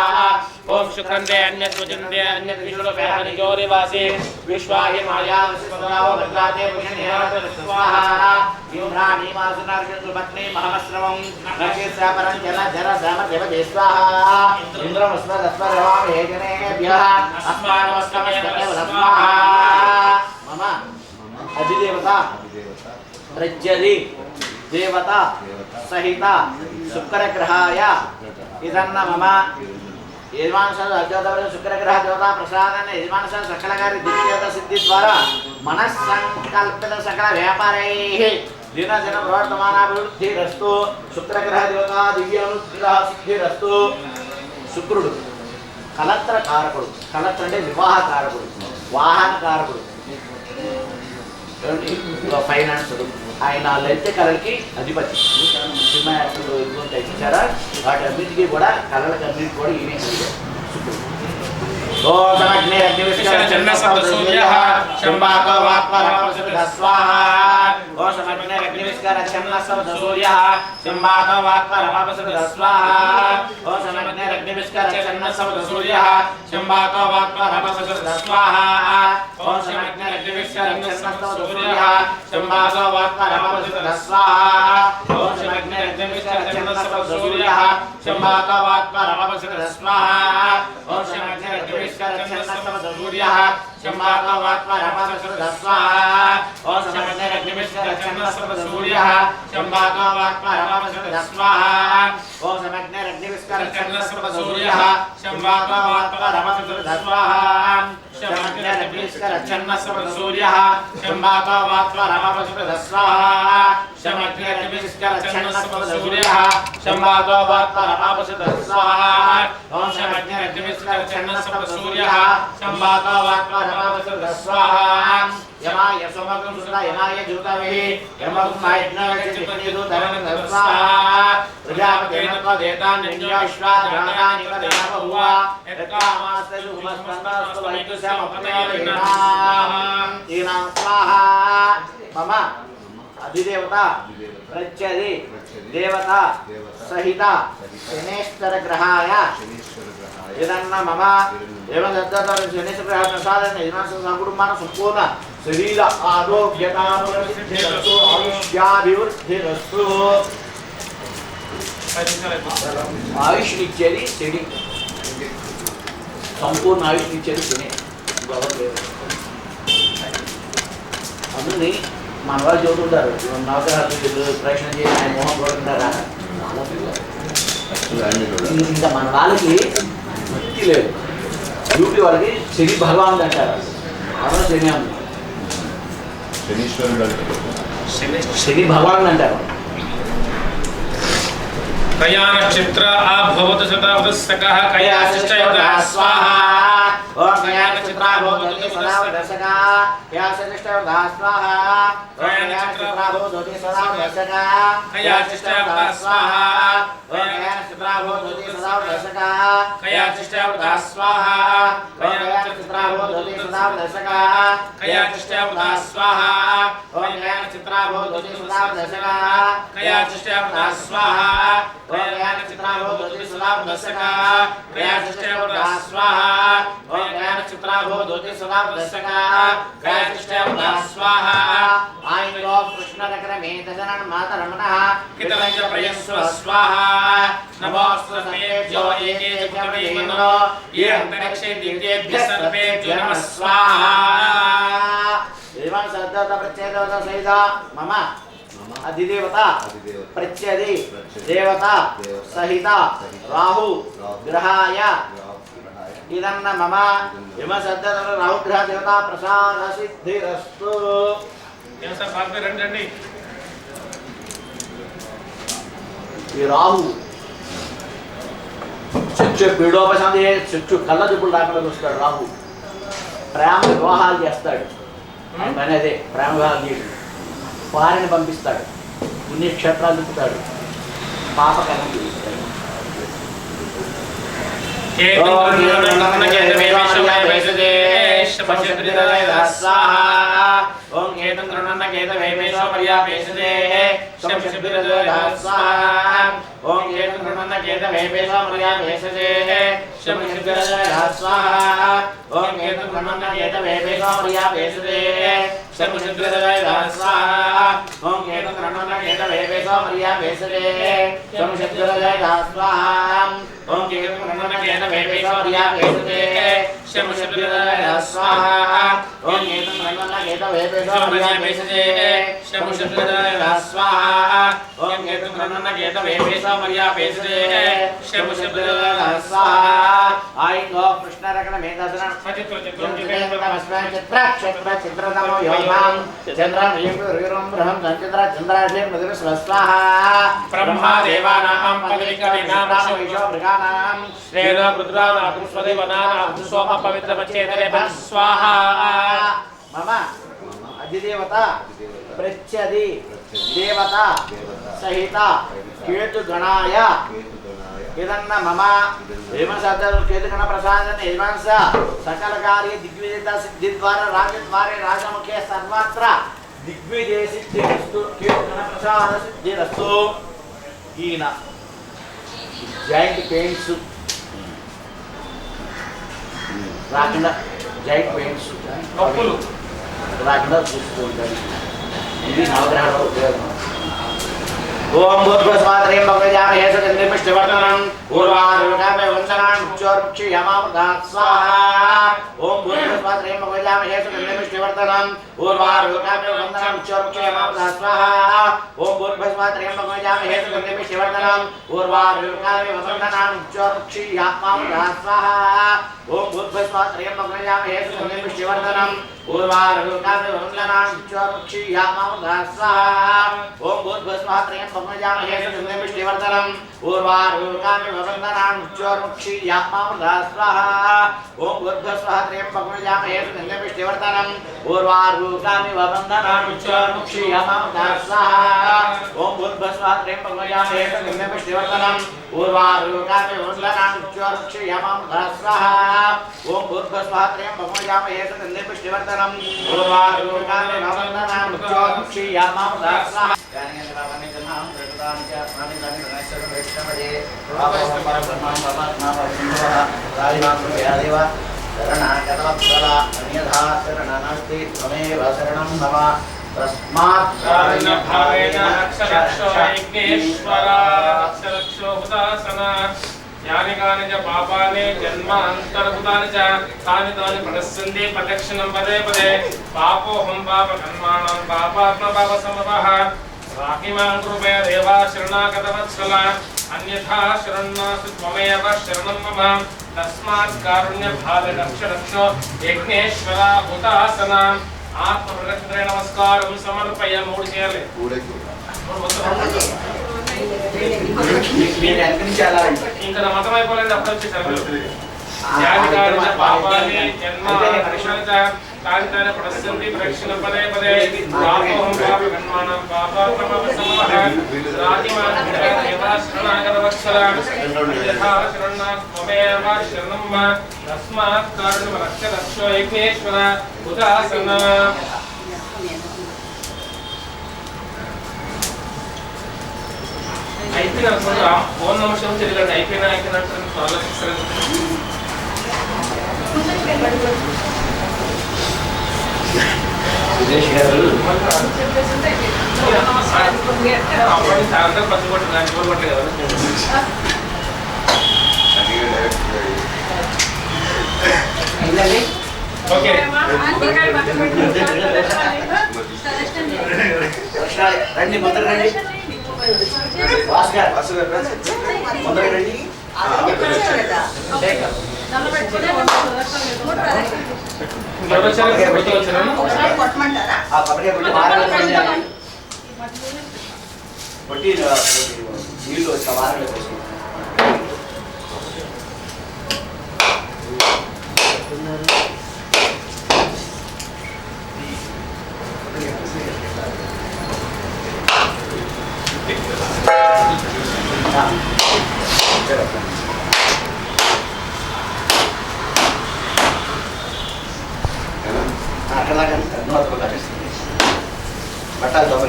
Speaker 1: ओम शुक्रंते अन्यते जनते अन्य शिरोपेह नैजगुरुवासी विश्वाहि माया विश्वदाव भद्राते पुष्णे रात्र स्वाहा युम्राणि मासुनार्षु पत्नी महाश्रवं नक्षत्रपरं जल जर धर्म देवते स्वाहा इंद्रमस्मदस्मरवाम हेजनेभ्यः अस्मानमस्तमस्तके स्वाहा मम अधिदेवता प्रज्यति देवता सहित शुक्र ग्रहाय इदन्न मम यजमानस्य अद्वैतवरे शुक्र ग्रह देवता प्रसादन यजमानस्य सकल कार्य दिव्यता सिद्धि द्वारा मनस्संकल्पित सकल व्यापारैः दिन दिन प्रवर्तमानाभिवृद्धिरस्तु शुक्र ग्रह देवता दिव्य अनुग्रह सिद्धिरस्तु शुक्रुడు కలత్ర కారకుడు కలత్ర అంటే వివాహ కారకుడు వాహన కారకుడు ఫైనాన్స్ ఆయన లలిత కళలకి అధిపతి సినిమా యాక్టర్లు ఇటువంటి ఇచ్చారా వాటి అన్నిటికీ కూడా కళలకు అన్నిటికీ కూడా ఈయనే శుక్రుడు ओम समग्ने अग्निविष्कर चन्नसप्त सूर्यः शंभाको वाक्परमसुध स्वाहा ओम समग्ने अग्निविष्कर चन्नसप्त सूर्यः शंभाको वाक्परमसुध स्वाहा ओम समग्ने अग्निविष्कर चन्नसप्त सूर्यः शंभाको वाक्परमसुध स्वाहा ओम समग्ने अग्निविष्कर सूर्यः शम्भागो वात्मरमवसुतः स्वाहा ॐ शमग्निरग्निविष्करच्छन्दः सूर्यः शम्भागो वात्मरमवसुतः स्वाहा ॐ शमग्निरग्निविष्करच्छन्दः सूर्यः शम्भागो वात्मरमवसुतः स्वाहा ॐ शमग्निरग्निविष्करच्छन्दः सूर्यः शम्भागो वात्मरमवसुतः स्वाहा ॐ शमग्निरग्निविष्करच्छन्दः सूर्यः शम्भागो वात्मरमवसुतः स्वाहा शमग्निरग्निविष्करच्छन्दः सूर्यः शम्भागो वात्मरमवसुतः स्वाहा शमग्निरग्निविष्करच्छन्दः सूर्यः शम्भागो वात्मरमवसुतः स्वाहा ॐ शमग्निरग्निविष्करच्छन्दः सूर्यः शम्भागो वात्मरमवसुतः स्वाहा यमाय सोमगं सुरा यमाय जुतवे यमगं मायज्ञायचित्तनिदुतरं स्वाहा प्रजापतेन त्वदेतान् निन्याश्वादानानि वदेवहुवा यत्कामास्तुमस्मन्तास्तुवैतुस्यामपतेरिणां स्वाहा मम अधिदेवता प्रत्यदि देवता सहिता शनेश्वरग्रहाय इदन्न मम एवं दत्ततर शनेश्वरग्रह प्रसादेन इदन्न कुटुंबानां संपूर्ण शरीर आरोग्यतानुसिद्धिरस्तु आयुष्याभिवृद्धिरस्तु आयुष निच्చేది శని సంపూర్ణ ఆయుష్ నిచ్చేది శని అందుని మన వాళ్ళు చదువుతుంటారు నవగ్రహాలు ప్రశ్న చేసి ఆయన మోహం పడుతుంటారా ఇంకా మన వాళ్ళకి భక్తి లేదు డ్యూటీ వాళ్ళకి శని భగవాన్ అంటారు అలా శని అంటారు శని భగవాన్ అంటారు
Speaker 4: कया नक्षत्र भवतु सदावदस्सकः कया शिष्टयुधा स्वाहा
Speaker 1: ओम कया नक्षत्र भवतु सदावदस्सकः कया शिष्टयुधा स्वाहा ओम कया नक्षत्र भवतु सदावदस्सकः कया शिष्टयुधा स्वाहा ओम कया नक्षत्र भवतु सदावदस्सकः कया शिष्टयुधा स्वाहा ओम कया नक्षत्र भवतु सदावदस्सकः कया शिष्टयुधा स्वाहा ओम कया नक्षत्र भवतु सदावदस्सकः कया शिष्टयुधा स्वाहा ओम कया नक्षत्र भवतु सदावदस्सकः कया शिष्टयुधा स्वाहा ओम कया नक्षत्र भवतु सदावदस्सकः कया शिष्टयुधा स्वाहा आयिनो कृष्णनगरमे दशनं मातरमनः कितरञ्च प्रयस्व स्वाहा नमोऽस्तु सर्वेभ्यो एकेभ्यो ये अन्तरिक्षे दिव्येभ्यः सर्वेभ्यो नमः स्वाहा एवं श्रद्धत प्रत्येदवत सहिता मम अधिदेवता प्रत्यदि देवता सहिता राहु ग्रहाय इदन्न मम इम श्रद्धत राहु ग्रह देवता प्रसाद सिद्धिरस्तु
Speaker 4: ये सब बात में रंडी
Speaker 1: ये राहु చచ్చు పీడోపశాంతి చచ్చు కళ్ళ దిప్పులు రాకుండా చూస్తాడు రాహు ప్రేమ వివాహాలు చేస్తాడు అనేది ప్రేమ వివాహాలు చేయడు వారిని పంపిస్తాడు పుణ్యక్షేత్రాలు తిప్పుతాడు పాపకర్మ చేయిస్తాడు ओम केतन गृणन्न केत वैमेशो पर्यापेशते शमशब्दिरजोधा स्वाहा ओम केतन गृणन्न केत वैमेशो पर्यापेशते शमशब्दिरजोधा स्वाहा ओम केतन गृणन्न केत वैमेशो पर्यापेशते शमशब्दिरजोधा स्वाहा ओम केतन गृणन्न केत वैमेशो पर्यापेशते शमशब्दिरजोधा स्वाहा ओम केतन गृणन्न केत वैमेशो पर्यापेशते शमशब्दिरजोधा स्वाहा ओम केतन गृणन्न केत वैमेशो पर्यापेशते शमशब्दिरजोधा स्वाहा ओम केतन गृणन्न केत वैमेशो पर्यापेशते शमशब्दिरजोधा स्वाहा आयिनो कृष्णरगण मेधसनं चित्रतमो योगां चन्द्रं वीरं ब्रह्मं चन्द्र चन्द्राशे मधुरस्व स्वाहा
Speaker 4: ब्रह्मा देवानां पदविकविनां
Speaker 1: विश्व मृगानां
Speaker 4: श्रेणो रुद्रानां पुष्पदेवनानां सोम पवित्रमचेतरे स्वाहा
Speaker 1: मम अधिदेवता प्रत्यदि देवता सहिता केतुगणाय इदन्न मम हेमशब्द केतुगण प्रसादन हेमंस सकल कार्य दिग्विजयता सिद्धि द्वारा राजद्वारे राजमुखे सर्वत्र दिग्विजय सिद्धिरस्तु केतुगण प्रसाद सिद्धिरस्तु ఈయన జాయింట్ పెయిన్స్ రాకుండా జాయింట్ పెయిన్స్
Speaker 4: నొప్పులు
Speaker 1: రాకుండా చూస్తూ ఉంటాడు. ఇది నవగ్రహాల ఉపయోగం. ఓం భూర్భువస్వాత్రేయం భగవజామహే సుగంధిపుష్టివర్ధనం పూర్వారుకామే వందనాన్ ముఖ్యోర్ముక్షీయమామృతా స్వాహా. ఓం భూర్భువస్వాత్రేయం భగవజామహే సుగంధిపుష్టివర్ధనం పూర్వారుకామే వందనాన్ ముఖ్యోర్ముక్షీయమామృతా స్వాహా. ఓం భూర్భువస్వాత్రేయం భగవజామహే సుగంధిపుష్టివర్ధనం పూర్వారుకామే వందనాన్ ముఖ్యోర్ముక్షీయమామృతా స్వాహా. ఓం భూర్భువస్వాత్రేయం భగవజామహే సుగంధిపుష్టివర్ధనం పూర్వారుకామే వందనాన్ ముఖ్యోర్ముక్షీయమామృతా స్వాహా. ఓం భూర్భువస్వాత్రేయం భగవజామహే సుగంధిపుష్టివర్ధనం పూర్వారుకామే వందనాన్ ముఖ్యోర్ముక్షీయమామృతా స్వాహా. ఓం భూర్భువస్వాత్రేయం భగవజామహే సుగంధిపుష్టివర్ధనం పూర్వారుకామే వందనాన్ ముఖ్యోర్ముక్షీయమామృతా స్వాహా. ఓం భూర్భువస్వాత్రేయం భగవజామహే సుగంధిపుష్టివర్ధనం పూర్వారుకామే వందనాన్ ముఖ్యోర్ముక్షీయమామృతా స్వాహా. ఓం భూర్భువస్వాత్రేయం భగవజామహే సుగంధిపుష్టివర్ధనం పూర్వారుకామే వందనాన్ ముఖ్యోర్ముక్షీయమామృతా స్వాహా. శరణాగతవత్సల త్వమేవ శరణం మమ తస్మాత్
Speaker 4: కారుణ్యభావేన రక్షరక్షో యజ్ఞేశ్వర రక్షరక్షో హుతాసన యాని కాని చ పాపాని జన్మాంతరభూతాని చ తాని తాని ప్రణశ్యంతి ప్రదక్షిణం పదే పదే పాపోహం పాపకర్మాణం పాపాత్మ పాపసమవః రాహిమాం కృపయ దేవా శరణాగతవత్సల అన్యథా శరణ్యాసు త్వమేవ శరణం మమ తస్మాత్ కారుణ్యభావేన రక్షరక్షో యజ్ఞేశ్వర హుతాసన ఆత్మ ప్రదక్షిణ నమస్కారం సమర్పయ. మూడు చేయాలి. ఇంకా నా మతం అయిపోలేదు. అప్పుడు వచ్చేసారు. పాపాన్ని జన్మ తాని తాని ప్రశ్నంతి ప్రక్షణ పదే పదే పాపోహం పాపకర్మాణం పాపాత్మపసమవః రాజిమాం దేవా శరణాగతవత్సల యథా శరణ్యాస్ త్వమేవ శరణం మమ తస్మాత్ కారుణ్యం రక్షరక్షో యజ్ఞేశ్వర హుతాసన. అయిపోయిన అనుకుంటా. ఓం నమః శివాయ తెలియదు. అయిపోయినా
Speaker 1: సురేష్ గారు
Speaker 4: అప్పటి సాయంత్రం పచ్చి కొట్టు దాన్ని కూడా కొట్టలేదు కదా. ఓకే
Speaker 1: రండి మొదలు రండి. వాసు గారు మొదలు రండి. కొట్టి నీళ్ళు వచ్చి వారంలో వేసుకుంటాం. అట్లాగా బట్టాలు దొంగ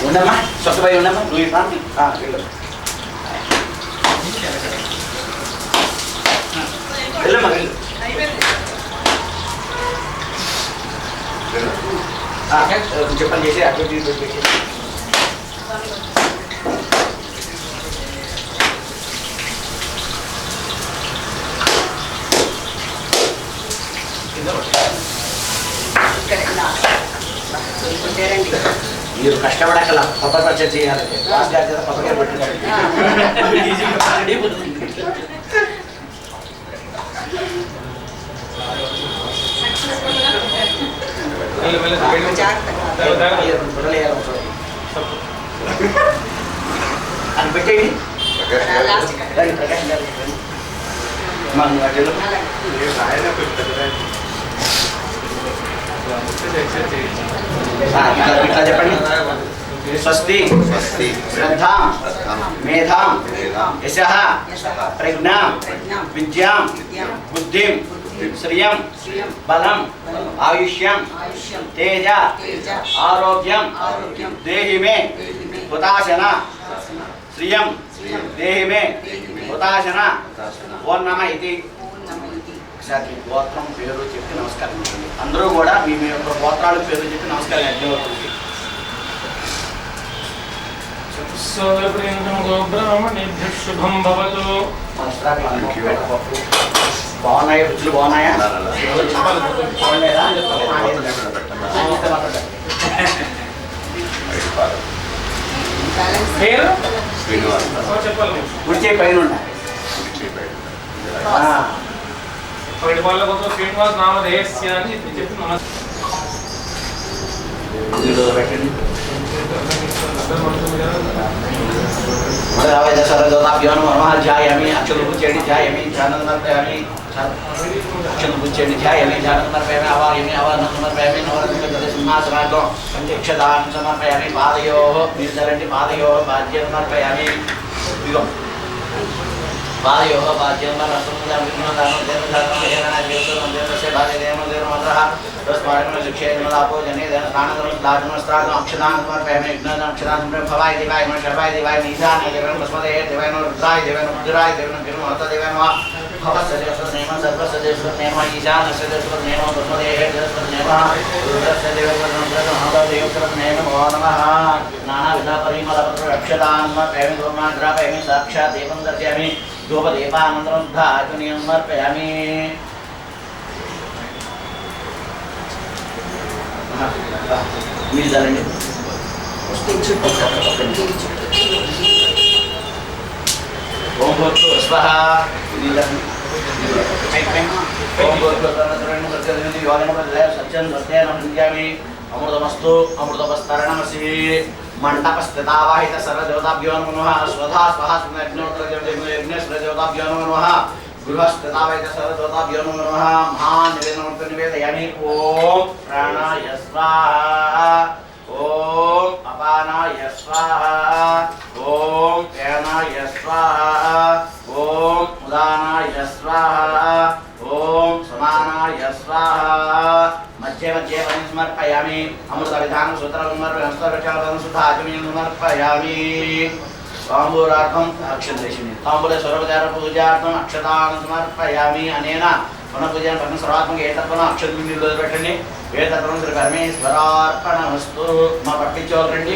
Speaker 1: ఉండమ్మా. సొంతపై ఉండమ్మా. నువ్వు వెళ్ళమ్మా. వెళ్ళు. చెప్పని చేసి అటు పెట్టేసి మీరు కష్టపడకల కొబ్బరి పచ్చడి చేయాలంటే వాసు గారి చేత కొబ్బరికాయ పెట్టారు. అని పెట్టేవి ప్రకాశం గారు ఇట్లా చెప్పండి. స్వస్తి శ్రద్ధా మేధాం యశః ప్రజ్ఞాం విద్యాం బుద్ధిం శ్రియం బలం ఆయుష్యం తేజ ఆరోగ్యం దేహి మే హుతాశన శ్రియం దేహి మే హుతాశన ఓం నమ ఇతి ఒకసారి మీ గోత్రం పేరు చెప్పి నమస్కారం చేయండి. అందరూ కూడా మీ మీ యొక్క గోత్రాలు పేరు చెప్పి నమస్కారం అగ్నివతులకి.
Speaker 4: శుభం భవతు.
Speaker 1: బాగున్నాయి, రుచులు బాగున్నాయా?
Speaker 4: పేరు
Speaker 2: శ్రీనివాస్
Speaker 1: గుడిచే పైన ఉన్నాయి.
Speaker 4: బయట వాళ్ళ కోసం శ్రీనివాస్ నామధేయస్య అని చెప్పి
Speaker 1: పెట్టండి. సరదోదాభ్యో నమః. ధ్యాయామి అక్షరం చేయండి. ధ్యాయామి ధ్యానం సమర్పయామి. అక్షరం చేయండి. ధ్యాయామి ధ్యానం సమర్పయామి. అవాయామి అవానం సమర్పయామి. నవరత్న సింహాసనార్థం పంచక్షదానం సమర్పయామి. పాదయోః నిర్ధరండి. పాదయోః బాధ్యం సమర్పయామి. ఇదిగో పాదయోః బాధ్యం సమర్పయామి. शिक्षेदमलापो जने स्नानकर्मस्त्रागम अक्षदान समर्पयामि. यज्ञदान अक्षदान भवाय देवाय नमः. शर्वाय देवाय नीधान देवाय तस्मदे देवाय नमः. रुद्राय देवाय नमः. रुद्राय देवाय नमः. भीमहत देवाय नमः. भवसदेवसदेव सर्वसदेवसदेव नमः. ईशानसदेवसदेव नमः. तस्मदे देवसदेव नमः. रुद्रसदेव नमः. नमः. नानाविध परिमलपत्र अक्षदान समर्पयामि. धूमाग्रापयामि. साक्षात् दीपं दर्शयामि. धूपदीपानन्तरं धातुनियं समर्पयामि. मिलदारंడి. ओम भूर्भुव स्वः. मिलदारंడి. ओम भूर्भुव स्वः. अमृतमस्तु अमृतपस्तरणमसि. मंडपस्थितावाहित सर्वदेवताभ्यो नमः. स्वधा स्वः यज्ञेश्वरदेवताभ्यो नमः. गृहस्थितावाहित सर्वदेवताभ्यो नमः. महानिवेदनं निवेदयामि. ओम प्राणाय स्वाहा. ओम अपानाय स्वाहा. ओम व्यानाय स्वाहा. ओम उदानाय स्वाहा. ओम समानाय स्वाहा. मध्ये मध्ये वयं समर्पयामि. अमृतविधानं सूत्रं समर्पयामि. सुधाचमयं समर्पयामि. ताम्बूलार्थं अक्षतेषिणि ताम्बूले सर्वोपचार पूजार्थं अक्षतान् समर्पयामि. अनेन वनपूजन पठन सर्वात्मक एतत्वनं अक्षतं निलबెట్టండి. ఏతత్వం శ్రీ పరమేశ్వరార్పణమస్తు. మా పట్టించోరండి.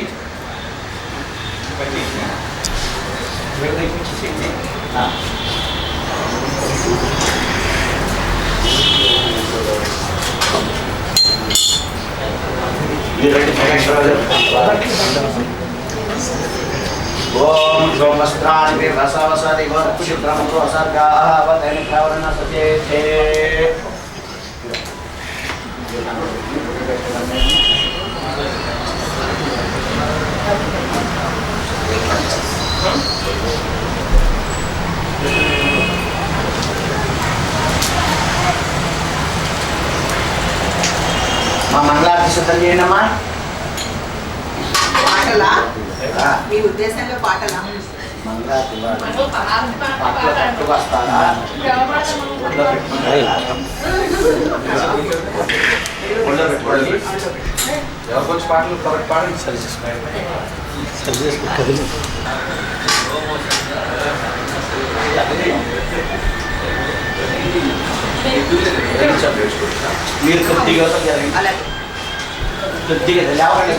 Speaker 1: ओम सोमस्त्राणि रसवसति वक्षित्रं स्वसर्गाः वदनि प्रवर्ण सचेते. మా మంగళారతి సిద్ధం చేయండమ్మా.
Speaker 5: పాటలా? మీ ఉద్దేశంలో పాటలా?
Speaker 1: మంగళారతి పాటలు వస్తారా?
Speaker 2: ఎవరికి వచ్చి పాటలు కరెక్ట్ పాడండి. సరి
Speaker 1: మీరు కొద్దిగా కొద్దిగా లేవండి.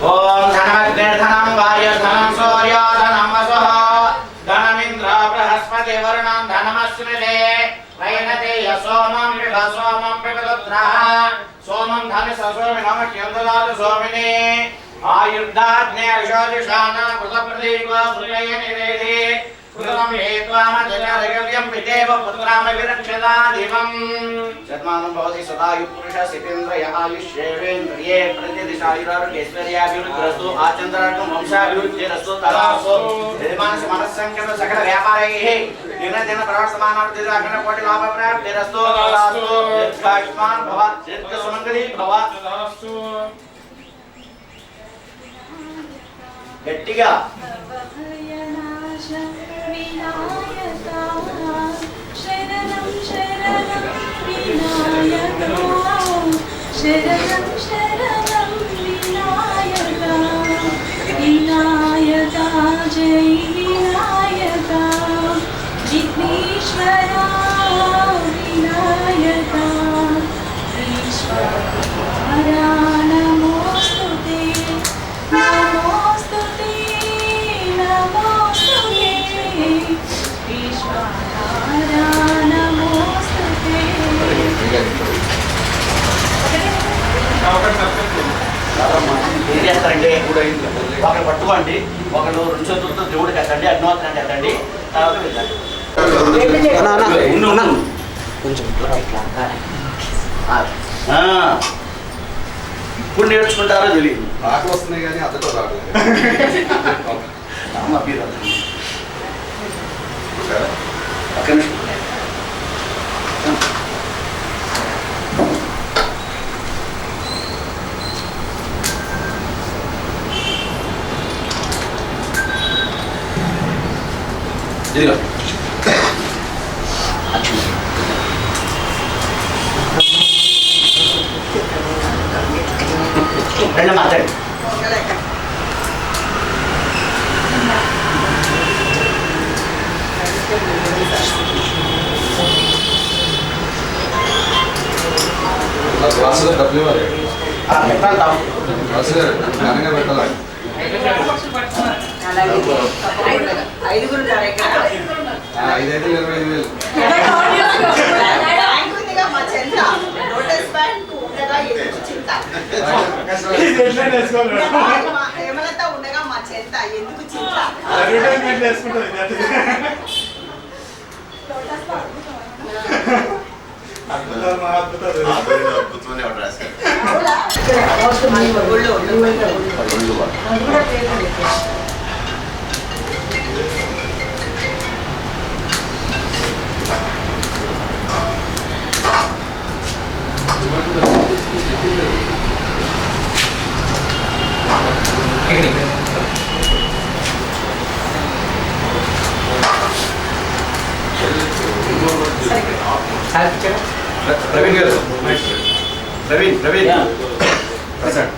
Speaker 1: ఓం ధనమగ్నిర్ధనం వాయుర్ధనం సూర్యోధనం వసుః ధనమింద్ర బృహస్పతి వరుణం ధనమస్మితే వైనతే యసోమం విభసోమం విపదుత్రః సోమం ధనిస సోమినమఖ్యం దదాతు సోమినే ఆయుర్ధాగ్నే అశోదిషాన కృతప్రదీప సృజయనిరేధి కృతం హేత్వామజనరగవ్యం పితేవ పుత్రామ విరక్షదా దివం శతమానం భవతి సదాయు పురుష శతేంద్రియ ఆయుష్యేవేంద్రియే ప్రతిదిశాయురారోగ్యైశ్వర్యాభివృద్ధిరస్తు ఆచంద్రార్థం వంశాభివృద్ధిరస్తు తదాస్తు యజమానస్య మనస్సంకృత సకల వ్యాపారైః దిన దిన ప్రవర్తమానార్థిత అఖండ కోటి లాభ ప్రాప్తిరస్తు తదాస్తు దీర్ఘాయుష్మాన్ భవ దీర్ఘ సుమంగళీ భవ తదాస్తు. గట్టిగా
Speaker 6: శరణం శరణం వినాయక శరణం శరణం వినాయక వినాయక विघ्नेश्वरा विनायका ईश्वरा नमोस्तुते नमोस्तुते नमोस्तुते ईश्वरा नमोस्तुते
Speaker 1: ఏం చేస్తారండి ఒకరు పట్టుకోండి, ఒకరు రెండు చేతులతో దేవుడికి ఎత్తండి, అగ్నిహోత్రానికి ఎత్తండి, తర్వాత వెళ్ళండి. ఇప్పుడు నేర్చుకుంటారో తెలియదు.
Speaker 2: ఆటలు వస్తున్నాయి కానీ అద్దతో రావట్లేదు.
Speaker 1: అమ్మ మీరు ఒక్క నిమిషం. ఇదిగో రెండు మాట్లాడి
Speaker 2: క్లాసులో డబ్బులు ఇవ్వాలి.
Speaker 1: పెట్టాలి.
Speaker 2: క్లాసు గారు ఘనంగా పెట్టాలి.
Speaker 5: ఐదుగురు కార్యక్రమం
Speaker 2: 5,25,000.
Speaker 5: బ్యాంక్ ఉందిగా మా చెంత లోటస్ బ్యాంక్ ఉండగా ఎందుకు చింత హేమలత ఉండగా మా చెంత ఎందుకు చింత
Speaker 2: అద్భుతమని ఎవరు రాశారు? ప్రవీణ్ గారు, ప్రవీణ్ ప్రసాద్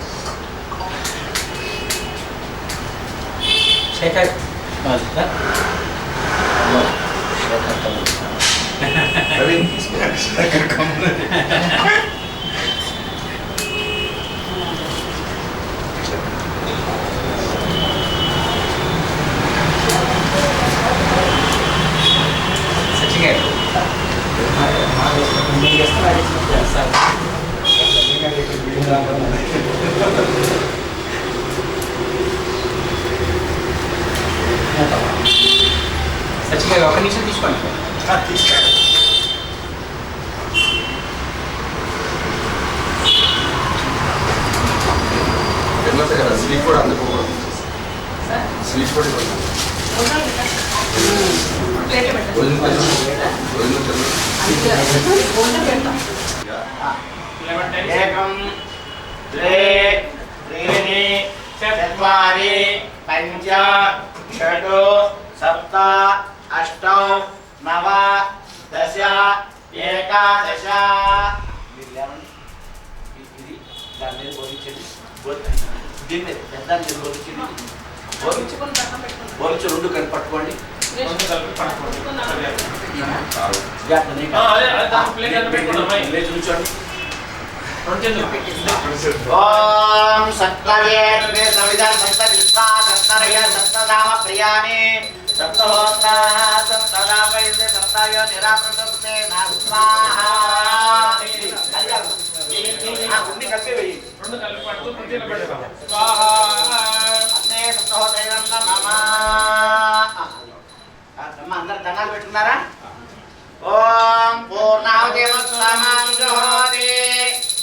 Speaker 1: శేఖర్
Speaker 2: ప్రవీణ్
Speaker 1: సచిన్ ఒక నిమిషం తీసుకోండి.
Speaker 2: కదా స్లీప్ కూడా అందుకోకూడదు. స్లీప్ కూడా ఇవ్వాలి.
Speaker 1: ఏకం ద్వే త్రీణి చత్వారి పంచ షట్ సప్త అష్ట నవ దశ ఏకాదశ. ఇది దాని మీద బోధించండి. దీని మీద పెద్దాన్ని మీద బోధించండి. బోధించి రెండు కలిపి పట్టుకోండి. ఓం సత్కవే సవిధా సప్తవిశ్వా సప్తరయ సప్తధామ ప్రియాణి సప్తహోత్రా సప్తదాపైతే సప్తయో నిరాకృతే నాస్వాహా. అన్ని కలిపి వెయ్యి. అన్నే సప్తహోత్రైవం నమః. అందరు దండాలు పెట్టుకున్నారా? ఓం పూర్ణావతి మత్సమాం జోతి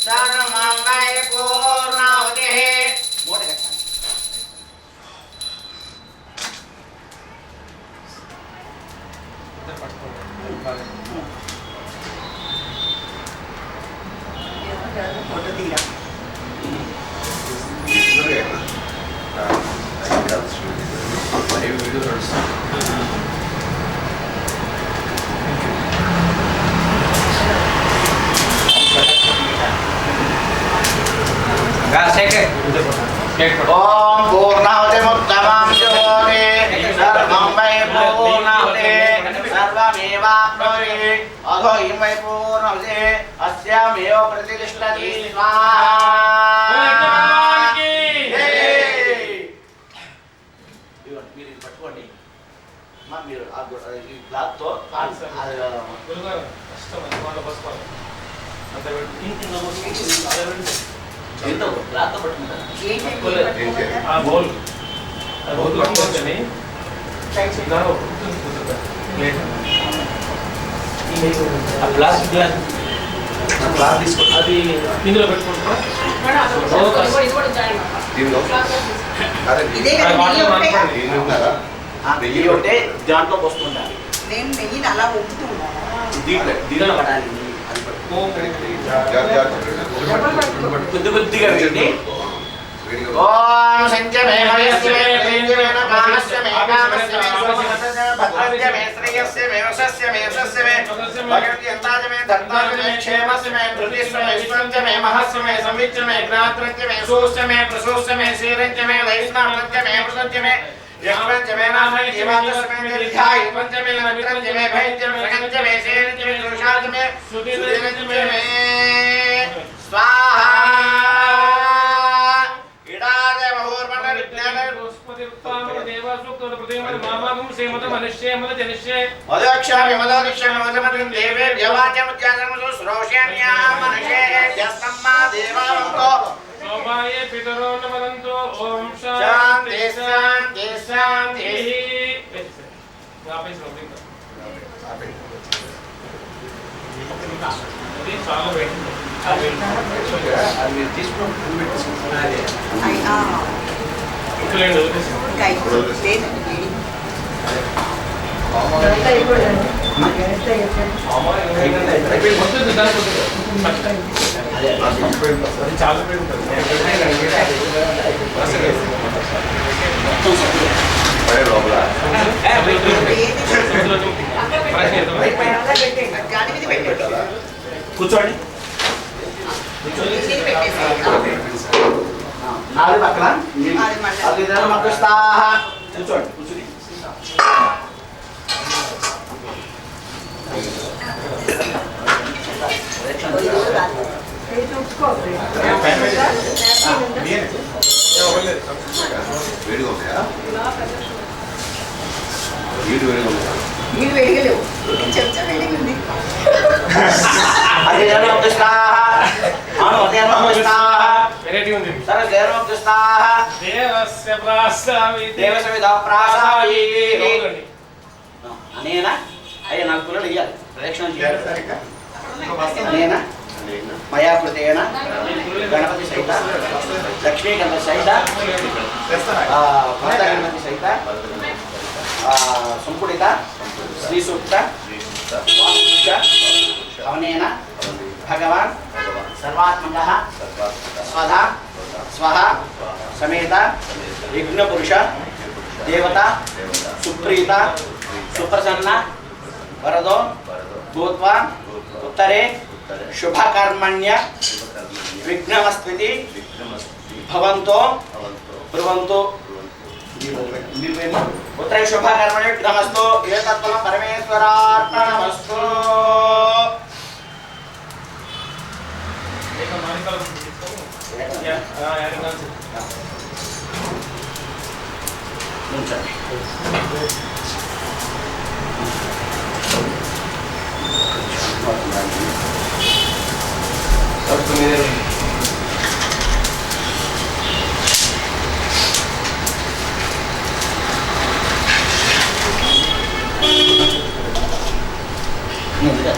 Speaker 1: సర్వమంగళ పూర్ణావతి. మూట కట్టాలి.
Speaker 5: ఫోటో తీరా
Speaker 2: వీడియో నడుస్తుంది.
Speaker 1: ఓం పూర్ణావతి ముత్తమాం జ్యోతి సర్వం వై పూర్ణావతి సర్వ अस्यामेवाप्नोति अधो इं वै पूर्णमसि अस्यामेव प्रतिष्ठति स्वाहा మీరు పట్టుకోండి మా మీరు ఈ క్లాత్ తో
Speaker 4: గురుగారు కష్టం అది వాళ్ళ బస్కోవాలి అంత
Speaker 1: ఏంటో క్లాత్ తో పట్టుకుంటారు
Speaker 4: ఆ బౌల్ ఆ బౌల్ పట్టుకోవచ్చని
Speaker 1: ఆ ప్లాస్టిక్ గ్లాస్ తీసుకోండి
Speaker 4: అది ఇందులో పెట్టుకుంటారా
Speaker 2: దీనిలో అదే
Speaker 5: ఇదే కదా నెయ్యి ఒకటే కదా?
Speaker 2: దీని ఉన్నారా
Speaker 1: నెయ్యి ఒకటే దాంట్లో పోస్తుంటారు
Speaker 5: నేను నెయ్యిని అలా ఒప్పుతూ ఉన్నాను.
Speaker 1: దీంట్లో పడాలి అది కొద్ది కొద్దిగా వేయండి ఓం సంజమే హయస్య మే ప్రేంజవేన కామస్య మే కామస్య మే సోమనస్య భద్రస్య మే శ్రేయస్య మే వశస్య మే యశస్య మే భగవతి అంతాజ మే ధర్తాజ మే క్షేమస్య మే ధృతిస్య మే విశ్వంచ మే మహస్య మే సంవిచ్చ మే జ్ఞాత్రంచ మే సూస్య మే ప్రసూస్య మే శ్రీరంచ మే వైష్ణవంచ మే వృతంచ మే యశ్వంచ మే నామై జీవాంతస్య మే నిర్ధ్యాయ పంచ మే నమిత్రంచ మే భయంచ మే సగంచ మే శేరంచ మే దృషాచ మే సుధీరంచ మే స్వాహా మదక్షామి మదక్షామి మదమద్రం దేవే వ్యవాచముత్యాసముసు శ్రోష్యాన్యా మనషేభ్యస్తమ్మా దేవావంతో
Speaker 4: శోభాయే పితరో నమదంతో ఓం
Speaker 1: శాంతి శాంతి శాంతి
Speaker 4: చాలా
Speaker 1: అది మీరు తీసుకుని
Speaker 5: ఇంకా ఇప్పుడు లేదండి వేడి.
Speaker 4: చాలా
Speaker 2: పడే లోపల
Speaker 5: గాడి మీద పెట్టేసి
Speaker 1: కూర్చోండి
Speaker 5: దీన్ని పెట్టేసి
Speaker 1: నాలుగు పక్కన అది నమస్కార కూర్చోండి కూర్చుని
Speaker 2: వేడిగా ఉన్నాయా వీడు వేడిగా ఉన్నాయా
Speaker 5: నీళ్ళు వేడిగలేవు చెంచా వేడిగా ఉంది.
Speaker 1: అది
Speaker 4: వెరైటీ ఉంది దేవస్య ప్రాసావి
Speaker 1: అనేనా అయ్యా నాకు పిల్లలు ఇయ్యాలి ప్రదక్షిణ చేయాలి అనేనా మయాకృతేన గణపతి సహిత లక్ష్మీకంఠ సహిత భరత గణపతి సహిత సంపుడిత శ్రీసూక్త అవనేన భగవాన్ సర్వాత్మకః స్వధా స్వః సమేత విఘ్నపురుష దేవత సుప్రీత సుప్రసన్న వరదో భూత్వా ఉత్తరే శుభకర్మణ్య విఘ్నమస్మితి భవంతో బ్రువంతో ఉత్తరే శుభకర్మణ్య విఘ్నమస్తు ఏతత్ఫలం పరమేశ్వరార్పణమస్తు ముందుగా